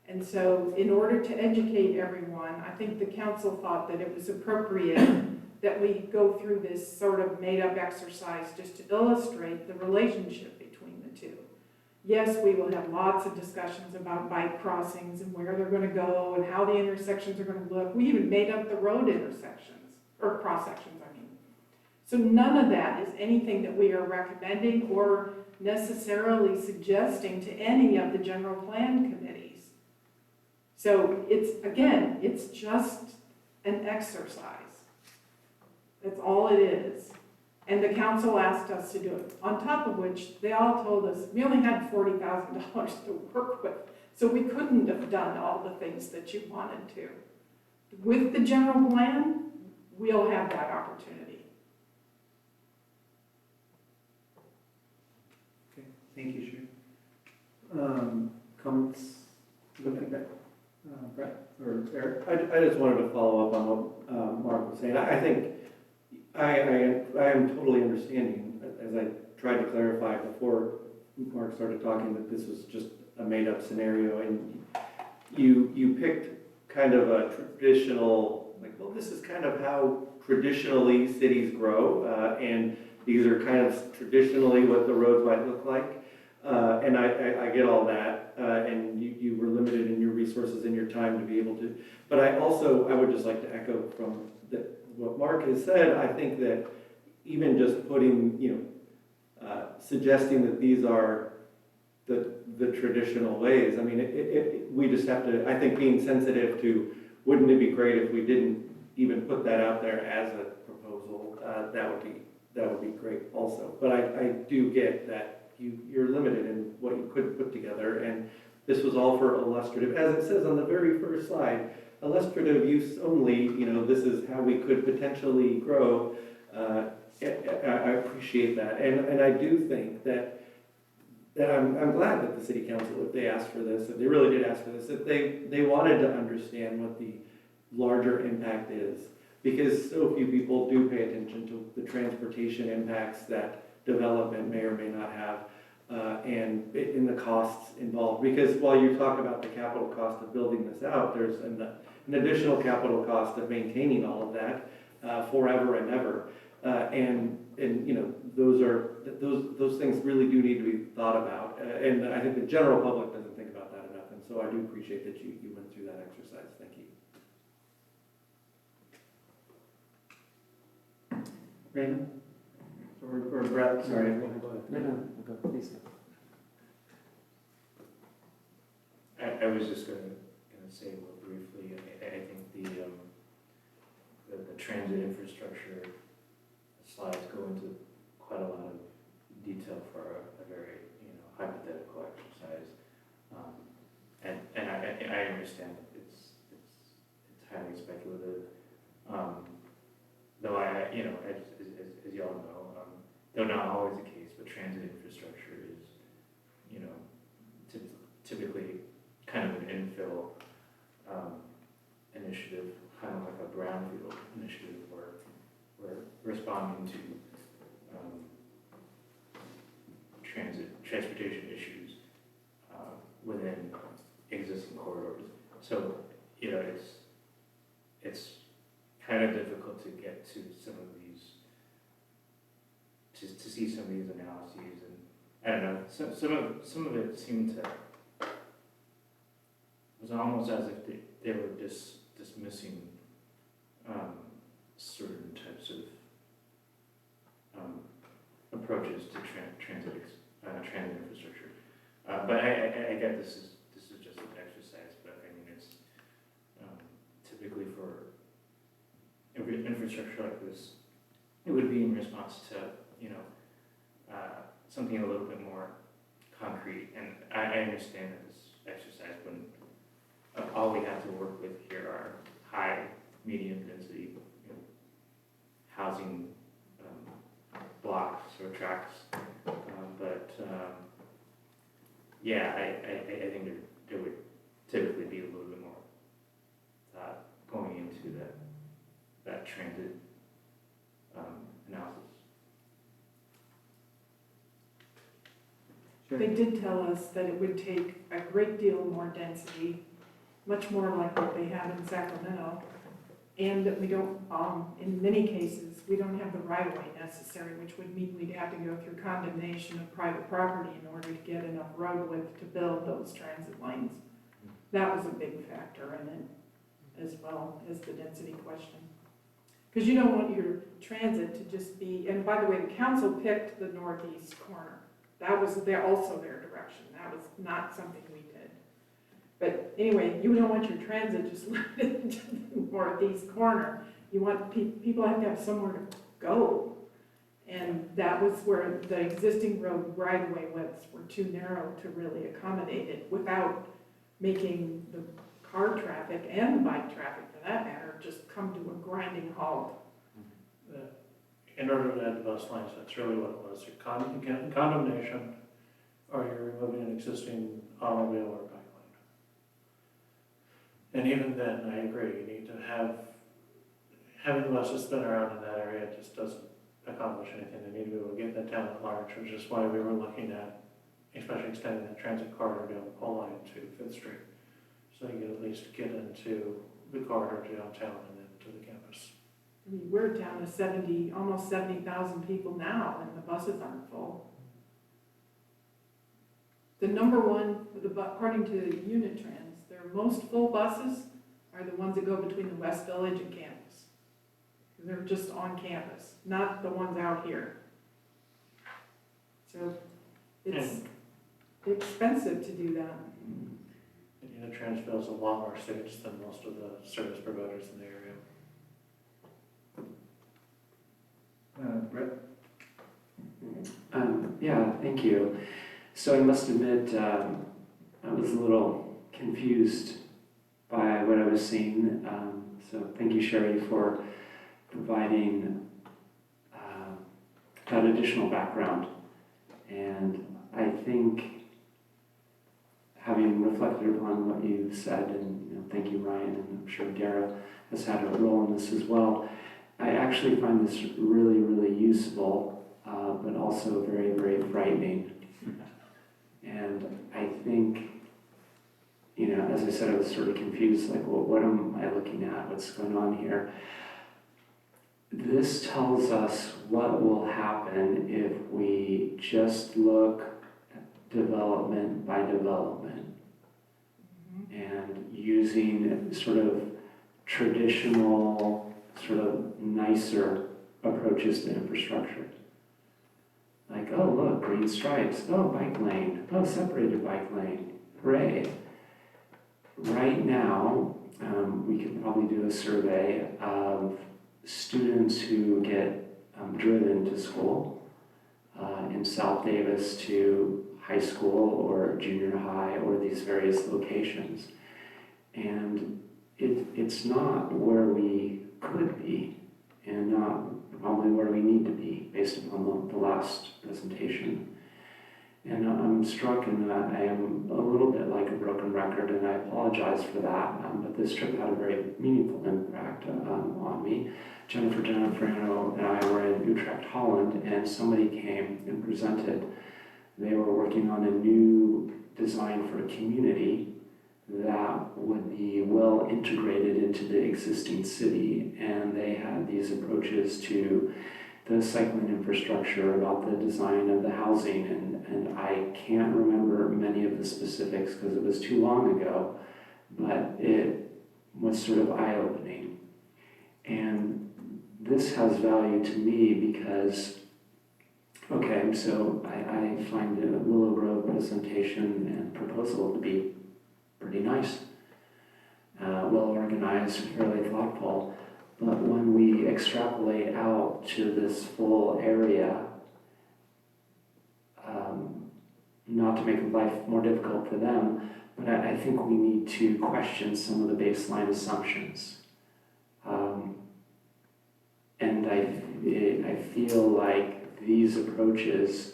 And so in order to educate everyone, I think the council thought that it was appropriate that we go through this sort of made-up exercise just to illustrate the relationship between the two. Yes, we will have lots of discussions about bike crossings and where they're going to go and how the intersections are going to look. We even made up the road intersections, or cross-sections, I mean. So none of that is anything that we are recommending or necessarily suggesting to any of the general plan committees. So it's, again, it's just an exercise. That's all it is. And the council asked us to do it. On top of which, they all told us, we only had $40,000 to work with. So we couldn't have done all the things that you wanted to. With the general plan, we'll have that opportunity. Okay, thank you, Sharon. Comments? Looking back, Brett or Eric? I just wanted to follow up on what Mark was saying. I think I am totally understanding, as I tried to clarify before Mark started talking, that this was just a made-up scenario, and you picked kind of a traditional, like, well, this is kind of how traditionally cities grow, and these are kind of traditionally what the roads might look like, and I get all that, and you were limited in your resources and your time to be able to, but I would just like to echo from what Mark has said. I think that even just putting, suggesting that these are the traditional ways, I mean, we just have to, I think, being sensitive to, wouldn't it be great if we didn't even put that out there as a proposal? That would be great also. But I do get that you're limited in what you could put together, and this was all for illustrative, as it says on the very first slide, illustrative use only. This is how we could potentially grow. I appreciate that, and I do think that I'm glad that the city council, if they asked for this, if they really did ask for this, that they wanted to understand what the larger impact is, because so few people do pay attention to the transportation impacts that development may or may not have, and in the costs involved. Because while you talk about the capital cost of building this out, there's an additional capital cost of maintaining all of that forever and ever. And those things really do need to be thought about. And I think the general public doesn't think about that enough. And so I do appreciate that you went through that exercise. Thank you. Raymond? Or Brett, sorry. Go ahead. No, go, please. I was just gonna say real briefly, I think the transit infrastructure slides go into quite a lot of detail for a very, hypothetical exercise. And I understand that it's highly speculative. Though as y'all know, though not always the case, but transit infrastructure is, typically kind of an infill initiative, kind of like a brownfield initiative where we're responding to transportation issues within existing corridors. So, it's kind of difficult to get to some of these, to see some of these analyses, and I don't know, some of it seemed to, it was almost as if they were dismissing certain types of approaches to transit infrastructure. But I get this is just an exercise, but I mean, it's typically for infrastructure like this, it would be in response to, you know, something a little bit more concrete. And I understand that this exercise when all we have to work with here are high, medium density, you know, housing blocks or tracts. Yeah, I think there would typically be a little bit more thought going into that transit analysis. Sure. They did tell us that it would take a great deal more density, much more like what they have in Sacramento, and that we don't, in many cases, we don't have the right-of-way necessary, which would mean we'd have to go through condemnation of private property in order to get enough road width to build those transit lanes. That was a big factor in it, as well as the density question. Because you don't want your transit to just be, and by the way, the council picked the northeast corner. That was also their direction. That was not something we did. But anyway, you don't want your transit just limited to the northeast corner. You want people have to have somewhere to go. And that was where the existing road right-of-way widths were too narrow to really accommodate it without making the car traffic and the bike traffic, for that matter, just come to a grinding halt. In order to add the bus lines, that's really what it was. Condemnation, or you're removing an existing automobile or bike lane. And even then, I agree, you need to having the buses spin around in that area just doesn't accomplish anything. They need to be able to get that town at large, which is why we were looking at, especially extending that transit corridor down the pole line to 5th Street. So you can at least get into the corridor downtown and then to the campus. I mean, we're down to almost 70,000 people now, and the buses aren't full. The number one, according to Unitrans, their most full buses are the ones that go between the West Village and campus. They're just on campus, not the ones out here. So it's expensive to do that. And Unitrans fills a lot more states than most of the service providers in the area. Brett? Yeah, thank you. So I must admit, I was a little confused by what I was seeing. So thank you, Sherry, for providing that additional background. And I think, having reflected upon what you said, and thank you, Ryan, and I'm sure Dara has had a role in this as well, I actually find this really, really useful, but also very, very frightening. And I think, as I said, I was sort of confused, like, well, what am I looking at? What's going on here? This tells us what will happen if we just look at development by development and using sort of traditional, sort of nicer approaches to infrastructure. Like, oh, look, green stripes. Oh, bike lane. Oh, separated bike lane. Hooray. Right now, we could probably do a survey of students who get driven to school in South Davis to high school or junior high or these various locations. And it's not where we could be and not probably where we need to be based upon the last presentation. And I'm struck in that I am a little bit like a broken record, and I apologize for that, but this trip had a very meaningful impact on me. Jennifer Gianfrano and I were in Utrecht, Holland, and somebody came and presented. They were working on a new design for a community that would be well integrated into the existing city, and they had these approaches to the cycling infrastructure, about the design of the housing, and I can't remember many of the specifics because it was too long ago, but it was sort of eye-opening. And this has value to me because Okay, so I find the Willow Grove presentation and proposal to be pretty nice. Well organized, fairly thoughtful, but when we extrapolate out to this full area, not to make life more difficult for them, but I think we need to question some of the baseline assumptions. And I feel like these approaches,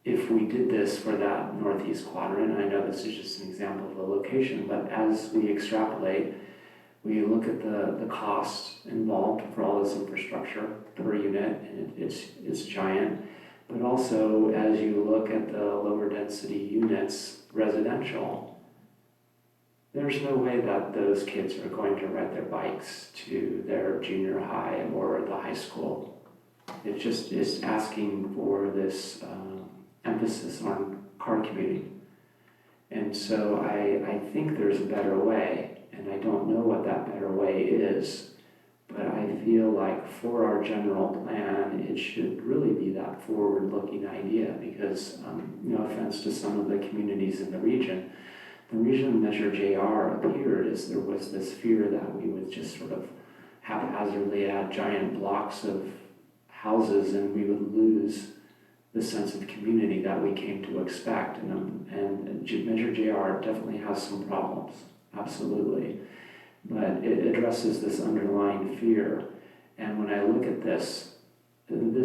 if we did this for that northeast quadrant, I know this is just an example of a location, but as we extrapolate, we look at the cost involved for all this infrastructure per unit, and it's giant. But also, as you look at the lower density units, residential, there's no way that those kids are going to ride their bikes to their junior high or the high school. It just is asking for this emphasis on car commuting. And so I think there's a better way, and I don't know what that better way is, but I feel like for our general plan, it should really be that forward-looking idea because, no offense to some of the communities in the reason Measure JR appeared is there was this fear that we would just sort of haphazardly add giant blocks of houses and we would lose the sense of community that we came to expect. And Measure JR definitely has some problems, absolutely. But it addresses this underlying fear. And when I look at this, and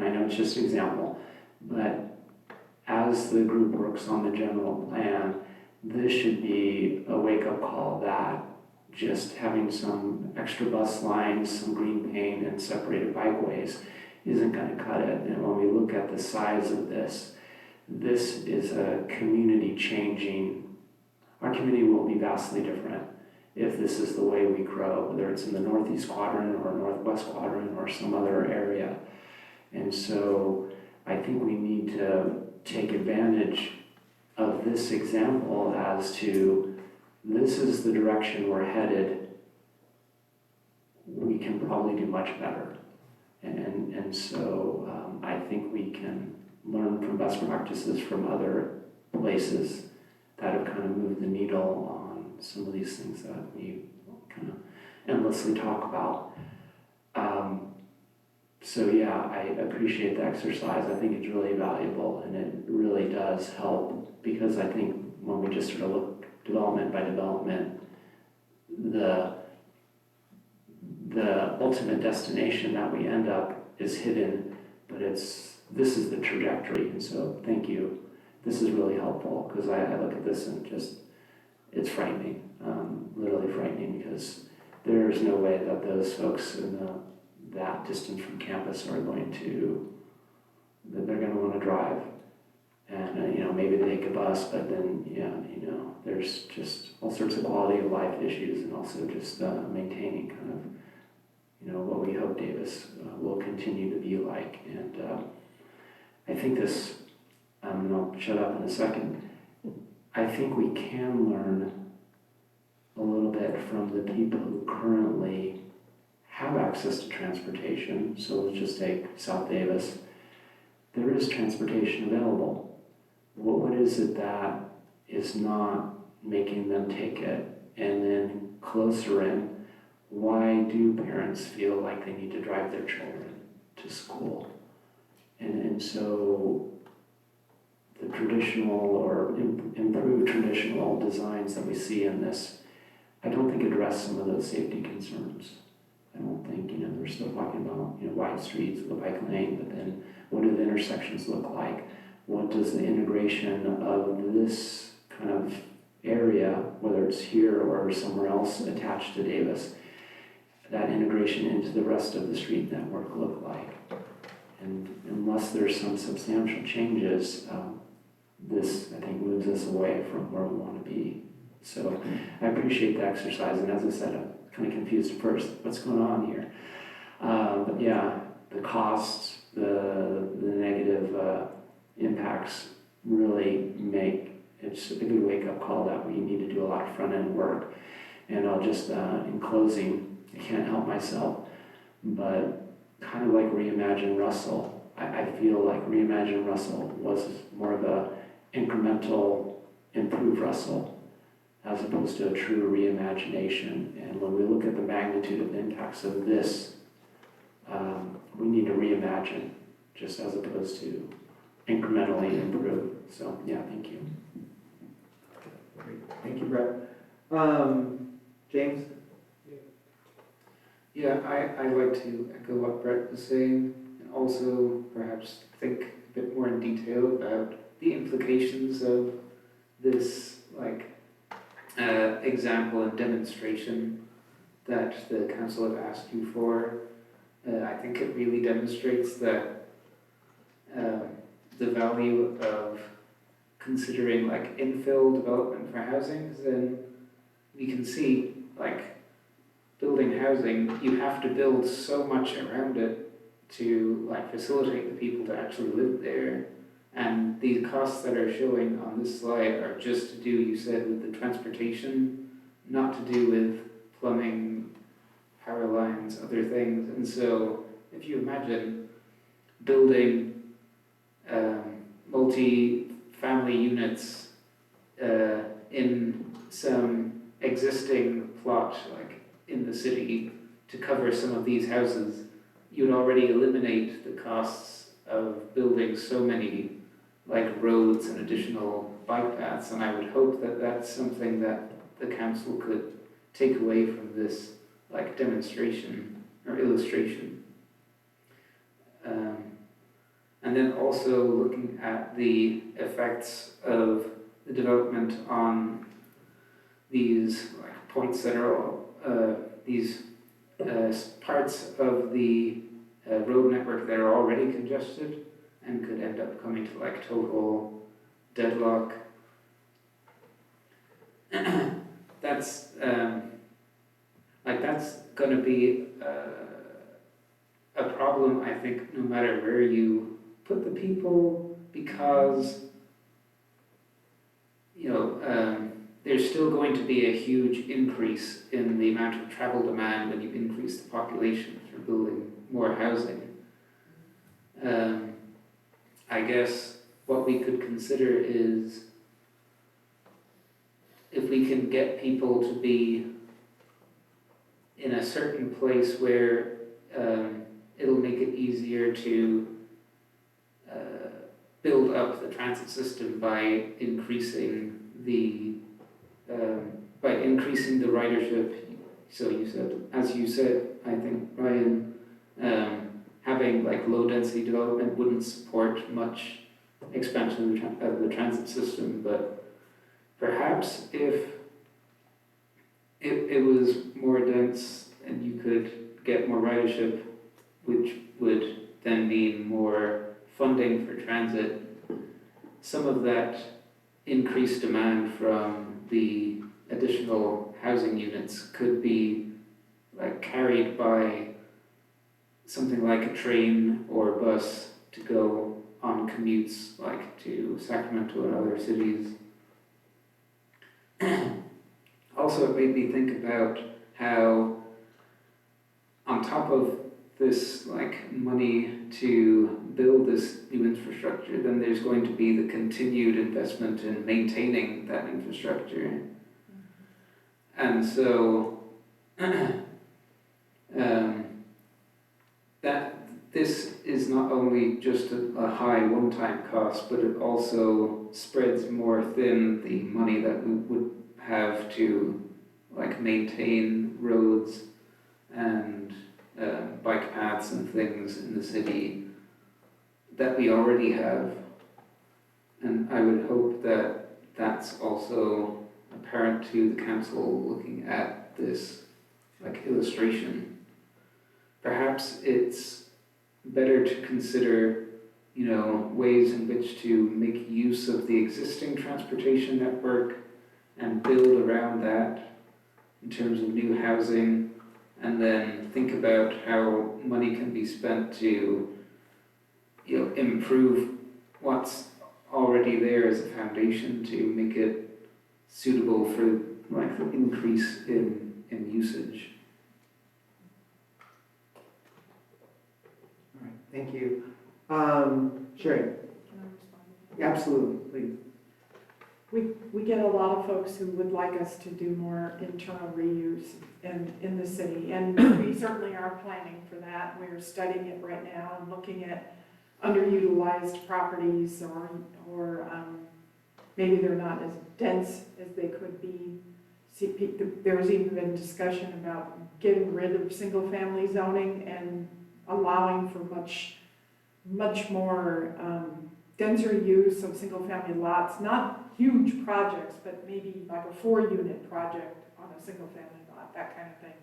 I know it's just an example, but as the group works on the general plan, this should be a wake-up call that just having some extra bus lines, some green paint, and separated bikeways isn't going to cut it. And when we look at the size of this is a community changing. Our community will be vastly different if this is the way we grow, whether it's in the northeast quadrant or northwest quadrant or some other area. And so I think we need to take advantage of this example as to this is the direction we're headed. We can probably do much better. And so I think we can learn from best practices from other places that have kind of moved the needle on some of these things that we kind of endlessly talk about. So yeah, I appreciate the exercise. I think it's really valuable and it really does help because I think when we just sort of look development by development, the ultimate destination that we end up is hidden, but this is the trajectory. And so thank you. This is really helpful because I look at this and just, it's frightening, literally frightening because there's no way that those folks in that distance from campus are going to, that they're going to want to drive. And, maybe they take a bus, but then, there's just all sorts of quality of life issues and also just maintaining kind of, what we hope Davis will continue to be like. And I think this, and I'll shut up in a second, I think we can learn a little bit from the people who currently have access to transportation. So let's just take South Davis. There is transportation available. What is it that is not making them take it? And then closer in, why do parents feel like they need to drive their children to school? And so the traditional or improved traditional designs that we see in this, I don't think address some of those safety concerns. I don't think, they're still talking about, wide streets with a bike lane, but then what do the intersections look like? What does the integration of this kind of area, whether it's here or somewhere else attached to Davis, that integration into the rest of the street network look like? And unless there's some substantial changes, this, I think, moves us away from where we want to be. So I appreciate the exercise, and as I said, I'm kind of confused at first. What's going on here? But yeah, the costs, the negative impacts really it's a good wake-up call that we need to do a lot of front-end work. And I'll just, in closing, I can't help myself, but kind of like Reimagine Russell. I feel like Reimagine Russell was more of a incremental improve Russell as opposed to a true reimagination. And when we look at the magnitude of the impacts of this, we need to reimagine just as opposed to incrementally improve. So yeah, thank you. Great. Thank you, Brett. James? Yeah, I'd like to echo what Brett was saying, and also perhaps think a bit more in detail about the implications of this, example and demonstration that the council had asked you for. I think it really demonstrates that the value of considering infill development for housing, then we can see building housing, you have to build so much around it to facilitate the people to actually live there. And the costs that are showing on this slide are just to do, you said, with the transportation, not to do with plumbing, power lines, other things. And so if you imagine building multi-family units in some existing plot, in the city, to cover some of these houses, you'd already eliminate the costs of building so many roads and additional bike paths. And I would hope that that's something that the council could take away from this demonstration or illustration. And then also looking at the effects of the development on these points that are these parts of the road network that are already congested and could end up coming to total deadlock. That's that's going to be a problem, I think, no matter where you put the people, because there's still going to be a huge increase in the amount of travel demand when you increase the population through building more housing. I guess what we could consider is if we can get people to be in a certain place where it'll make it easier to build up the transit system by increasing the ridership. So you said, as you said, I think, Ryan, having low density development wouldn't support much expansion of the transit system, but perhaps if it was more dense and you could get more ridership, which would then mean more funding for transit, some of that increased demand from the additional housing units could be carried by something like a train or bus to go on commutes to Sacramento and other cities. Also, it made me think about how on top of this money to build this new infrastructure, then there's going to be the continued investment in maintaining that infrastructure. And so that this is not only just a high one-time cost, but it also spreads more thin the money that we would have to maintain roads and bike paths and things in the city that we already have. And I would hope that that's also apparent to the council looking at this illustration. Perhaps it's better to consider ways in which to make use of the existing transportation network and build around that in terms of new housing, and then think about how money can be spent to improve what's already there as a foundation to make it suitable for the increase in usage. Thank you. Sherry, Can I respond to that? absolutely, please. We get a lot of folks who would like us to do more internal reuse in the city, and we certainly are planning for that. We're studying it right now and looking at underutilized properties or maybe they're not as dense as they could be. There's even been discussion about getting rid of single-family zoning and allowing for much more denser use of single-family lots, not huge projects, but maybe like a 4-unit project on a single-family lot, that kind of thing,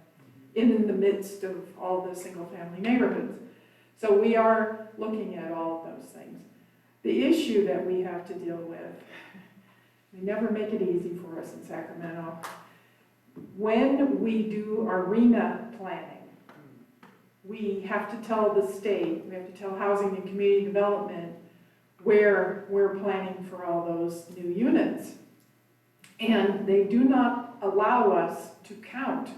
in the midst of all the single-family neighborhoods. So we are looking at all of those things. The issue that we have to deal with, they never make it easy for us in Sacramento. When we do arena planning, we have to tell the state, we have to tell Housing and Community Development where we're planning for all those new units. And they do not allow us to count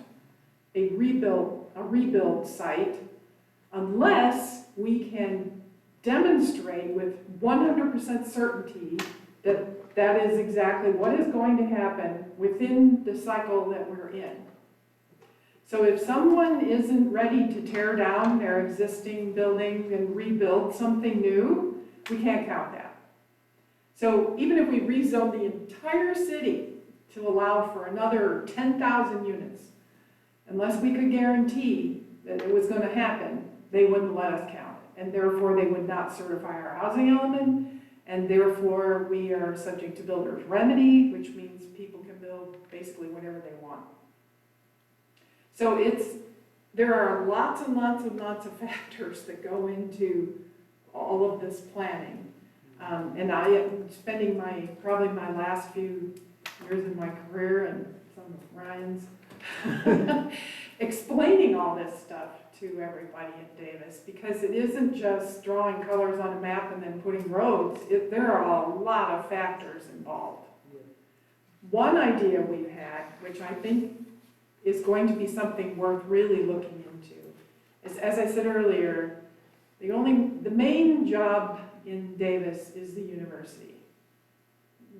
a rebuild site unless we can demonstrate with 100% certainty that that is exactly what is going to happen within the cycle that we're in. So if someone isn't ready to tear down their existing building and rebuild something new, we can't count that. So even if we rezone the entire city to allow for another 10,000 units, unless we could guarantee that it was going to happen, they wouldn't let us count it. And therefore, they would not certify our housing element, and therefore, we are subject to builder's remedy, which means people can build basically whatever they want. So there are lots and lots and lots of factors that go into all of this planning. And I am spending probably my last few years in my career and some of Ryan's explaining all this stuff to everybody in Davis, because it isn't just drawing colors on a map and then putting roads. There are a lot of factors involved. One idea we've had, which I think is going to be something worth really looking into, is, as I said earlier, the main job in Davis is the university.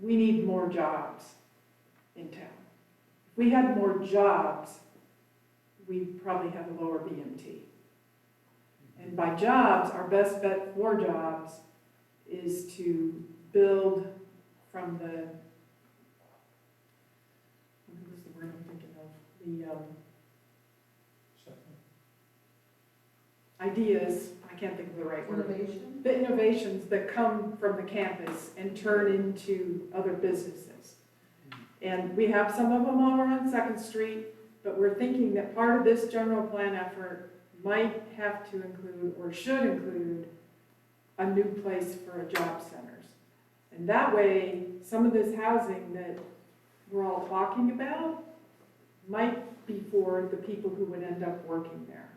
We need more jobs in town. If we had more jobs, we'd probably have a lower BMT. And by jobs, our best bet for jobs is to build from what was the word I'm thinking of? Ideas, I can't think of the right word. Innovation? The innovations that come from the campus and turn into other businesses. And we have some of them over on 2nd Street, but we're thinking that part of this general plan effort might have to include, or should include, a new place for job centers. And that way, some of this housing that we're all talking about might be for the people who would end up working there.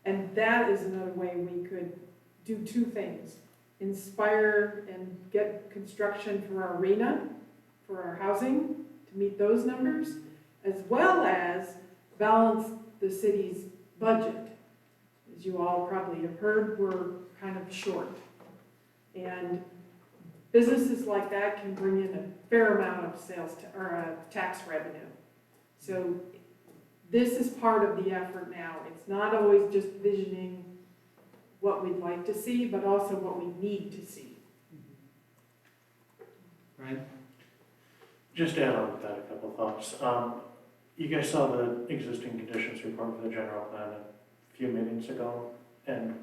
And that is another way we could do two things: inspire and get construction for our arena, for our housing, to meet those numbers, as well as balance the city's budget. As you all probably have heard, we're kind of short. And businesses like that can bring in a fair amount of tax revenue. So this is part of the effort now. It's not always just visioning what we'd like to see, but also what we need to see. Ryan? Just to add on with that, a couple thoughts. You guys saw the existing conditions report for the general plan a few meetings ago, and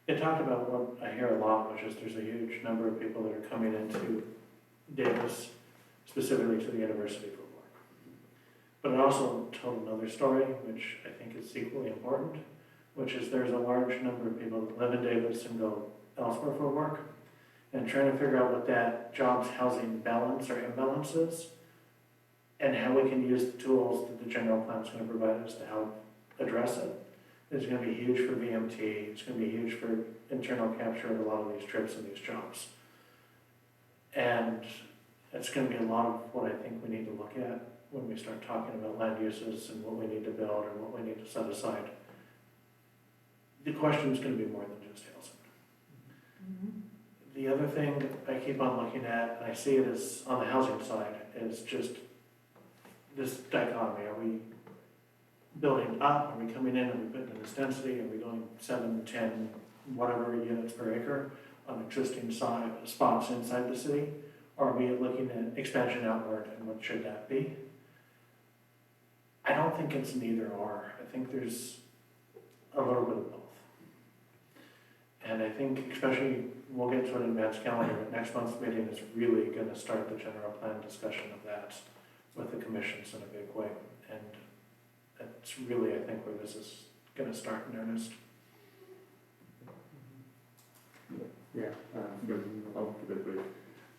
it talked about what I hear a lot, which is there's a huge number of people that are coming into Davis, specifically to the university for work. But it also told another story, which I think is equally important, which is there's a large number of people that live in Davis and go elsewhere for work, and trying to figure out what that jobs housing balance or imbalance is, and how we can use the tools that the general plan is going to provide us to help address it. It's going to be huge for VMT, it's going to be huge for internal capture of a lot of these trips and these jobs. And it's going to be a lot of what I think we need to look at when we start talking about land uses and what we need to build and what we need to set aside. the question's gonna be more than just housing. The other thing I keep on looking at, and I see it as, on the housing side, is just this dichotomy. Are we building up? Are we coming in? Are we putting in this density? Are we going 7, 10, whatever units per acre on existing spots inside the city? Or are we looking at expansion outward, and what should that be? I don't think it's neither or. I think there's a little bit of both. And I think, especially, we'll get to it in Matt's calendar, but next month's meeting is really gonna start the general plan discussion of that with the commissions in a big way. And that's really, I think, where this is gonna start in earnest. Yeah, I'll keep it brief.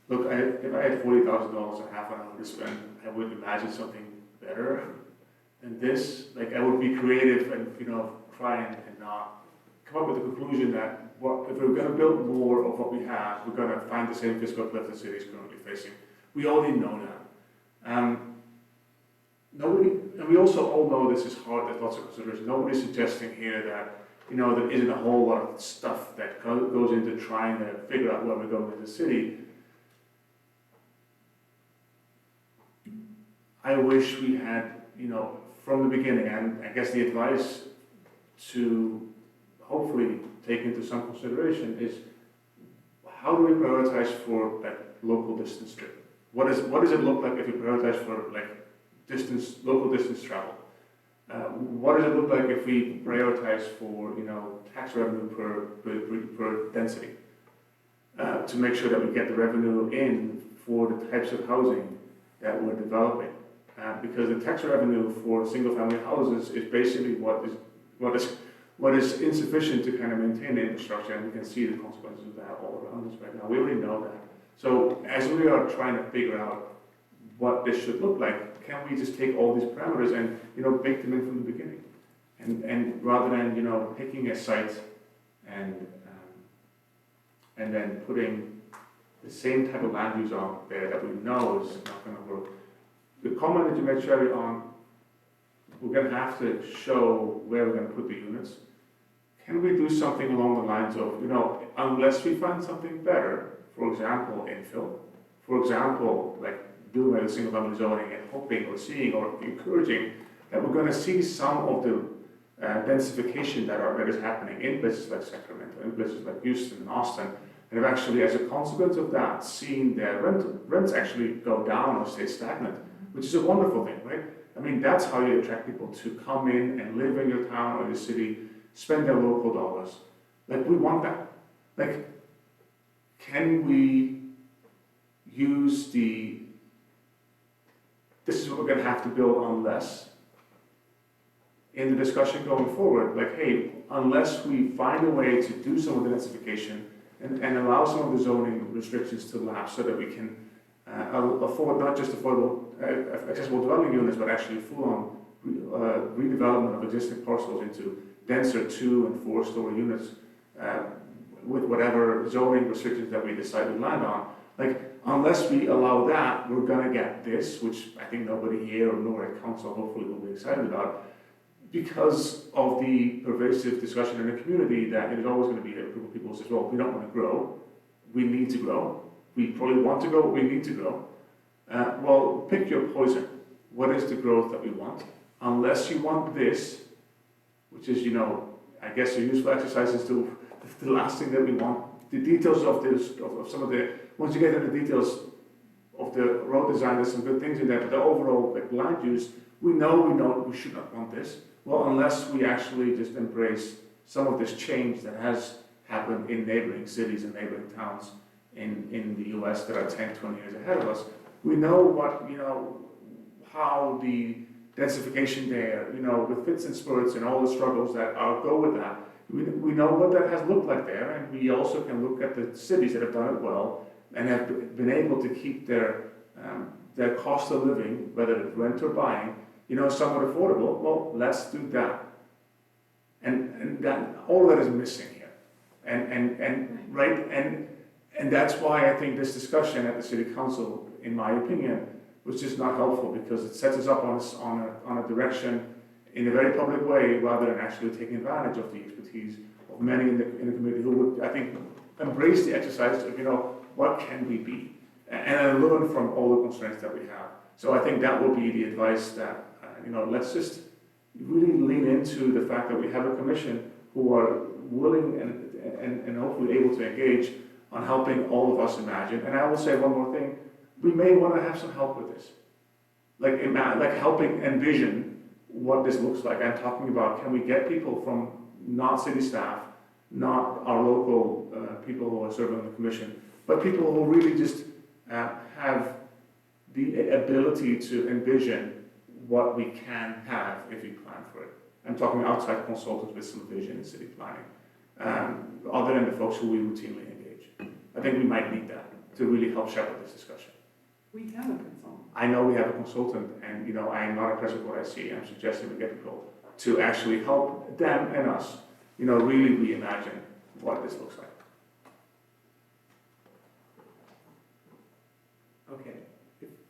Look, if I had $40,000 or half an hour to spend, I would imagine something better than this. Like, I would be creative and, try and not come up with the conclusion that if we're gonna build more of what we have, we're gonna find the same fiscal cliff the city is currently facing. We already know that. And we also all know this is hard, there's lots of considerations. Nobody's suggesting here that, there isn't a whole lot of stuff that goes into trying to figure out where we're going with the city. I wish we had, from the beginning, and I guess the advice to hopefully take into some consideration is, how do we prioritize for local distance trip? What does it look like if you prioritize for local distance travel? What does it look like if we prioritize for tax revenue per density to make sure that we get the revenue in for the types of housing that we're developing? Because the tax revenue for single-family houses is basically what is insufficient to kind of maintain the infrastructure, and we can see the consequences of that all around us right now. We already know that. So as we are trying to figure out what this should look like, can we just take all these parameters and bake them in from the beginning, and rather than picking a site and then putting the same type of land use out there that we know is not going to work. The comment that you made, Sherry, on we're going to have to show where we're going to put the units. Can we do something along the lines of, unless we find something better, for example, infill, for example, like doing with single-family zoning and hoping or seeing or encouraging that we're going to see some of the densification that is happening in places like Sacramento, in places like Houston and Austin, and have actually, as a consequence of that, seen their rents actually go down or stay stagnant, which is a wonderful thing, right? I mean, that's how you attract people to come in and live in your town or your city, spend their local dollars. Like, we want that. Like, can we use this is what we're going to have to build unless, in the discussion going forward, like, hey, unless we find a way to do some of the densification and allow some of the zoning restrictions to lapse so that we can afford not just affordable, accessible dwelling units, but actually full-on redevelopment of existing parcels into denser 2- and 4-story units with whatever zoning restrictions that we decide to land on. Like, unless we allow that, we're going to get this, which I think nobody here nor at council hopefully will be excited about, because of the pervasive discussion in the community that there's always going to be a group of people who says, well, we don't want to grow, we need to grow. We probably want to grow, but we need to grow. Well, pick your poison. What is the growth that we want? Unless you want this, which is, I guess a useful exercise is to the last thing that we want. The details of this, of some of the, once you get into the details of the road design, there's some good things in there, but the overall land use, we know we should not want this. Well, unless we actually just embrace some of this change that has happened in neighboring cities and neighboring towns in the US that are 10, 20 years ahead of us, we know how the densification there, with fits and spurts and all the struggles that go with that. We know what that has looked like there, and we also can look at the cities that have done it well and have been able to keep their cost of living, whether it's rent or buying, somewhat affordable. Well, let's do that. And that all of that is missing here. And that's why I think this discussion at the City Council, in my opinion, was just not helpful, because it sets us up on a direction in a very public way, rather than actually taking advantage of the expertise of many in the community who would, I think, embrace the exercise of, what can we be? And learn from all the constraints that we have. So I think that will be the advice that, let's just really lean into the fact that we have a commission who are willing and hopefully able to engage on helping all of us imagine. And I will say one more thing, we may want to have some help with this. Like helping envision what this looks like. I'm talking about, can we get people from not city staff, not our local people who are serving on the commission, but people who really just have the ability to envision what we can have if we plan for it. I'm talking outside consultants with some vision in city planning, other than the folks who we routinely engage. I think we might need that to really help shepherd this discussion. We have a consultant. I know we have a consultant, and I am not impressed with what I see. I'm suggesting we get people to actually help them and us, really reimagine what this looks like. Okay.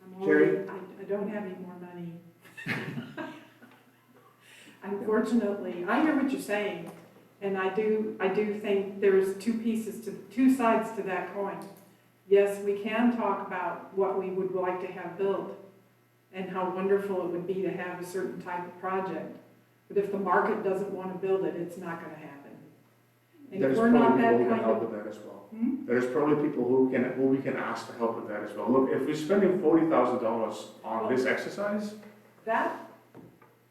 I'm Jerry? already- I don't have any more money. Unfortunately, I hear what you're saying, and I do think there's two sides to that coin. Yes, we can talk about what we would like to have built and how wonderful it would be to have a certain type of project. But if the market doesn't want to build it, it's not going to happen. And if There's we're not probably that people who can kind help of, with that as well. Hmm? There's probably people who we can ask to help with that as well. Look, if we're spending $40,000 on this exercise, that,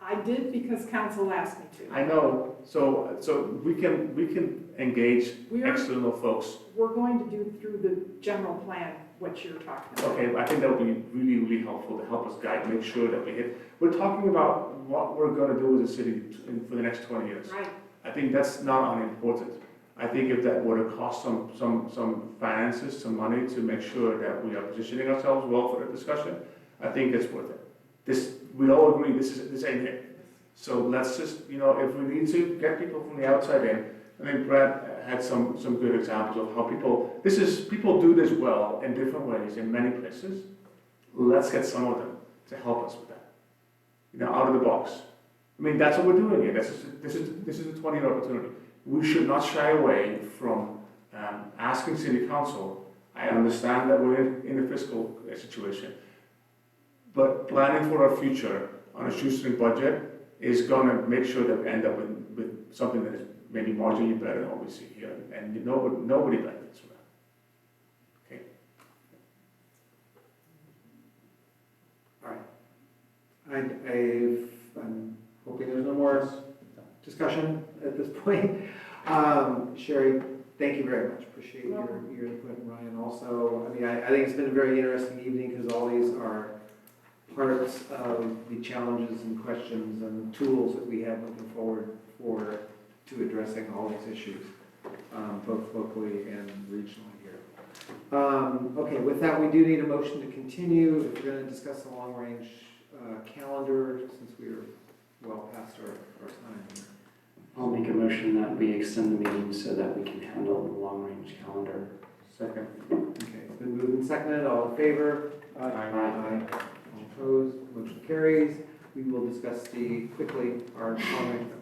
I did because council asked me to. I know, so we can engage We're, external folks. we're going to do through the general plan what you're talking about. Okay, I think that would be really, really helpful to help us guide, make sure that we hit. We're talking about what we're going to do with the city for the next 20 years. Right. I think that's not unimportant. I think if that were to cost some finances, some money to make sure that we are positioning ourselves well for the discussion, I think it's worth it. We all agree this ain't it. So let's just, if we need to get people from the outside in, I think Brad had some good examples of how people do this well in different ways in many places. Let's get some of them to help us with that. Out of the box. I mean, that's what we're doing here. This is a 20-year opportunity. We should not shy away from asking City Council. I understand that we're in a fiscal situation, but planning for our future on a shoestring budget is going to make sure that we end up with something that is maybe marginally better than what we see here, and nobody benefits from that. Okay. All right. I'm hoping there's no more discussion at this point. Sherry, thank you very much. Appreciate your input, and Ryan also. I mean, I think it's been a very interesting evening because all these are parts of the challenges and questions and tools that we have moving forward to addressing all these issues, both locally and regionally here. Okay, with that, we do need a motion to continue. If we're going to discuss the long-range calendar, since we're well past our time here. I'll make a motion that we extend the meeting so that we can handle the long-range calendar. Second. Okay, it's been moved and seconded. All in favor? Aye. All opposed? Motion carries. We will discuss our long-range.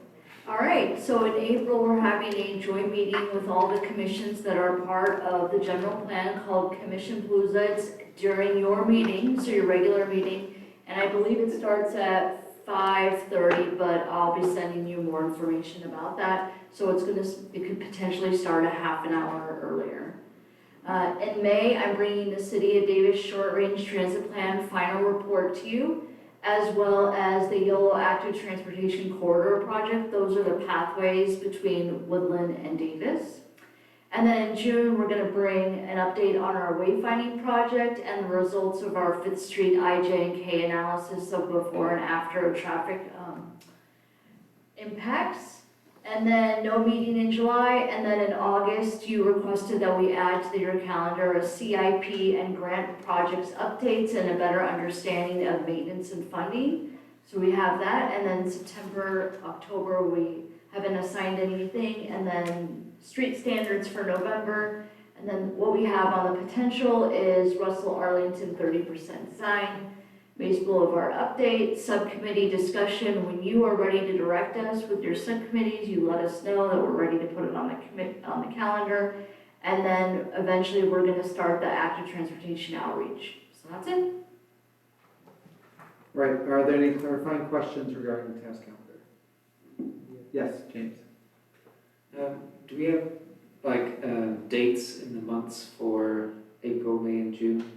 All right, so in April, we're having a joint meeting with all the commissions that are part of the general plan called Commission Palooza. It's during your meeting, so your regular meeting, and I believe it starts at 5:30, but I'll be sending you more information about that. So it could potentially start a half an hour earlier. In May, I'm bringing the City of Davis Short Range Transit Plan final report to you, as well as the Yolo Active Transportation Corridor Project. Those are the pathways between Woodland and Davis. And then in June, we're going to bring an update on our wayfinding project and the results of our 5th Street IJ&K analysis of before and after traffic impacts. And then no meeting in July, and then in August, you requested that we add to your calendar a CIP and grant projects updates and a better understanding of maintenance and funding. So we have that, and then September, October, we haven't assigned anything, and then street standards for November. And then what we have on the potential is Russell Arlington 30% design, Maze Boulevard update, subcommittee discussion. When you are ready to direct us with your subcommittees, you let us know that we're ready to put it on the calendar. And then eventually we're gonna start the active transportation outreach. So that's it. Right, are there any clarifying questions regarding the task calendar? Yes, James? Do we have dates in the months for April, May, and June?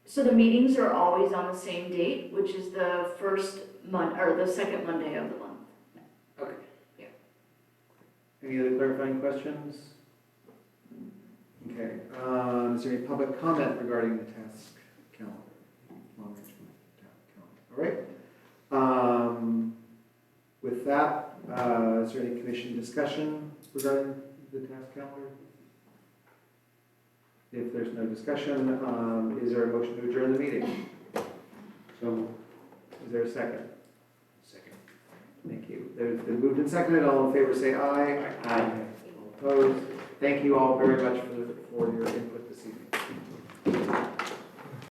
So the meetings are always on the same date, which is the the second Monday of the month. Okay. Any other clarifying questions? Okay, is there any public comment regarding the task calendar? Long-range calendar, all right. With that, is there any commission discussion regarding the task calendar? If there's no discussion, is there a motion to adjourn the meeting? So, Is there a second? Second. Thank you. There's been moved and seconded. All in favor say aye. aye. All opposed? Thank you all very much for your input this evening.